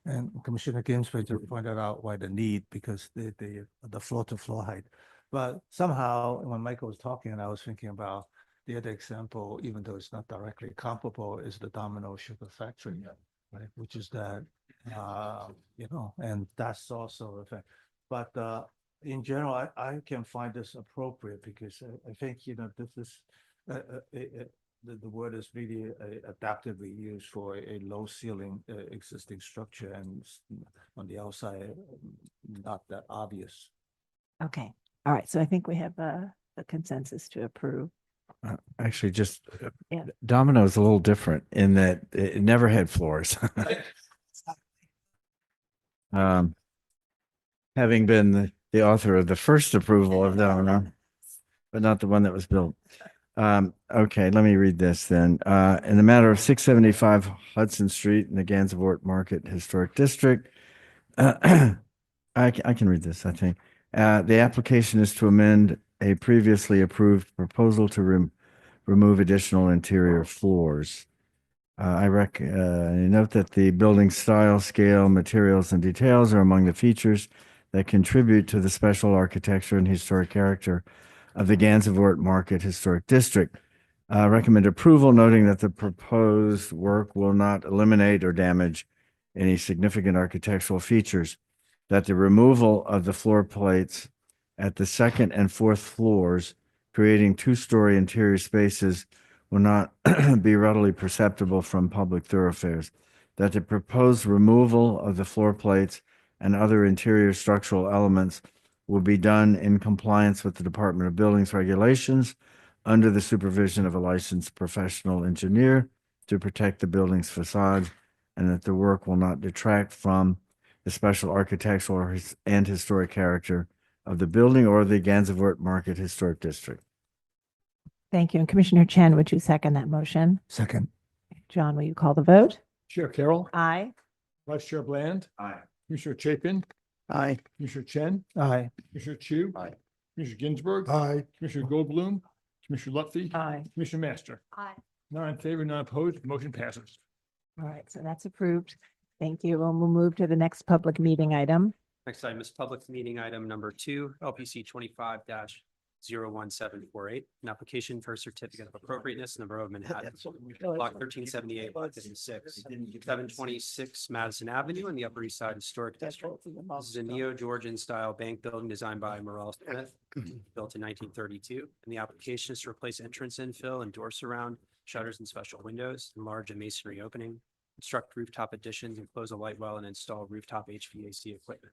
Speaker 21: And Commissioner Ginsburg pointed out why the need, because the floor to floor height. But somehow when Michael was talking, and I was thinking about the other example, even though it's not directly comparable, is the Domino Sugar Factory, right? Which is that, and that's also a thing. But in general, I can find this appropriate because I think, this is the word is really adaptively used for a low ceiling existing structure, and on the outside, not that obvious.
Speaker 1: Okay. All right. So I think we have a consensus to approve.
Speaker 14: Actually, just
Speaker 1: Yeah.
Speaker 14: Domino is a little different in that it never had floors. Having been the author of the first approval of Domino, but not the one that was built. Okay, let me read this then. In the matter of 675 Hudson Street in the Gansevoort Market Historic District, I can read this, I think. The application is to amend a previously approved proposal to remove additional interior floors. I note that the building style, scale, materials, and details are among the features that contribute to the special architecture and historic character of the Gansevoort Market Historic District. Recommend approval, noting that the proposed work will not eliminate or damage any significant architectural features, that the removal of the floor plates at the second and fourth floors, creating two-story interior spaces, will not be readily perceptible from public thoroughfares, that the proposed removal of the floor plates and other interior structural elements will be done in compliance with the Department of Buildings regulations under the supervision of a licensed professional engineer to protect the building's facade, and that the work will not detract from the special architectural and historic character of the building or the Gansevoort Market Historic District.
Speaker 1: Thank you. And Commissioner Chen, would you second that motion?
Speaker 10: Second.
Speaker 1: John, will you call the vote?
Speaker 10: Chair Carroll.
Speaker 1: Aye.
Speaker 10: Vice Chair Bland.
Speaker 6: Aye.
Speaker 10: Commissioner Chapin.
Speaker 15: Aye.
Speaker 10: Commissioner Chen.
Speaker 14: Aye.
Speaker 10: Commissioner Chu.
Speaker 6: Aye.
Speaker 10: Commissioner Ginsburg.
Speaker 13: Aye.
Speaker 10: Commissioner Goldblum. Commissioner Lutfi.
Speaker 1: Aye.
Speaker 10: Commissioner Master.
Speaker 11: Aye.
Speaker 10: 9 in favor, none opposed, motion passes.
Speaker 1: All right, so that's approved. Thank you. And we'll move to the next public meeting item.
Speaker 2: Next item is public meeting item number 2, LPC 25-01748, an application for a certificate of appropriateness in the Borough of Manhattan. Block 1378, lot 56, 726 Madison Avenue in the Upper East Side Historic District. This is a neo-Georgian style bank building designed by Morel Smith, built in 1932. And the application is to replace entrance infill and door surround, shutters and special windows, enlarge a masonry opening, construct rooftop additions, and close a light well and install rooftop HVAC equipment.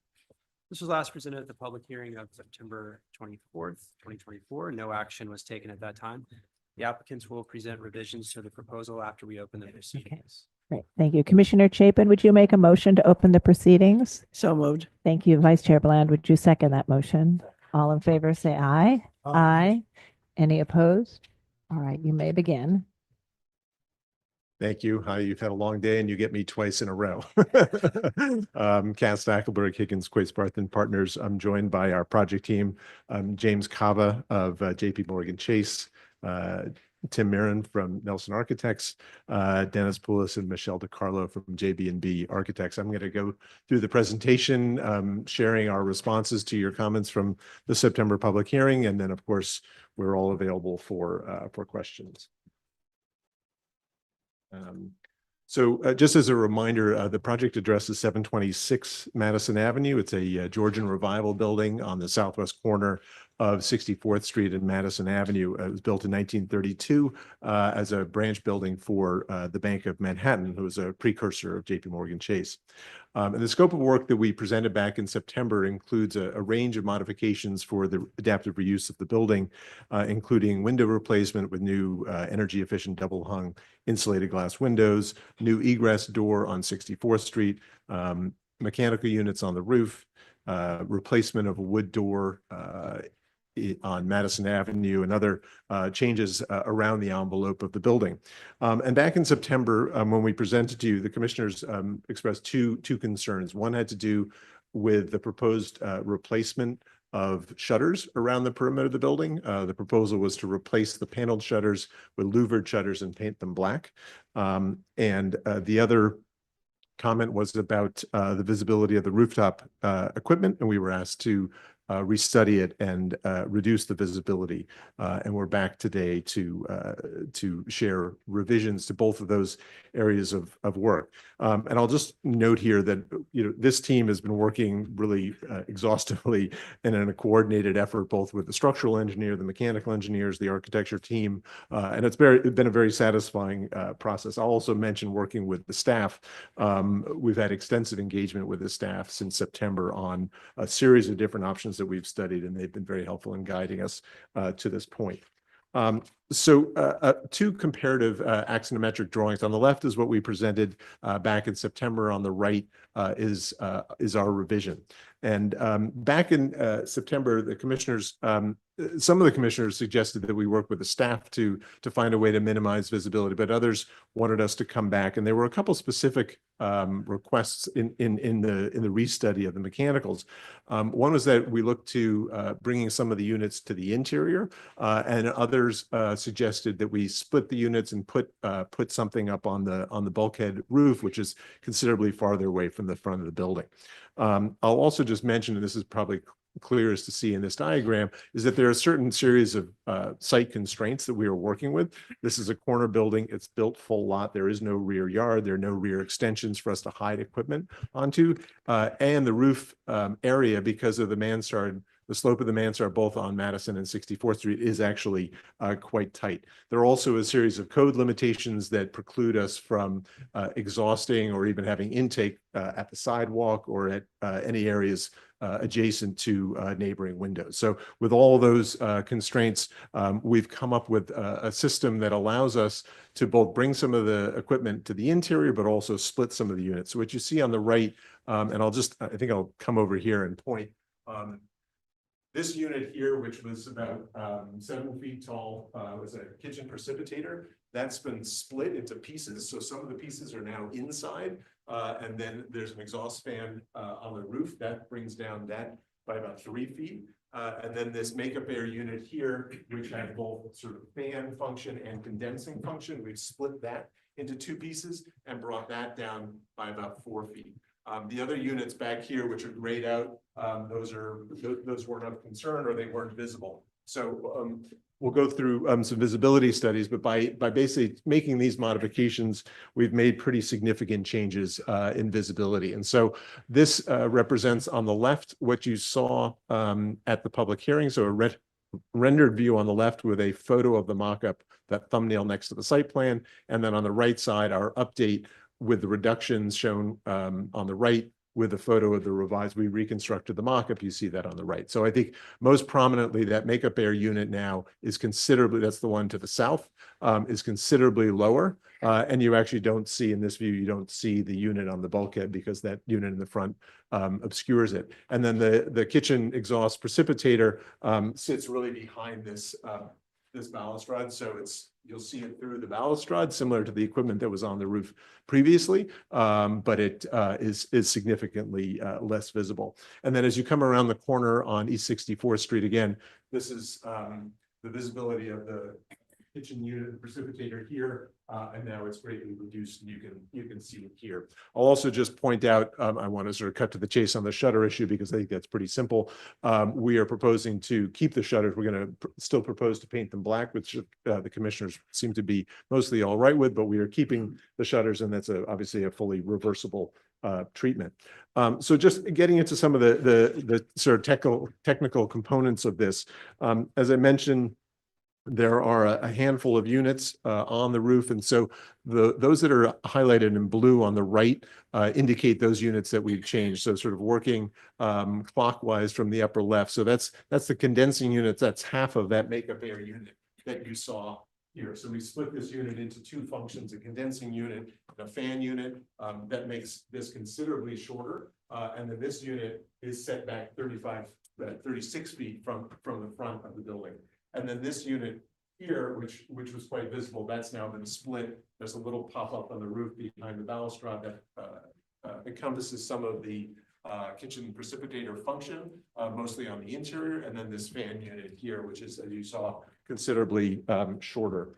Speaker 2: This was last presented at the public hearing of September 24th, 2024. No action was taken at that time. The applicants will present revisions to the proposal after we open the proceedings.
Speaker 1: Great. Thank you. Commissioner Chapin, would you make a motion to open the proceedings?
Speaker 15: So moved.
Speaker 1: Thank you. Vice Chair Bland, would you second that motion? All in favor, say aye. Aye. Any opposed? All right, you may begin.
Speaker 3: Thank you. Hi, you've had a long day and you get me twice in a row. Cass Stackelberg, Higgins, Quates, Barth and Partners. I'm joined by our project team, James Cava of JP Morgan Chase, Tim Mirren from Nelson Architects, Dennis Poulos and Michelle DiCarlo from JB&B Architects. I'm going to go through the presentation, sharing our responses to your comments from the September public hearing. And then, of course, we're all available for questions. So just as a reminder, the project addresses 726 Madison Avenue. It's a Georgian Revival building on the southwest corner of 64th Street and Madison Avenue. It was built in 1932 as a branch building for the Bank of Manhattan, who was a precursor of JP Morgan Chase. And the scope of work that we presented back in September includes a range of modifications for the adaptive reuse of the building, including window replacement with new energy efficient double hung insulated glass windows, new egress door on 64th Street, mechanical units on the roof, replacement of a wood door on Madison Avenue, and other changes around the envelope of the building. And back in September, when we presented to you, the commissioners expressed two concerns. One had to do with the proposed replacement of shutters around the perimeter of the building. The proposal was to replace the paneled shutters with louvered shutters and paint them black. And the other comment was about the visibility of the rooftop equipment, and we were asked to restudy it and reduce the visibility. And we're back today to share revisions to both of those areas of work. And I'll just note here that this team has been working really exhaustively and in a coordinated effort, both with the structural engineer, the mechanical engineers, the architecture team, and it's been a very satisfying process. I'll also mention working with the staff. We've had extensive engagement with the staff since September on a series of different options that we've studied, and they've been very helpful in guiding us to this point. So two comparative axonometric drawings. On the left is what we presented back in September. On the right is our revision. And back in September, the commissioners, some of the commissioners suggested that we work with the staff to find a way to minimize visibility, but others wanted us to come back. And there were a couple specific requests in the restudy of the mechanicals. One was that we looked to bringing some of the units to the interior, and others suggested that we split the units and put something up on the bulkhead roof, which is considerably farther away from the front of the building. I'll also just mention, and this is probably clearest to see in this diagram, is that there are a certain series of site constraints that we are working with. This is a corner building. It's built full lot. There is no rear yard. There are no rear extensions for us to hide equipment onto. And the roof area, because of the mansard, the slope of the mansard, both on Madison and 64th Street, is actually quite tight. There are also a series of code limitations that preclude us from exhausting or even having intake at the sidewalk or at any areas adjacent to neighboring windows. So with all those constraints, we've come up with a system that allows us to both bring some of the equipment to the interior, but also split some of the units. So what you see on the right, and I think I'll come over here and point. This unit here, which was about 7 feet tall, was a kitchen precipitator. That's been split into pieces. So some of the pieces are now inside. And then there's an exhaust fan on the roof that brings down that by about 3 feet. And then this makeup air unit here, which had both sort of fan function and condensing function, we've split that into 2 pieces and brought that down by about 4 feet. The other units back here, which are grayed out, those weren't of concern or they weren't visible. So we'll go through some visibility studies, but by basically making these modifications, we've made pretty significant changes in visibility. And so this represents on the left what you saw at the public hearing. So a rendered view on the left with a photo of the mock-up, that thumbnail next to the site plan, and then on the right side, our update with the reductions shown on the right with a photo of the revised, we reconstructed the mock-up, you see that on the right. So I think most prominently that makeup air unit now is considerably, that's the one to the south, is considerably lower. And you actually don't see in this view, you don't see the unit on the bulkhead because that unit in the front obscures it. And then the kitchen exhaust precipitator sits really behind this balustrade. So you'll see it through the balustrade, similar to the equipment that was on the roof previously, but it is significantly less visible. And then as you come around the corner on East 64th Street, again, this is the visibility of the kitchen unit, the precipitator here, and now it's greatly reduced, and you can see it here. I'll also just point out, I want to sort of cut to the chase on the shutter issue because I think that's pretty simple. We are proposing to keep the shutters. We're going to still propose to paint them black, which the commissioners seem to be mostly all right with, but we are keeping the shutters, and that's obviously a fully reversible treatment. So just getting into some of the sort of technical components of this, as I mentioned, there are a handful of units on the roof. And so those that are highlighted in blue on the right indicate those units that we've changed. So sort of working clockwise from the upper left. So that's the condensing units. That's half of that makeup air unit that you saw here. So we split this unit into 2 functions, a condensing unit and a fan unit. That makes this considerably shorter. And then this unit is set back 36 feet from the front of the building. And then this unit here, which was quite visible, that's now been split. There's a little pop-up on the roof behind the balustrade that encompasses some of the kitchen precipitator function, mostly on the interior, and then this fan unit here, which is, as you saw, considerably shorter.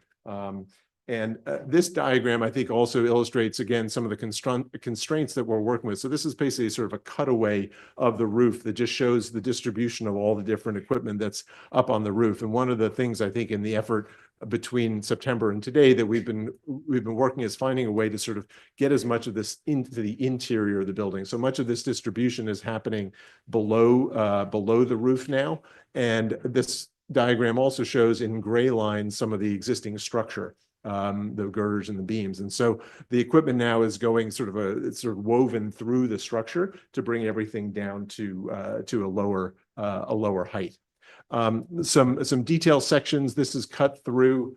Speaker 3: And this diagram, I think, also illustrates, again, some of the constraints that we're working with. So this is basically sort of a cutaway of the roof that just shows the distribution of all the different equipment that's up on the roof. And one of the things I think in the effort between September and today that we've been working is finding a way to sort of get as much of this into the interior of the building. So much of this distribution is happening below the roof now. And this diagram also shows in gray lines some of the existing structure, the girders and the beams. And so the equipment now is going it's sort of woven through the structure to bring everything down to a lower height. Some detail sections. This is cut through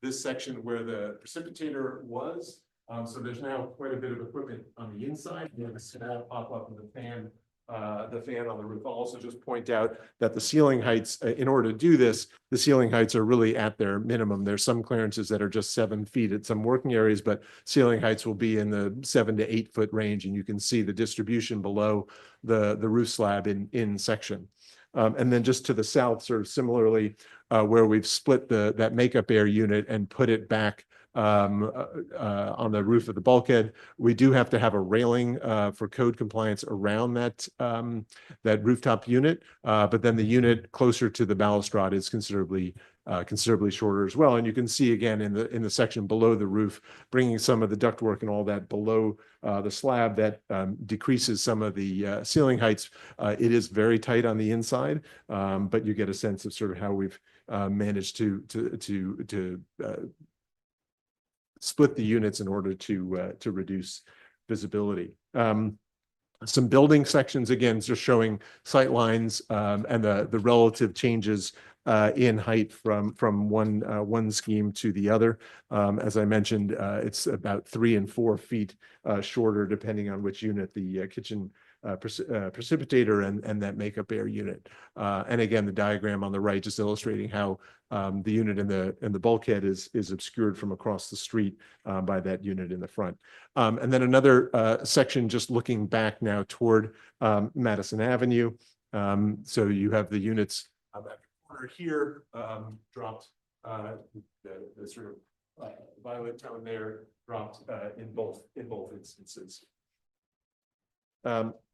Speaker 3: this section where the precipitator was. So there's now quite a bit of equipment on the inside. You have a small pop-up of the fan on the roof. I'll also just point out that the ceiling heights, in order to do this, the ceiling heights are really at their minimum. There's some clearances that are just 7 feet at some working areas, but ceiling heights will be in the 7 to 8 foot range. And you can see the distribution below the roof slab in section. And then just to the south, sort of similarly, where we've split that makeup air unit and put it back on the roof of the bulkhead. We do have to have a railing for code compliance around that rooftop unit, but then the unit closer to the balustrade is considerably shorter as well. And you can see again in the section below the roof, bringing some of the ductwork and all that below the slab that decreases some of the ceiling heights. It is very tight on the inside, but you get a sense of sort of how we've managed to split the units in order to reduce visibility. Some building sections, again, just showing sight lines and the relative changes in height from one scheme to the other. As I mentioned, it's about 3 and 4 feet shorter, depending on which unit, the kitchen precipitator and that makeup air unit. And again, the diagram on the right just illustrating how the unit in the bulkhead is obscured from across the street by that unit in the front. And then another section just looking back now toward Madison Avenue. So you have the units at the corner here dropped, the sort of violet tone there dropped in both instances.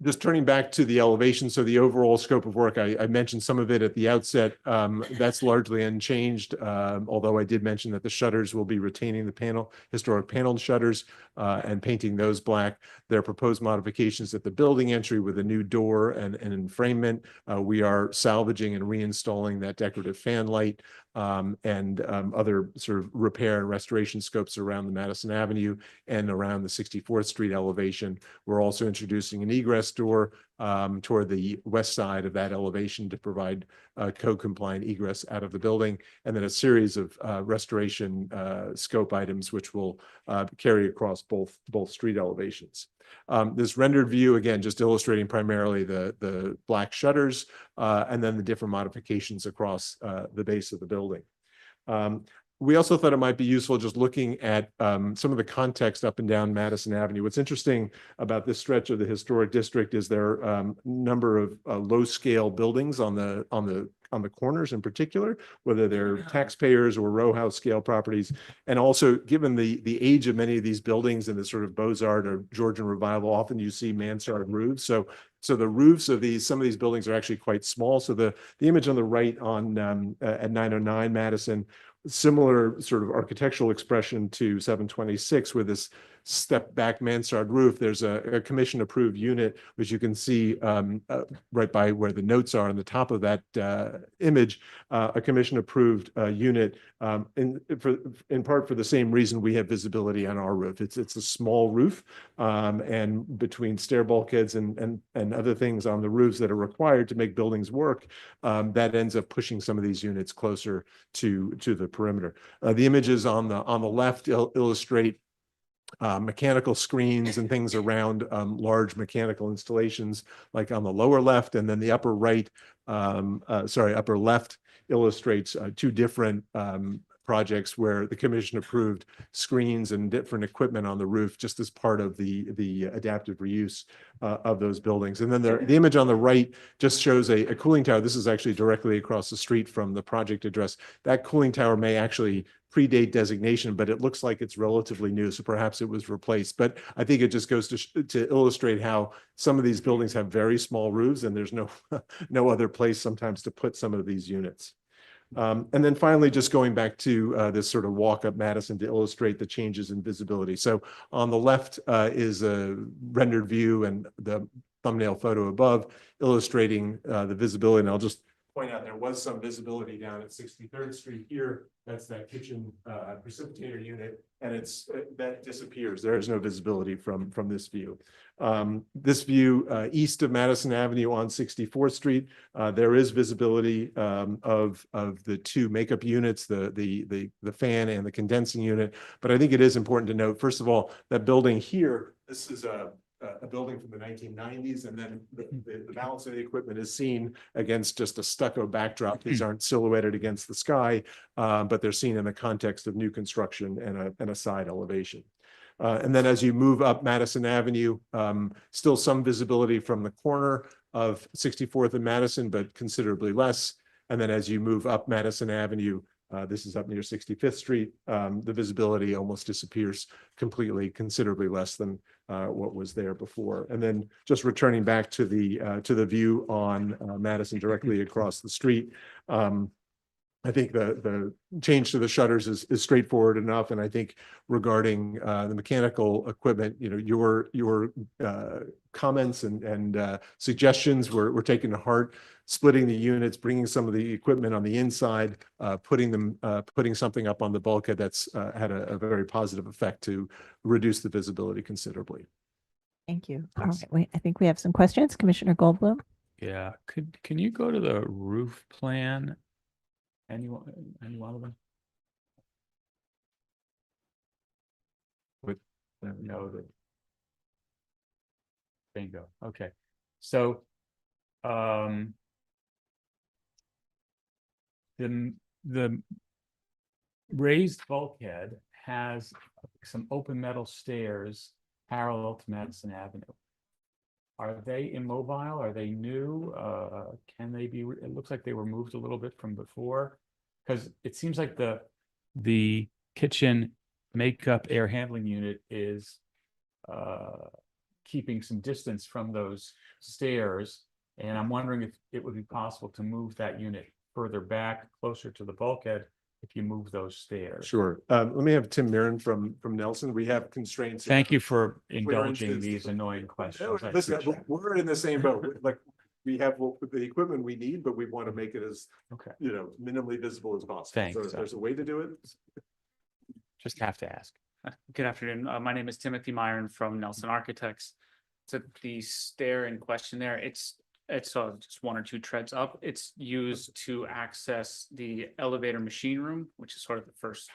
Speaker 3: Just turning back to the elevation, so the overall scope of work, I mentioned some of it at the outset. That's largely unchanged, although I did mention that the shutters will be retaining the historic paneled shutters and painting those black. There are proposed modifications at the building entry with a new door and enframement. We are salvaging and reinstalling that decorative fan light and other sort of repair and restoration scopes around the Madison Avenue and around the 64th Street elevation. We're also introducing an egress door toward the west side of that elevation to provide code compliant egress out of the building, and then a series of restoration scope items which will carry across both street elevations. This rendered view, again, just illustrating primarily the black shutters and then the different modifications across the base of the building. We also thought it might be useful just looking at some of the context up and down Madison Avenue. What's interesting about this stretch of the historic district is there are a number of low-scale buildings on the corners in particular, whether they're taxpayers or row house scale properties. And also, given the age of many of these buildings and the sort of Beaux-Arts or Georgian Revival, often you see mansard roofs. So the roofs of some of these buildings are actually quite small. So the image on the right on at 909 Madison, similar sort of architectural expression to 726 with this step back mansard roof. There's a commission approved unit, which you can see right by where the notes are on the top of that image, a commission approved unit in part for the same reason we have visibility on our roof. It's a small roof and between stair bulkheads and other things on the roofs that are required to make buildings work, that ends up pushing some of these units closer to the perimeter. The images on the left illustrate mechanical screens and things around large mechanical installations, like on the lower left, and then the upper left illustrates 2 different projects where the commission approved screens and different equipment on the roof just as part of the adaptive reuse of those buildings. And then the image on the right just shows a cooling tower. This is actually directly across the street from the project address. That cooling tower may actually predate designation, but it looks like it's relatively new, so perhaps it was replaced. But I think it just goes to illustrate how some of these buildings have very small roofs and there's no other place sometimes to put some of these units. And then finally, just going back to this sort of walk up Madison to illustrate the changes in visibility. So on the left is a rendered view and the thumbnail photo above illustrating the visibility. And I'll just point out there was some visibility down at 63rd Street here. That's that kitchen precipitator unit, and that disappears. There is no visibility from this view. This view east of Madison Avenue on 64th Street, there is visibility of the 2 makeup units, the fan and the condensing unit. But I think it is important to note, first of all, that building here, this is a building from the 1990s, and then the balance of the equipment is seen against just a stucco backdrop. These aren't silhouetted against the sky, but they're seen in the context of new construction and a side elevation. And then as you move up Madison Avenue, still some visibility from the corner of 64th and Madison, but considerably less. And then as you move up Madison Avenue, this is up near 65th Street, the visibility almost disappears completely, considerably less than what was there before. And then just returning back to the view on Madison directly across the street, I think the change to the shutters is straightforward enough. And I think regarding the mechanical equipment, your comments and suggestions were taken to heart. Splitting the units, bringing some of the equipment on the inside, putting something up on the bulkhead that's had a very positive effect to reduce the visibility considerably.
Speaker 1: Thank you. All right, I think we have some questions. Commissioner Goldblum?
Speaker 12: Yeah, can you go to the roof plan? Any one of them? With the noted. Bingo, okay. So, the raised bulkhead has some open metal stairs parallel to Madison Avenue. Are they immobile? Are they new? Can they be, it looks like they were moved a little bit from before. Because it seems like the kitchen makeup air handling unit is keeping some distance from those stairs. And I'm wondering if it would be possible to move that unit further back, closer to the bulkhead, if you move those stairs.
Speaker 3: Sure. Let me have Tim Mirren from Nelson. We have constraints.
Speaker 12: Thank you for
Speaker 3: Clearances.
Speaker 12: indulging these annoying questions. I
Speaker 3: Listen,
Speaker 12: appreciate it.
Speaker 3: we're in the same boat. Like, we have the equipment we need, but we want to make it as,
Speaker 12: Okay,
Speaker 3: minimally visible as possible.
Speaker 12: Thanks.
Speaker 3: So if there's a way to do it.
Speaker 12: just have to ask.
Speaker 5: Good afternoon. My name is Timothy Myron from Nelson Architects. So the stair in question there, it's just one or two treads up. It's used to access the elevator machine room, which is sort of the first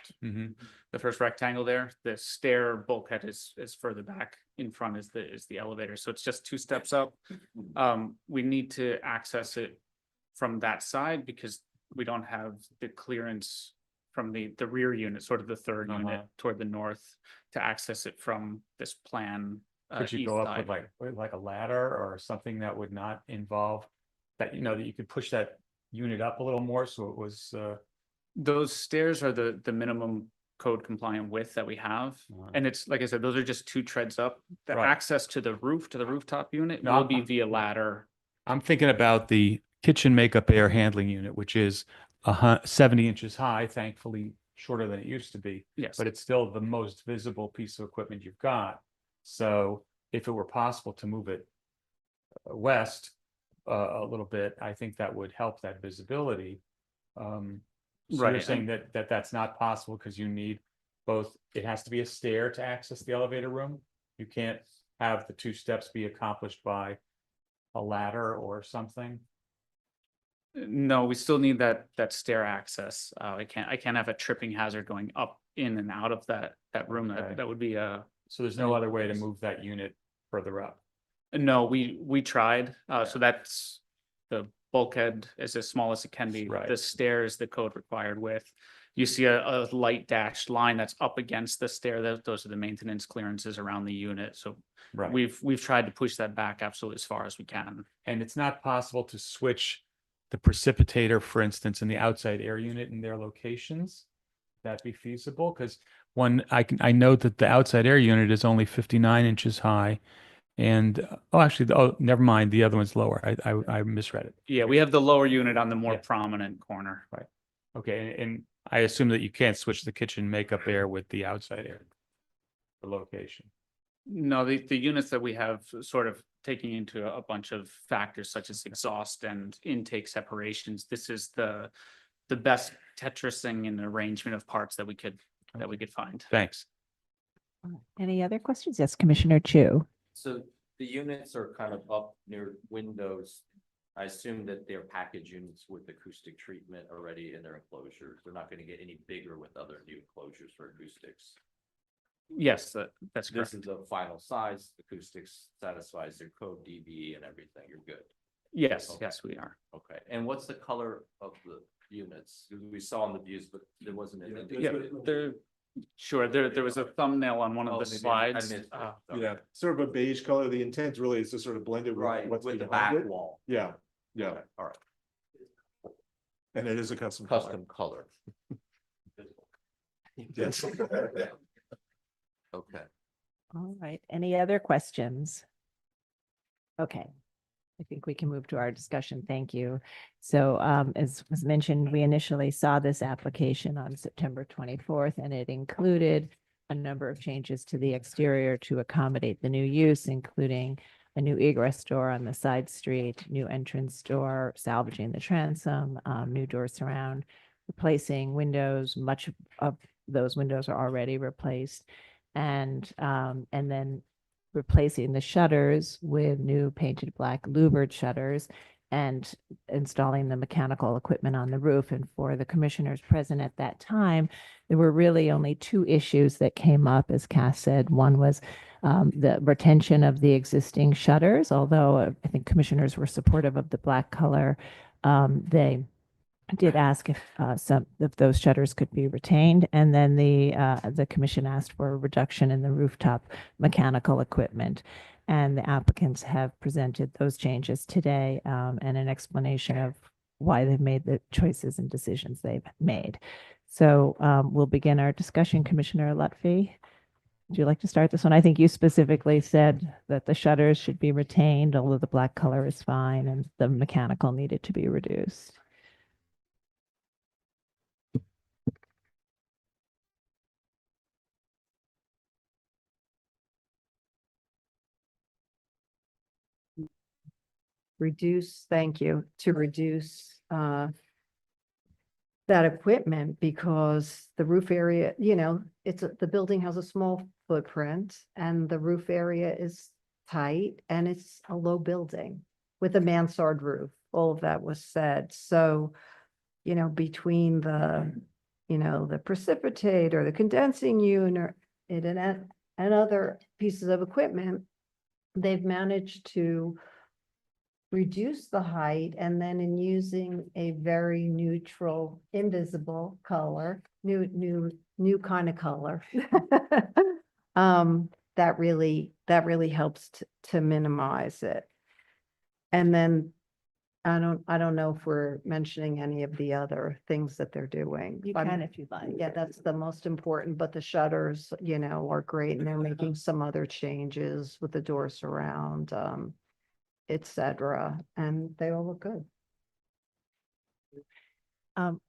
Speaker 5: rectangle there. The stair bulkhead is further back. In front is the elevator. So it's just 2 steps up. We need to access it from that side because we don't have the clearance from the rear unit, sort of the third unit toward the north, to access it from this plan.
Speaker 12: Could you
Speaker 5: east
Speaker 12: go up
Speaker 5: side.
Speaker 12: with like a ladder or something that would not involve that, that you could push that unit up a little more so it was
Speaker 5: Those stairs are the minimum code compliant width that we have. And it's, like I said, those are just 2 treads up. The
Speaker 12: Right.
Speaker 5: access to the roof, to the rooftop unit
Speaker 12: No,
Speaker 5: will be via ladder.
Speaker 12: I'm thinking about the kitchen makeup air handling unit, which is 70 inches high, thankfully shorter than it used to be.
Speaker 5: Yes.
Speaker 12: But it's still the most visible piece of equipment you've got. So if it were possible to move it west a little bit, I think that would help that visibility. So
Speaker 5: Right,
Speaker 12: you're saying that that's not possible because you need both, it has to be a stair to access the elevator room. You can't have the 2 steps be accomplished by a ladder or something.
Speaker 5: No, we still need that stair access. I can't have a tripping hazard going up in and out of that room.
Speaker 12: Okay.
Speaker 5: That would be
Speaker 12: So there's no other way to move that unit further up.
Speaker 5: No, we tried. So that's the bulkhead is as small as it can be.
Speaker 12: Right.
Speaker 5: The stairs, the code required width. You see a light dashed line that's up against the stair. Those are the maintenance clearances around the unit. So
Speaker 12: Right.
Speaker 5: we've tried to push that back absolutely as far as we can.
Speaker 12: And it's not possible to switch the precipitator, for instance, in the outside air unit in their locations. That be feasible? Because I know that the outside air unit is only 59 inches high. And never mind. The other one's lower. I misread it.
Speaker 5: Yeah, we have the lower unit on the more
Speaker 12: Yeah.
Speaker 5: prominent corner.
Speaker 12: Right. Okay. And I assume that you can't switch the kitchen makeup air with the outside air. The location.
Speaker 5: No, the units that we have sort of taking into a bunch of factors such as exhaust and intake separations. This is the best Tetrising and arrangement of parts that we could find.
Speaker 12: Thanks.
Speaker 1: Any other questions? Yes, Commissioner Chu.
Speaker 6: So the units are kind of up near windows. I assume that they're package units with acoustic treatment already in their enclosures. They're not going to get any bigger with other new enclosures for acoustics.
Speaker 5: Yes, that's
Speaker 6: This
Speaker 5: correct.
Speaker 6: is the final size. Acoustics satisfies their code DB and everything. You're good.
Speaker 5: Yes,
Speaker 6: Okay.
Speaker 5: yes, we are.
Speaker 6: Okay. And what's the color of the units? 'Cause we saw in the views, but there wasn't an.
Speaker 5: Yeah, there was a thumbnail on one of
Speaker 6: Oh,
Speaker 5: the
Speaker 6: maybe
Speaker 5: slides.
Speaker 6: I missed it.
Speaker 3: Yeah, sort of a beige color. The intent really is to sort of blend it with
Speaker 6: Right,
Speaker 3: what's
Speaker 6: with the
Speaker 3: behind
Speaker 6: back
Speaker 3: it.
Speaker 6: wall.
Speaker 3: Yeah, yeah.
Speaker 6: Okay, all right.
Speaker 3: And it is a custom.
Speaker 6: Custom color.
Speaker 3: Yes.
Speaker 6: Okay.
Speaker 1: All right. Any other questions? Okay. I think we can move to our discussion. Thank you. So as was mentioned, we initially saw this application on September 24th, and it included a number of changes to the exterior to accommodate the new use, including a new egress door on the side street, new entrance door, salvaging the transom, new door surround, replacing windows. Much of those windows are already replaced. And then replacing the shutters with new painted black louvered shutters and installing the mechanical equipment on the roof. And for the commissioners present at that time, there were really only two issues that came up, as Cass said. One was the retention of the existing shutters, although I think commissioners were supportive of the black color. They did ask if some of those shutters could be retained, and then the commission asked for a reduction in the rooftop mechanical equipment. And the applicants have presented those changes today, and an explanation of why they've made the choices and decisions they've made. So we'll begin our discussion. Commissioner Lutfi, would you like to start this one? I think you specifically said that the shutters should be retained, although the black color is fine, and the mechanical needed to be reduced.
Speaker 16: Thank you, to reduce that equipment, because the roof area, the building has a small footprint and the roof area is tight and it's a low building with a mansard roof. All of that was said. So, between the precipitate or the condensing unit and other pieces of equipment, they've managed to reduce the height, and then in using a very neutral, invisible color, new kind of color, that really helps to minimize it. And then I don't know if we're mentioning any of the other things that they're doing.
Speaker 1: You
Speaker 16: but
Speaker 1: can if you'd like.
Speaker 16: Yeah, that's the most important, but the shutters, are great, and they're making some other changes with the door surround, etc. And they all look good.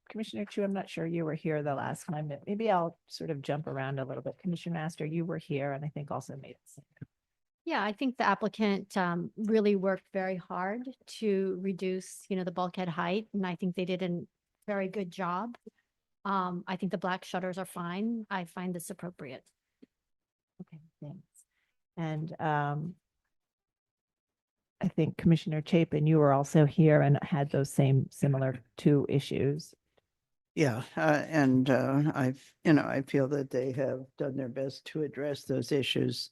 Speaker 1: Commissioner Chu, I'm not sure you were here the last time. Maybe I'll sort of jump around a little bit. Commissioner Master, you were here and I think also made it.
Speaker 11: Yeah, I think the applicant really worked very hard to reduce, the bulkhead height, and I think they did a very good job. I think the black shutters are fine. I find this appropriate.
Speaker 1: Okay, thanks. And I think Commissioner Chapin, you were also here and had those similar two issues.
Speaker 15: Yeah, and I feel that they have done their best to address those issues.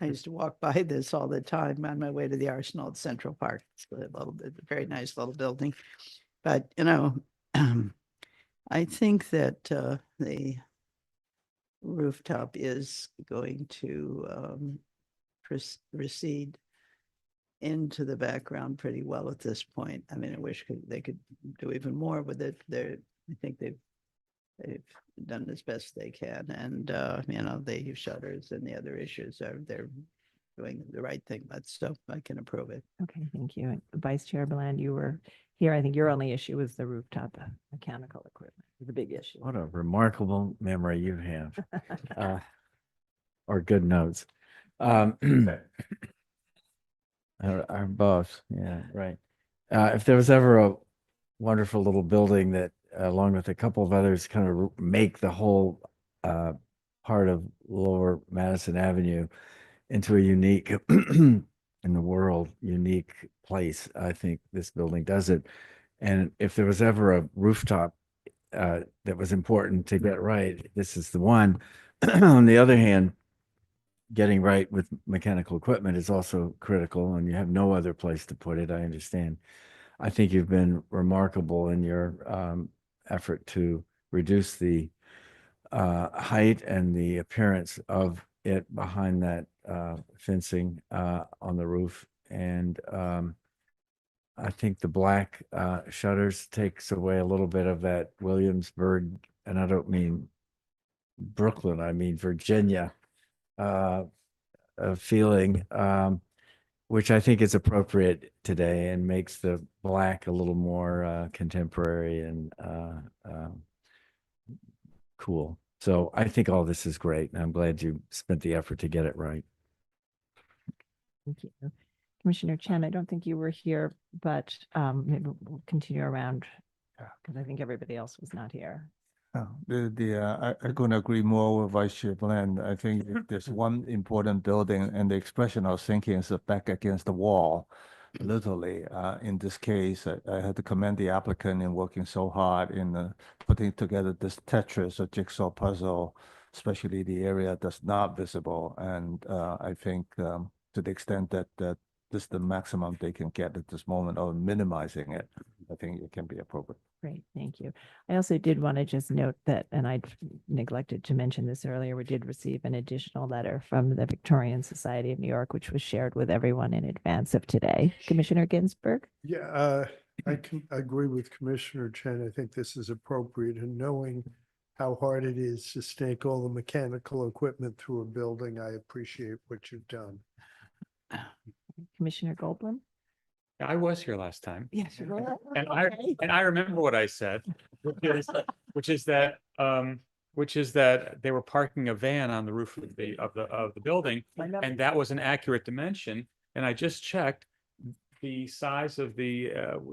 Speaker 15: I used to walk by this all the time on my way to the Arsenal at Central Park. It's a very nice little building. But, I think that the rooftop is going to recede into the background pretty well at this point. I mean, I wish they could do even more with it. I think they've done as best they can, and they use shutters and the other issues they're doing the right thing. So I can approve it.
Speaker 1: Okay, thank you. And Vice Chair Bland, you were here. I think your only issue was the rooftop mechanical equipment, the big issue.
Speaker 14: What a remarkable memory you have. Or good notes. Our boss, yeah, right. If there was ever a wonderful little building that, along with a couple of others, kind of make the whole part of Lower Madison Avenue into a unique, in the world, unique place, I think this building does it. And if there was ever a rooftop that was important to get right, this is the one. On the other hand, getting right with mechanical equipment is also critical, and you have no other place to put it, I understand. I think you've been remarkable in your effort to reduce the height and the appearance of it behind that fencing on the roof. And I think the black shutters takes away a little bit of that Williamsburg, and I don't mean Brooklyn, I mean Virginia feeling, which I think is appropriate today and makes the black a little more contemporary and cool. So I think all this is great, and I'm glad you spent the effort to get it right.
Speaker 1: Thank you. Commissioner Chen, I don't think you were here, but maybe we'll continue around because I think everybody else was not here.
Speaker 21: I'm gonna agree more with Vice Chair Bland. I think if there's one important building, and the expression I was thinking is back against the wall, literally. In this case, I had to commend the applicant in working so hard in putting together this Tetris or jigsaw puzzle, especially the area that's not visible. And I think to the extent that this is the maximum they can get at this moment, or minimizing it, I think it can be appropriate.
Speaker 1: Great, thank you. I also did want to just note that, and I neglected to mention this earlier, we did receive an additional letter from the Victorian Society of New York, which was shared with everyone in advance of today. Commissioner Ginsburg?
Speaker 13: Yeah, I can agree with Commissioner Chen. I think this is appropriate, and knowing how hard it is to stake all the mechanical equipment through a building, I appreciate what you've done.
Speaker 1: Commissioner Goldblum?
Speaker 12: I was here last time.
Speaker 1: Yes, you were.
Speaker 12: And I remember what I said, which is that they were parking a van on the roof of the building, and that was an accurate dimension. And I just checked, the size of the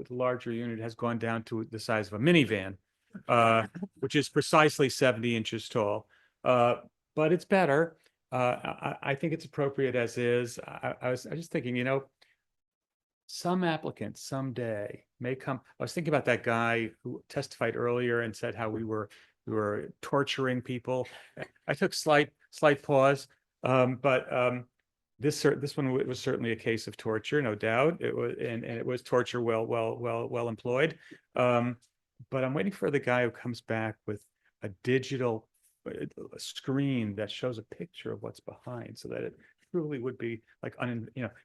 Speaker 12: larger unit has gone down to the size of a minivan, which is precisely 70 inches tall. But it's better. I think it's appropriate as is. I was just thinking, you know, some applicants someday may come. I was thinking about that guy who testified earlier and said how we were torturing people. I took slight pause, but this one was certainly a case of torture, no doubt. It was, and it was torture well employed. But I'm waiting for the guy who comes back with a digital screen that shows a picture of what's behind, so that it truly would be like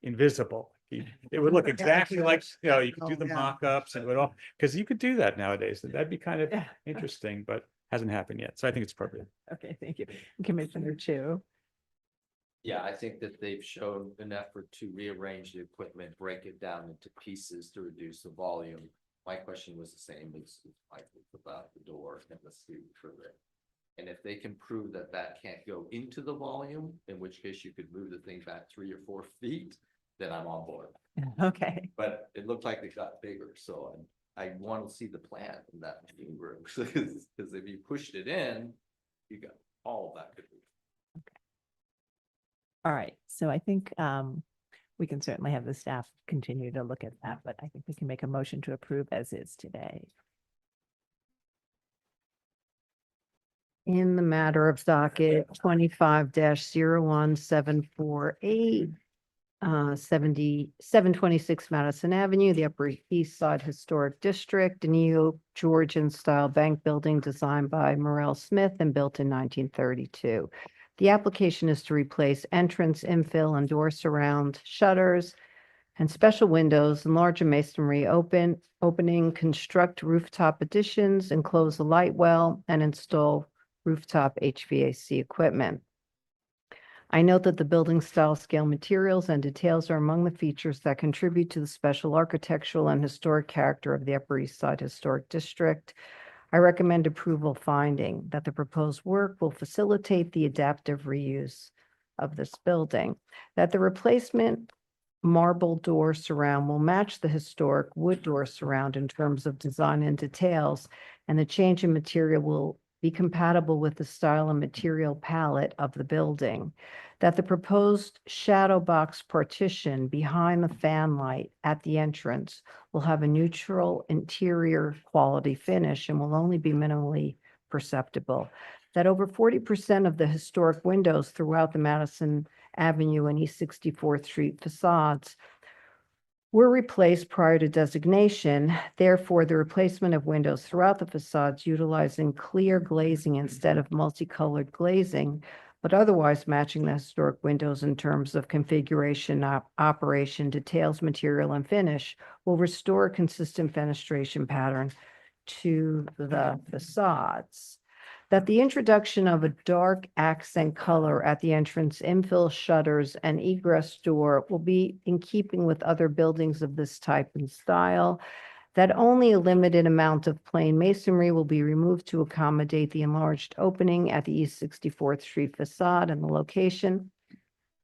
Speaker 12: invisible. It would look exactly like, you could do the mock-ups and it would all, because you could do that nowadays. That'd be kind of interesting, but hasn't happened yet. So I think it's appropriate.
Speaker 1: Okay, thank you. Commissioner Chu?
Speaker 6: Yeah, I think that they've shown an effort to rearrange the equipment, break it down into pieces to reduce the volume. My question was the same as Michael about the door and the suite for that. And if they can prove that that can't go into the volume, in which case you could move the thing back 3 or 4 feet, then I'm on board.
Speaker 1: Okay.
Speaker 6: But it looked like it got bigger, so I want to see the plan in that meeting room, because if you pushed it in, you got all of that.
Speaker 1: All right, so I think we can certainly have the staff continue to look at that, but I think we can make a motion to approve as is today.
Speaker 16: In the matter of docket 25-01748, 726 Madison Avenue, the Upper East Side Historic District, a neo-Georgian style bank building designed by Morrell Smith and built in 1932. The application is to replace entrance, infill, and door surround shutters and special windows, enlarge a masonry opening, construct rooftop additions, enclose a light well, and install rooftop HVAC equipment. I note that the building style, scale, materials, and details are among the features that contribute to the special architectural and historic character of the Upper East Side Historic District. I recommend approval, finding that the proposed work will facilitate the adaptive reuse of this building, that the replacement marble door surround will match the historic wood door surround in terms of design and details, and the change in material will be compatible with the style and material palette of the building, that the proposed shadow box partition behind the fan light at the entrance will have a neutral interior quality finish and will only be minimally perceptible, that over 40% of the historic windows throughout the Madison Avenue and East 64th Street facades were replaced prior to designation. Therefore, the replacement of windows throughout the facades utilizing clear glazing instead of multicolored glazing, but otherwise matching the historic windows in terms of configuration, operation, details, material, and finish, will restore a consistent fenestration pattern to the facades. That the introduction of a dark accent color at the entrance, infill shutters, and egress door will be in keeping with other buildings of this type and style. That only a limited amount of plain masonry will be removed to accommodate the enlarged opening at the East 64th Street facade, and the location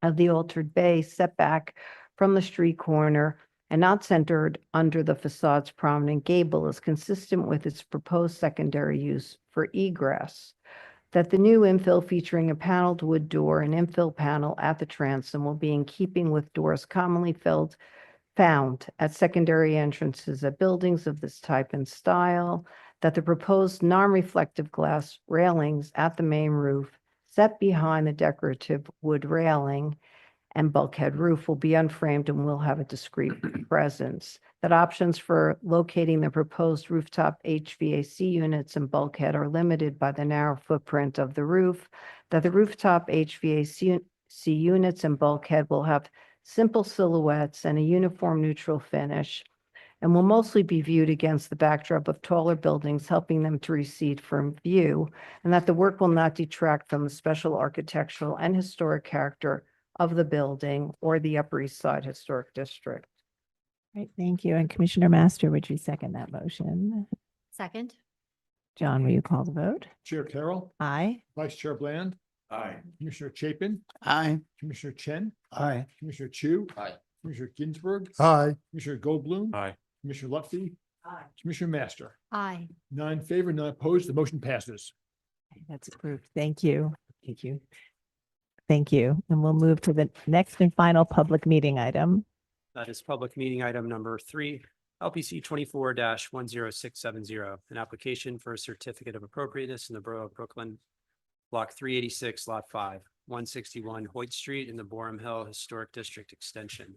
Speaker 16: of the altered bay setback from the street corner and not centered under the facade's prominent gable is consistent with its proposed secondary use for egress. That the new infill featuring a paneled wood door and infill panel at the transom will be in keeping with doors commonly found at secondary entrances at buildings of this type and style, that the proposed non-reflective glass railings at the main roof set behind the decorative wood railing and bulkhead roof will be unframed and will have a discrete presence. That options for locating the proposed rooftop HVAC units and bulkhead are limited by the narrow footprint of the roof. That the rooftop HVAC units and bulkhead will have simple silhouettes and a uniform neutral finish, and will mostly be viewed against the backdrop of taller buildings, helping them to recede from view, and that the work will not detract from the special architectural and historic character of the building or the Upper East Side Historic District.
Speaker 1: Right, thank you. And Commissioner Master, would you second that motion?
Speaker 11: Second.
Speaker 1: John, will you call the vote?
Speaker 10: Chair Carroll,
Speaker 1: Aye.
Speaker 10: Vice Chair Bland,
Speaker 6: Aye.
Speaker 10: Commissioner Chapin,
Speaker 15: Aye.
Speaker 10: Commissioner Chen,
Speaker 21: Aye.
Speaker 10: Commissioner Chu,
Speaker 6: Aye.
Speaker 10: Commissioner Ginsburg,
Speaker 13: Aye.
Speaker 10: Commissioner Goldblum,
Speaker 12: Aye.
Speaker 10: Commissioner Lutfi, Commissioner Master.
Speaker 11: Aye.
Speaker 10: 9 in favor, none opposed. The motion passes.
Speaker 1: That's approved. Thank you. Thank you. Thank you. And we'll move to the next and final public meeting item.
Speaker 2: That is public meeting item number 3, LPC 24-10670, an application for a certificate of appropriateness in the Borough of Brooklyn, Block 386, Lot 5, 161 Hoyt Street in the Borum Hill Historic District Extension.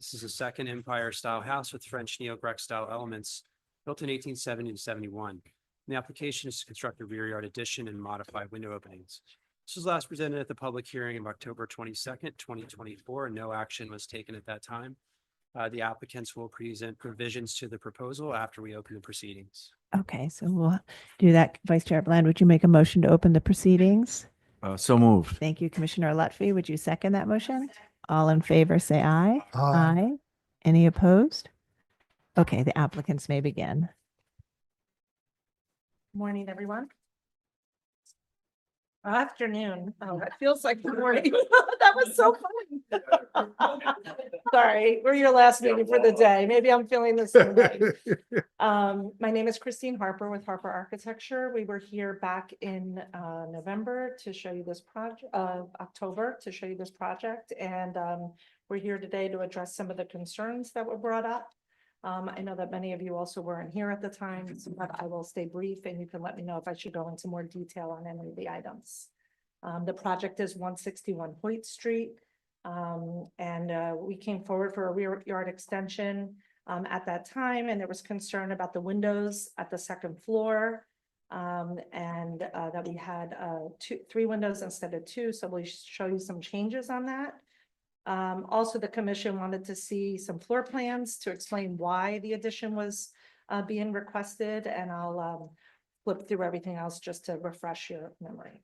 Speaker 2: This is a second Empire-style house with French neo-Gothic style elements built in 1870 to 71. The application is to construct a rear yard addition and modify window openings. This was last presented at the public hearing of October 22nd, 2024, and no action was taken at that time. The applicants will present provisions to the proposal after we open the proceedings.
Speaker 1: Okay, so we'll do that. Vice Chair Bland, would you make a motion to open the proceedings?
Speaker 14: So moved.
Speaker 1: Thank you, Commissioner Lutfi. Would you second that motion? All in favor, say aye.
Speaker 13: Aye.
Speaker 1: Any opposed? Okay, the applicants may begin.
Speaker 7: Morning, everyone. Afternoon. Oh, that feels like the morning. That was so funny. Sorry, we're your last meeting for the day. Maybe I'm feeling the same way. My name is Christine Harper with Harper Architecture. We were here back in November to show you this project, October to show you this project. And we're here today to address some of the concerns that were brought up. I know that many of you also weren't here at the time, but I will stay brief and you can let me know if I should go into more detail on any of the items. The project is 161 Hoyt Street. We came forward for a rear yard extension at that time, and there was concern about the windows at the second floor. That we had 3 windows instead of 2. So we'll show you some changes on that. Also, the commission wanted to see some floor plans to explain why the addition was being requested, and I'll flip through everything else just to refresh your memory.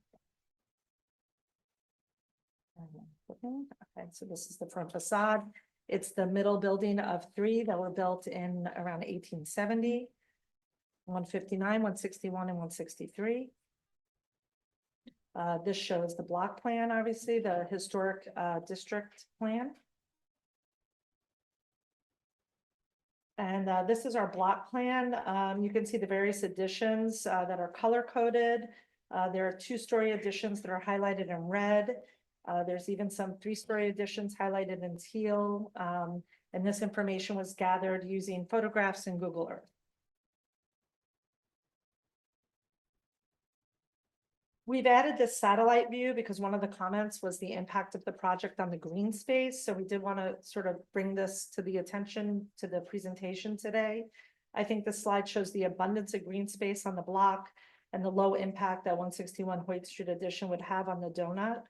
Speaker 7: Okay, so this is the front facade. It's the middle building of 3 that were built in around 1870, 159, 161, and 163. This shows the block plan, obviously, the historic district plan. And this is our block plan. You can see the various additions that are color coded. There are 2-story additions that are highlighted in red. There's even some 3-story additions highlighted in teal. And this information was gathered using photographs in Google Earth. We've added this satellite view because one of the comments was the impact of the project on the green space. So we did want to sort of bring this to the attention to the presentation today. I think the slide shows the abundance of green space on the block and the low impact that 161 Hoyt Street addition would have on the donut.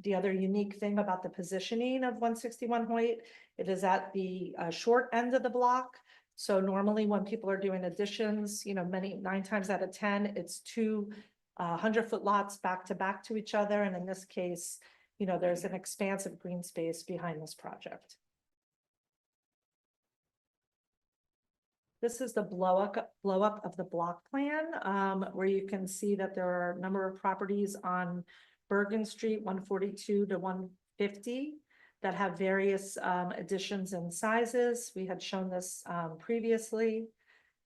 Speaker 7: The other unique thing about the positioning of 161 Hoyt, it is at the short end of the block. So normally when people are doing additions, 9 times out of 10, it's 2 100-foot lots back to back to each other. And in this case, there's an expansive green space behind this project. This is the blow up of the block plan, where you can see that there are a number of properties on Bergen Street, 142 to 150. that have various additions and sizes. We had shown this previously.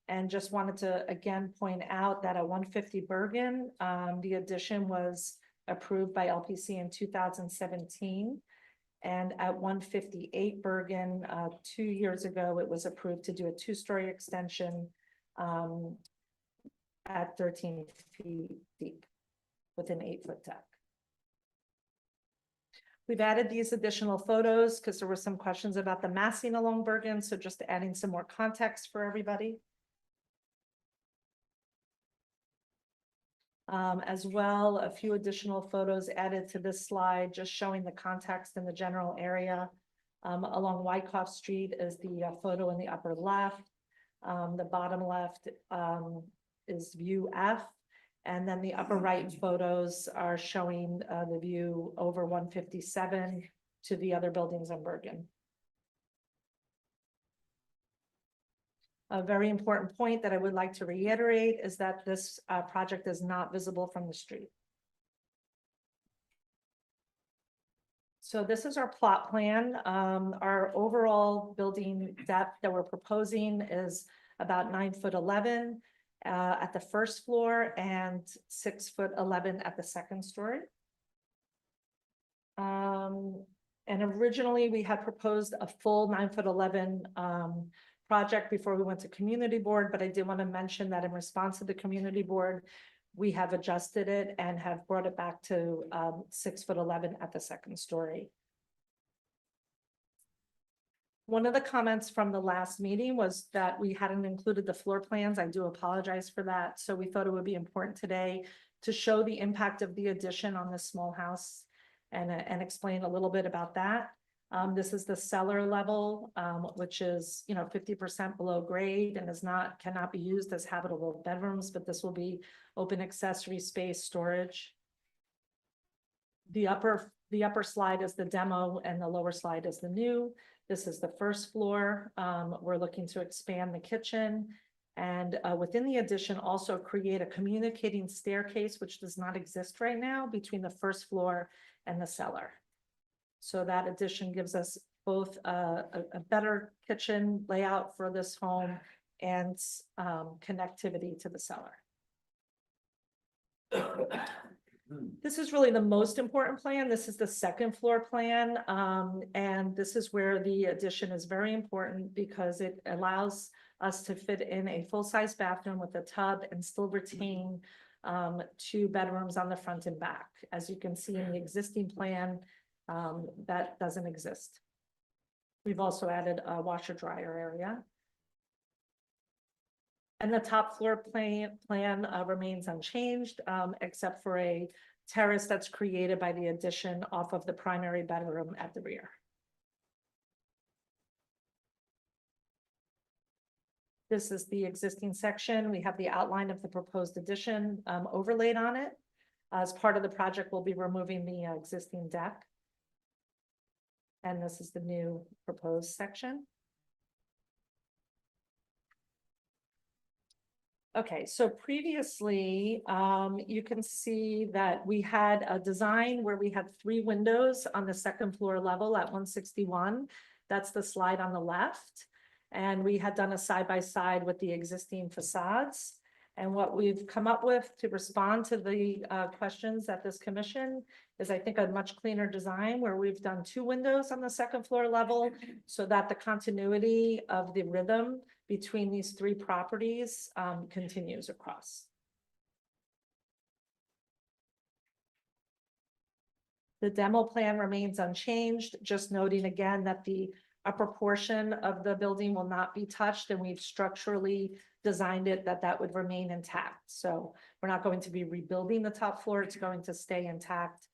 Speaker 7: And just wanted to again point out that at 150 Bergen, the addition was approved by LPC in 2017. And at 158 Bergen, 2 years ago, it was approved to do a 2-story extension at 13 feet deep with an 8-foot deck. We've added these additional photos because there were some questions about the massing along Bergen. So just adding some more context for everybody. As well, a few additional photos added to this slide, just showing the context in the general area. Along Wyckoff Street is the photo in the upper left. The bottom left is view F. And then the upper right photos are showing the view over 157 to the other buildings in Bergen. A very important point that I would like to reiterate is that this project is not visible from the street. So this is our plot plan. Our overall building depth that we're proposing is about 9'11" at the first floor and 6'11" at the second story. And originally we had proposed a full 9'11" project before we went to community board, but I did want to mention that in response to the community board, we have adjusted it and have brought it back to 6'11" at the second story. One of the comments from the last meeting was that we hadn't included the floor plans. I do apologize for that. So we thought it would be important today to show the impact of the addition on this small house and explain a little bit about that. This is the cellar level, which is, 50% below grade and cannot be used as habitable bedrooms, but this will be open accessory space storage. The upper slide is the demo and the lower slide is the new. This is the first floor. We're looking to expand the kitchen and within the addition also create a communicating staircase, which does not exist right now between the first floor and the cellar. So that addition gives us both a better kitchen layout for this home and connectivity to the cellar. This is really the most important plan. This is the second floor plan. And this is where the addition is very important because it allows us to fit in a full-size bathroom with a tub and still retain 2 bedrooms on the front and back. As you can see in the existing plan, that doesn't exist. We've also added a washer dryer area. And the top floor plan remains unchanged, except for a terrace that's created by the addition off of the primary bedroom at the rear. This is the existing section. We have the outline of the proposed addition overlaid on it. As part of the project, we'll be removing the existing deck. And this is the new proposed section. Okay, so previously, you can see that we had a design where we had 3 windows on the second floor level at 161. That's the slide on the left. And we had done a side-by-side with the existing facades. And what we've come up with to respond to the questions at this commission is, I think, a much cleaner design where we've done 2 windows on the second floor level so that the continuity of the rhythm between these 3 properties continues across. The demo plan remains unchanged, just noting again that the upper portion of the building will not be touched, and we've structurally designed it that would remain intact. So we're not going to be rebuilding the top floor. It's going to stay intact,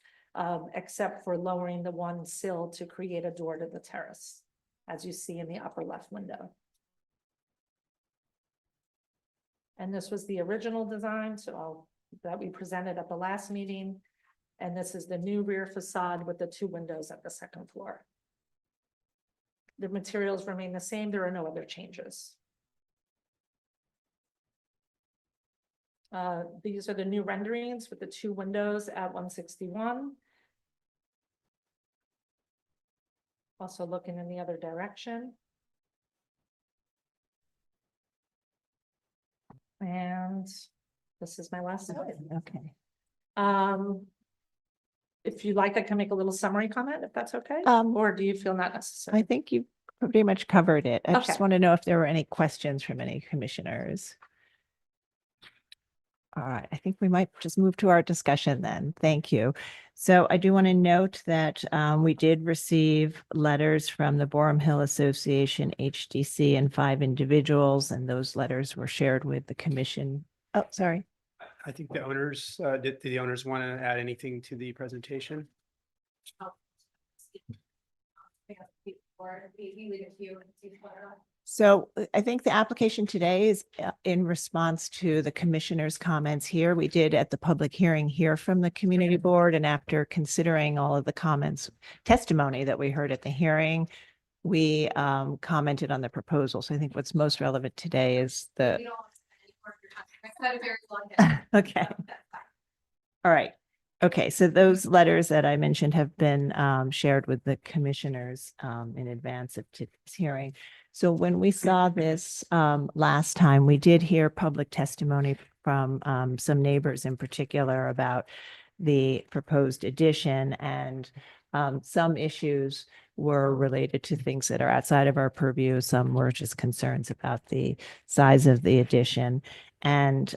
Speaker 7: except for lowering the one sill to create a door to the terrace, as you see in the upper left window. And this was the original design, that we presented at the last meeting. And this is the new rear facade with the 2 windows at the second floor. The materials remain the same. There are no other changes. These are the new renderings with the 2 windows at 161. Also looking in the other direction. And this is my last slide.
Speaker 1: Okay.
Speaker 7: If you like, I can make a little summary comment, if that's okay, or do you feel not necessary?
Speaker 1: I think you pretty much covered it. I
Speaker 7: Okay.
Speaker 1: just want to know if there were any questions from any commissioners. All right, I think we might just move to our discussion then. Thank you. So I do want to note that we did receive letters from the Borum Hill Association, HDC, and 5 individuals, and those letters were shared with the commission. Oh, sorry.
Speaker 2: I think the owners, did the owners want to add anything to the presentation?
Speaker 1: So I think the application today is in response to the commissioner's comments here. We did at the public hearing hear from the community board, and after considering all of the comments, testimony that we heard at the hearing, we commented on the proposal. So I think what's most relevant today is the. Okay. All right. Okay, so those letters that I mentioned have been shared with the commissioners in advance of today's hearing. So when we saw this last time, we did hear public testimony from some neighbors in particular about the proposed addition, and some issues were related to things that are outside of our purview. Some were just concerns about the size of the addition. And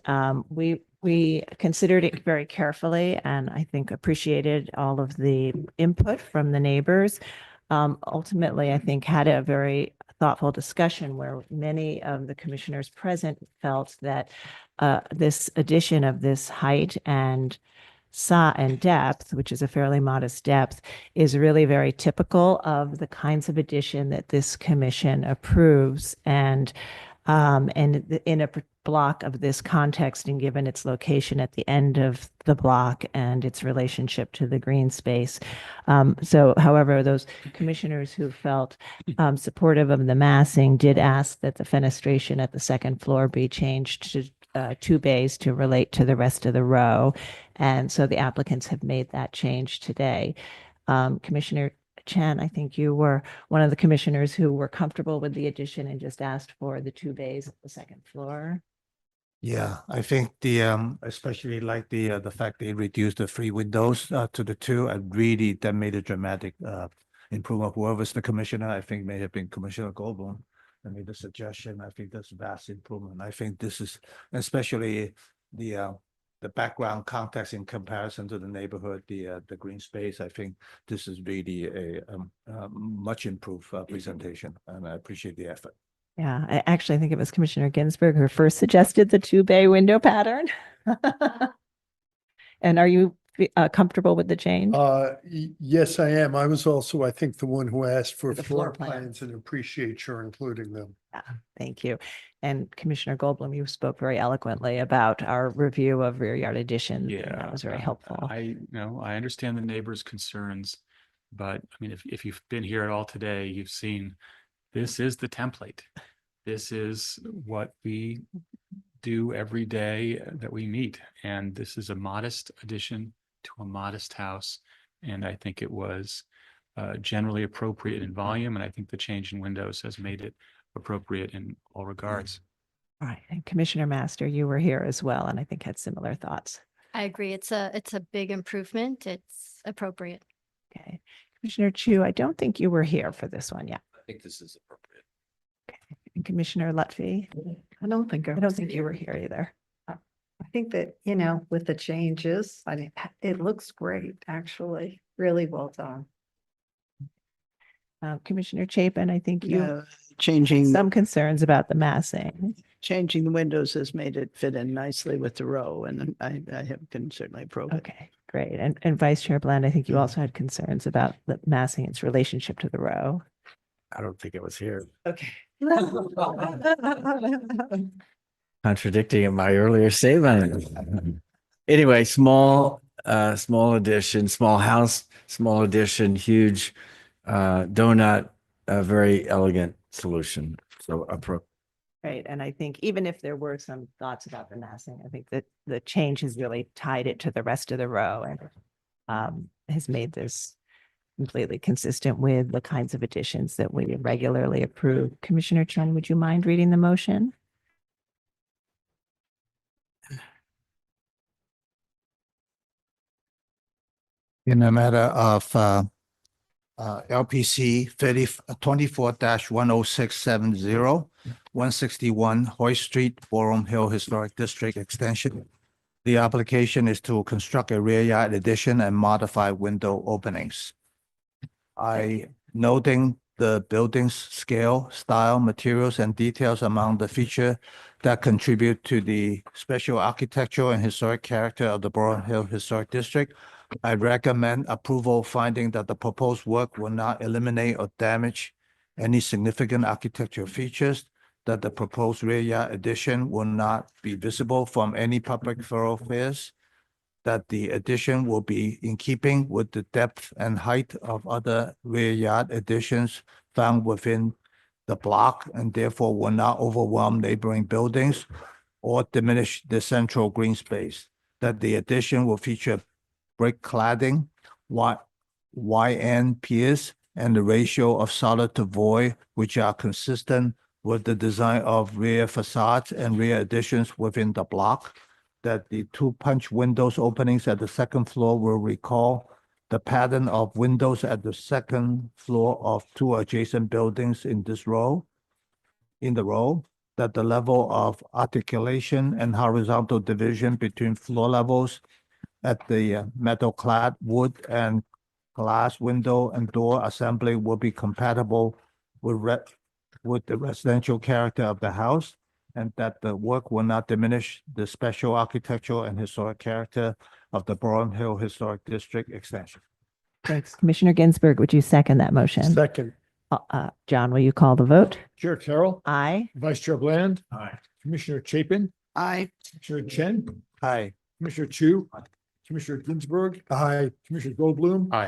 Speaker 1: we considered it very carefully, and I think appreciated all of the input from the neighbors. Ultimately, I think had a very thoughtful discussion where many of the commissioners present felt that this addition of this height and depth, which is a fairly modest depth, is really very typical of the kinds of addition that this commission approves. And in a block of this context, and given its location at the end of the block and its relationship to the green space. So however, those commissioners who felt supportive of the massing did ask that the fenestration at the second floor be changed to 2 bays to relate to the rest of the row. And so the applicants have made that change today. Commissioner Chen, I think you were one of the commissioners who were comfortable with the addition and just asked for the 2 bays at the second floor.
Speaker 21: Yeah, I think especially like the fact they reduced the 3 windows to the 2, and really that made a dramatic improvement. Whoever's the commissioner, I think may have been Commissioner Goldblum, that made the suggestion. I think that's a vast improvement. I think this is especially the background context in comparison to the neighborhood, the green space. I think this is really a much improved presentation, and I appreciate the effort.
Speaker 1: Yeah, I actually think it was Commissioner Ginsburg who first suggested the 2 bay window pattern. And are you comfortable with the change?
Speaker 13: Yes, I am. I was also, I think, the one who asked for
Speaker 1: The floor
Speaker 13: floor
Speaker 1: plan.
Speaker 13: plans, and appreciate your including them.
Speaker 1: Yeah, thank you. And Commissioner Goldblum, you spoke very eloquently about our review of rear yard additions. and
Speaker 12: Yeah,
Speaker 1: That was very helpful.
Speaker 12: I understand the neighbors' concerns, but I mean, if you've been here at all today, you've seen this is the template. This is what we do every day that we meet. And this is a modest addition to a modest house. And I think it was generally appropriate in volume. And I think the change in windows has made it appropriate in all regards.
Speaker 1: All right, and Commissioner Master, you were here as well, and I think had similar thoughts.
Speaker 11: I agree. It's a big improvement. It's appropriate.
Speaker 1: Okay, Commissioner Chu, I don't think you were here for this one yet.
Speaker 6: I think this is appropriate.
Speaker 1: And Commissioner Lutfi,
Speaker 16: I don't think.
Speaker 1: I don't think you were here either.
Speaker 16: I think that, with the changes, I mean, it looks great, actually, really well done.
Speaker 1: Commissioner Chapin, I think you
Speaker 15: Changing,
Speaker 1: some concerns about the massing.
Speaker 15: changing the windows has made it fit in nicely with the row, and I can certainly approve it.
Speaker 1: Okay, great. And Vice Chair Bland, I think you also had concerns about the massing, its relationship to the row.
Speaker 14: I don't think it was here.
Speaker 1: Okay.
Speaker 14: Contradicting my earlier statement. Anyway, small addition, small house, small addition, huge donut, a very elegant solution. So
Speaker 1: Right, and I think even if there were some thoughts about the massing, I think that the change has really tied it to the rest of the row and has made this completely consistent with the kinds of additions that we regularly approve. Commissioner Chen, would you mind reading the motion?
Speaker 21: In a matter of LPC 24-10670, 161 Hoyt Street, Borum Hill Historic District Extension. The application is to construct a rear yard addition and modify window openings. Noting the building's scale, style, materials, and details among the feature that contribute to the special architectural and historic character of the Borum Hill Historic District, I recommend approval, finding that the proposed work will not eliminate or damage any significant architectural features, that the proposed rear yard addition will not be visible from any public thoroughfares, that the addition will be in keeping with the depth and height of other rear yard additions found within the block, and therefore will not overwhelm neighboring buildings or diminish the central green space, that the addition will feature brick cladding, YN piers, and the ratio of solid to void, which are consistent with the design of rear facades and rear additions within the block, that the two punch windows openings at the second floor will recall the pattern of windows at the second floor of two adjacent buildings in the row, that the level of articulation and horizontal division between floor levels at the metal clad wood and glass window and door assembly will be compatible with the residential character of the house, and that the work will not diminish the special architectural and historic character of the Borum Hill Historic District Extension.
Speaker 1: Thanks. Commissioner Ginsburg, would you second that motion?
Speaker 10: Second.
Speaker 1: John, will you call the vote?
Speaker 10: Chair Carroll.
Speaker 1: Aye.
Speaker 10: Vice Chair Bland.
Speaker 21: Aye.
Speaker 10: Commissioner Chapin.
Speaker 15: Aye.
Speaker 10: Commissioner Chen.
Speaker 21: Aye.
Speaker 10: Commissioner Chu. Commissioner Ginsburg.
Speaker 13: Aye.
Speaker 10: Commissioner Goldblum.
Speaker 12: Aye.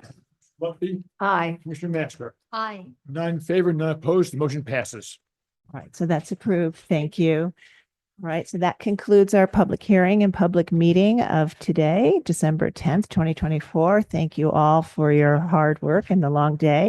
Speaker 10: Buffy.
Speaker 16: Aye.
Speaker 10: Commissioner Master.
Speaker 11: Aye.
Speaker 10: None in favor, none opposed. The motion passes.
Speaker 1: All right, so that's approved. Thank you. All right, so that concludes our public hearing and public meeting of today, December 10th, 2024. Thank you all for your hard work and the long day.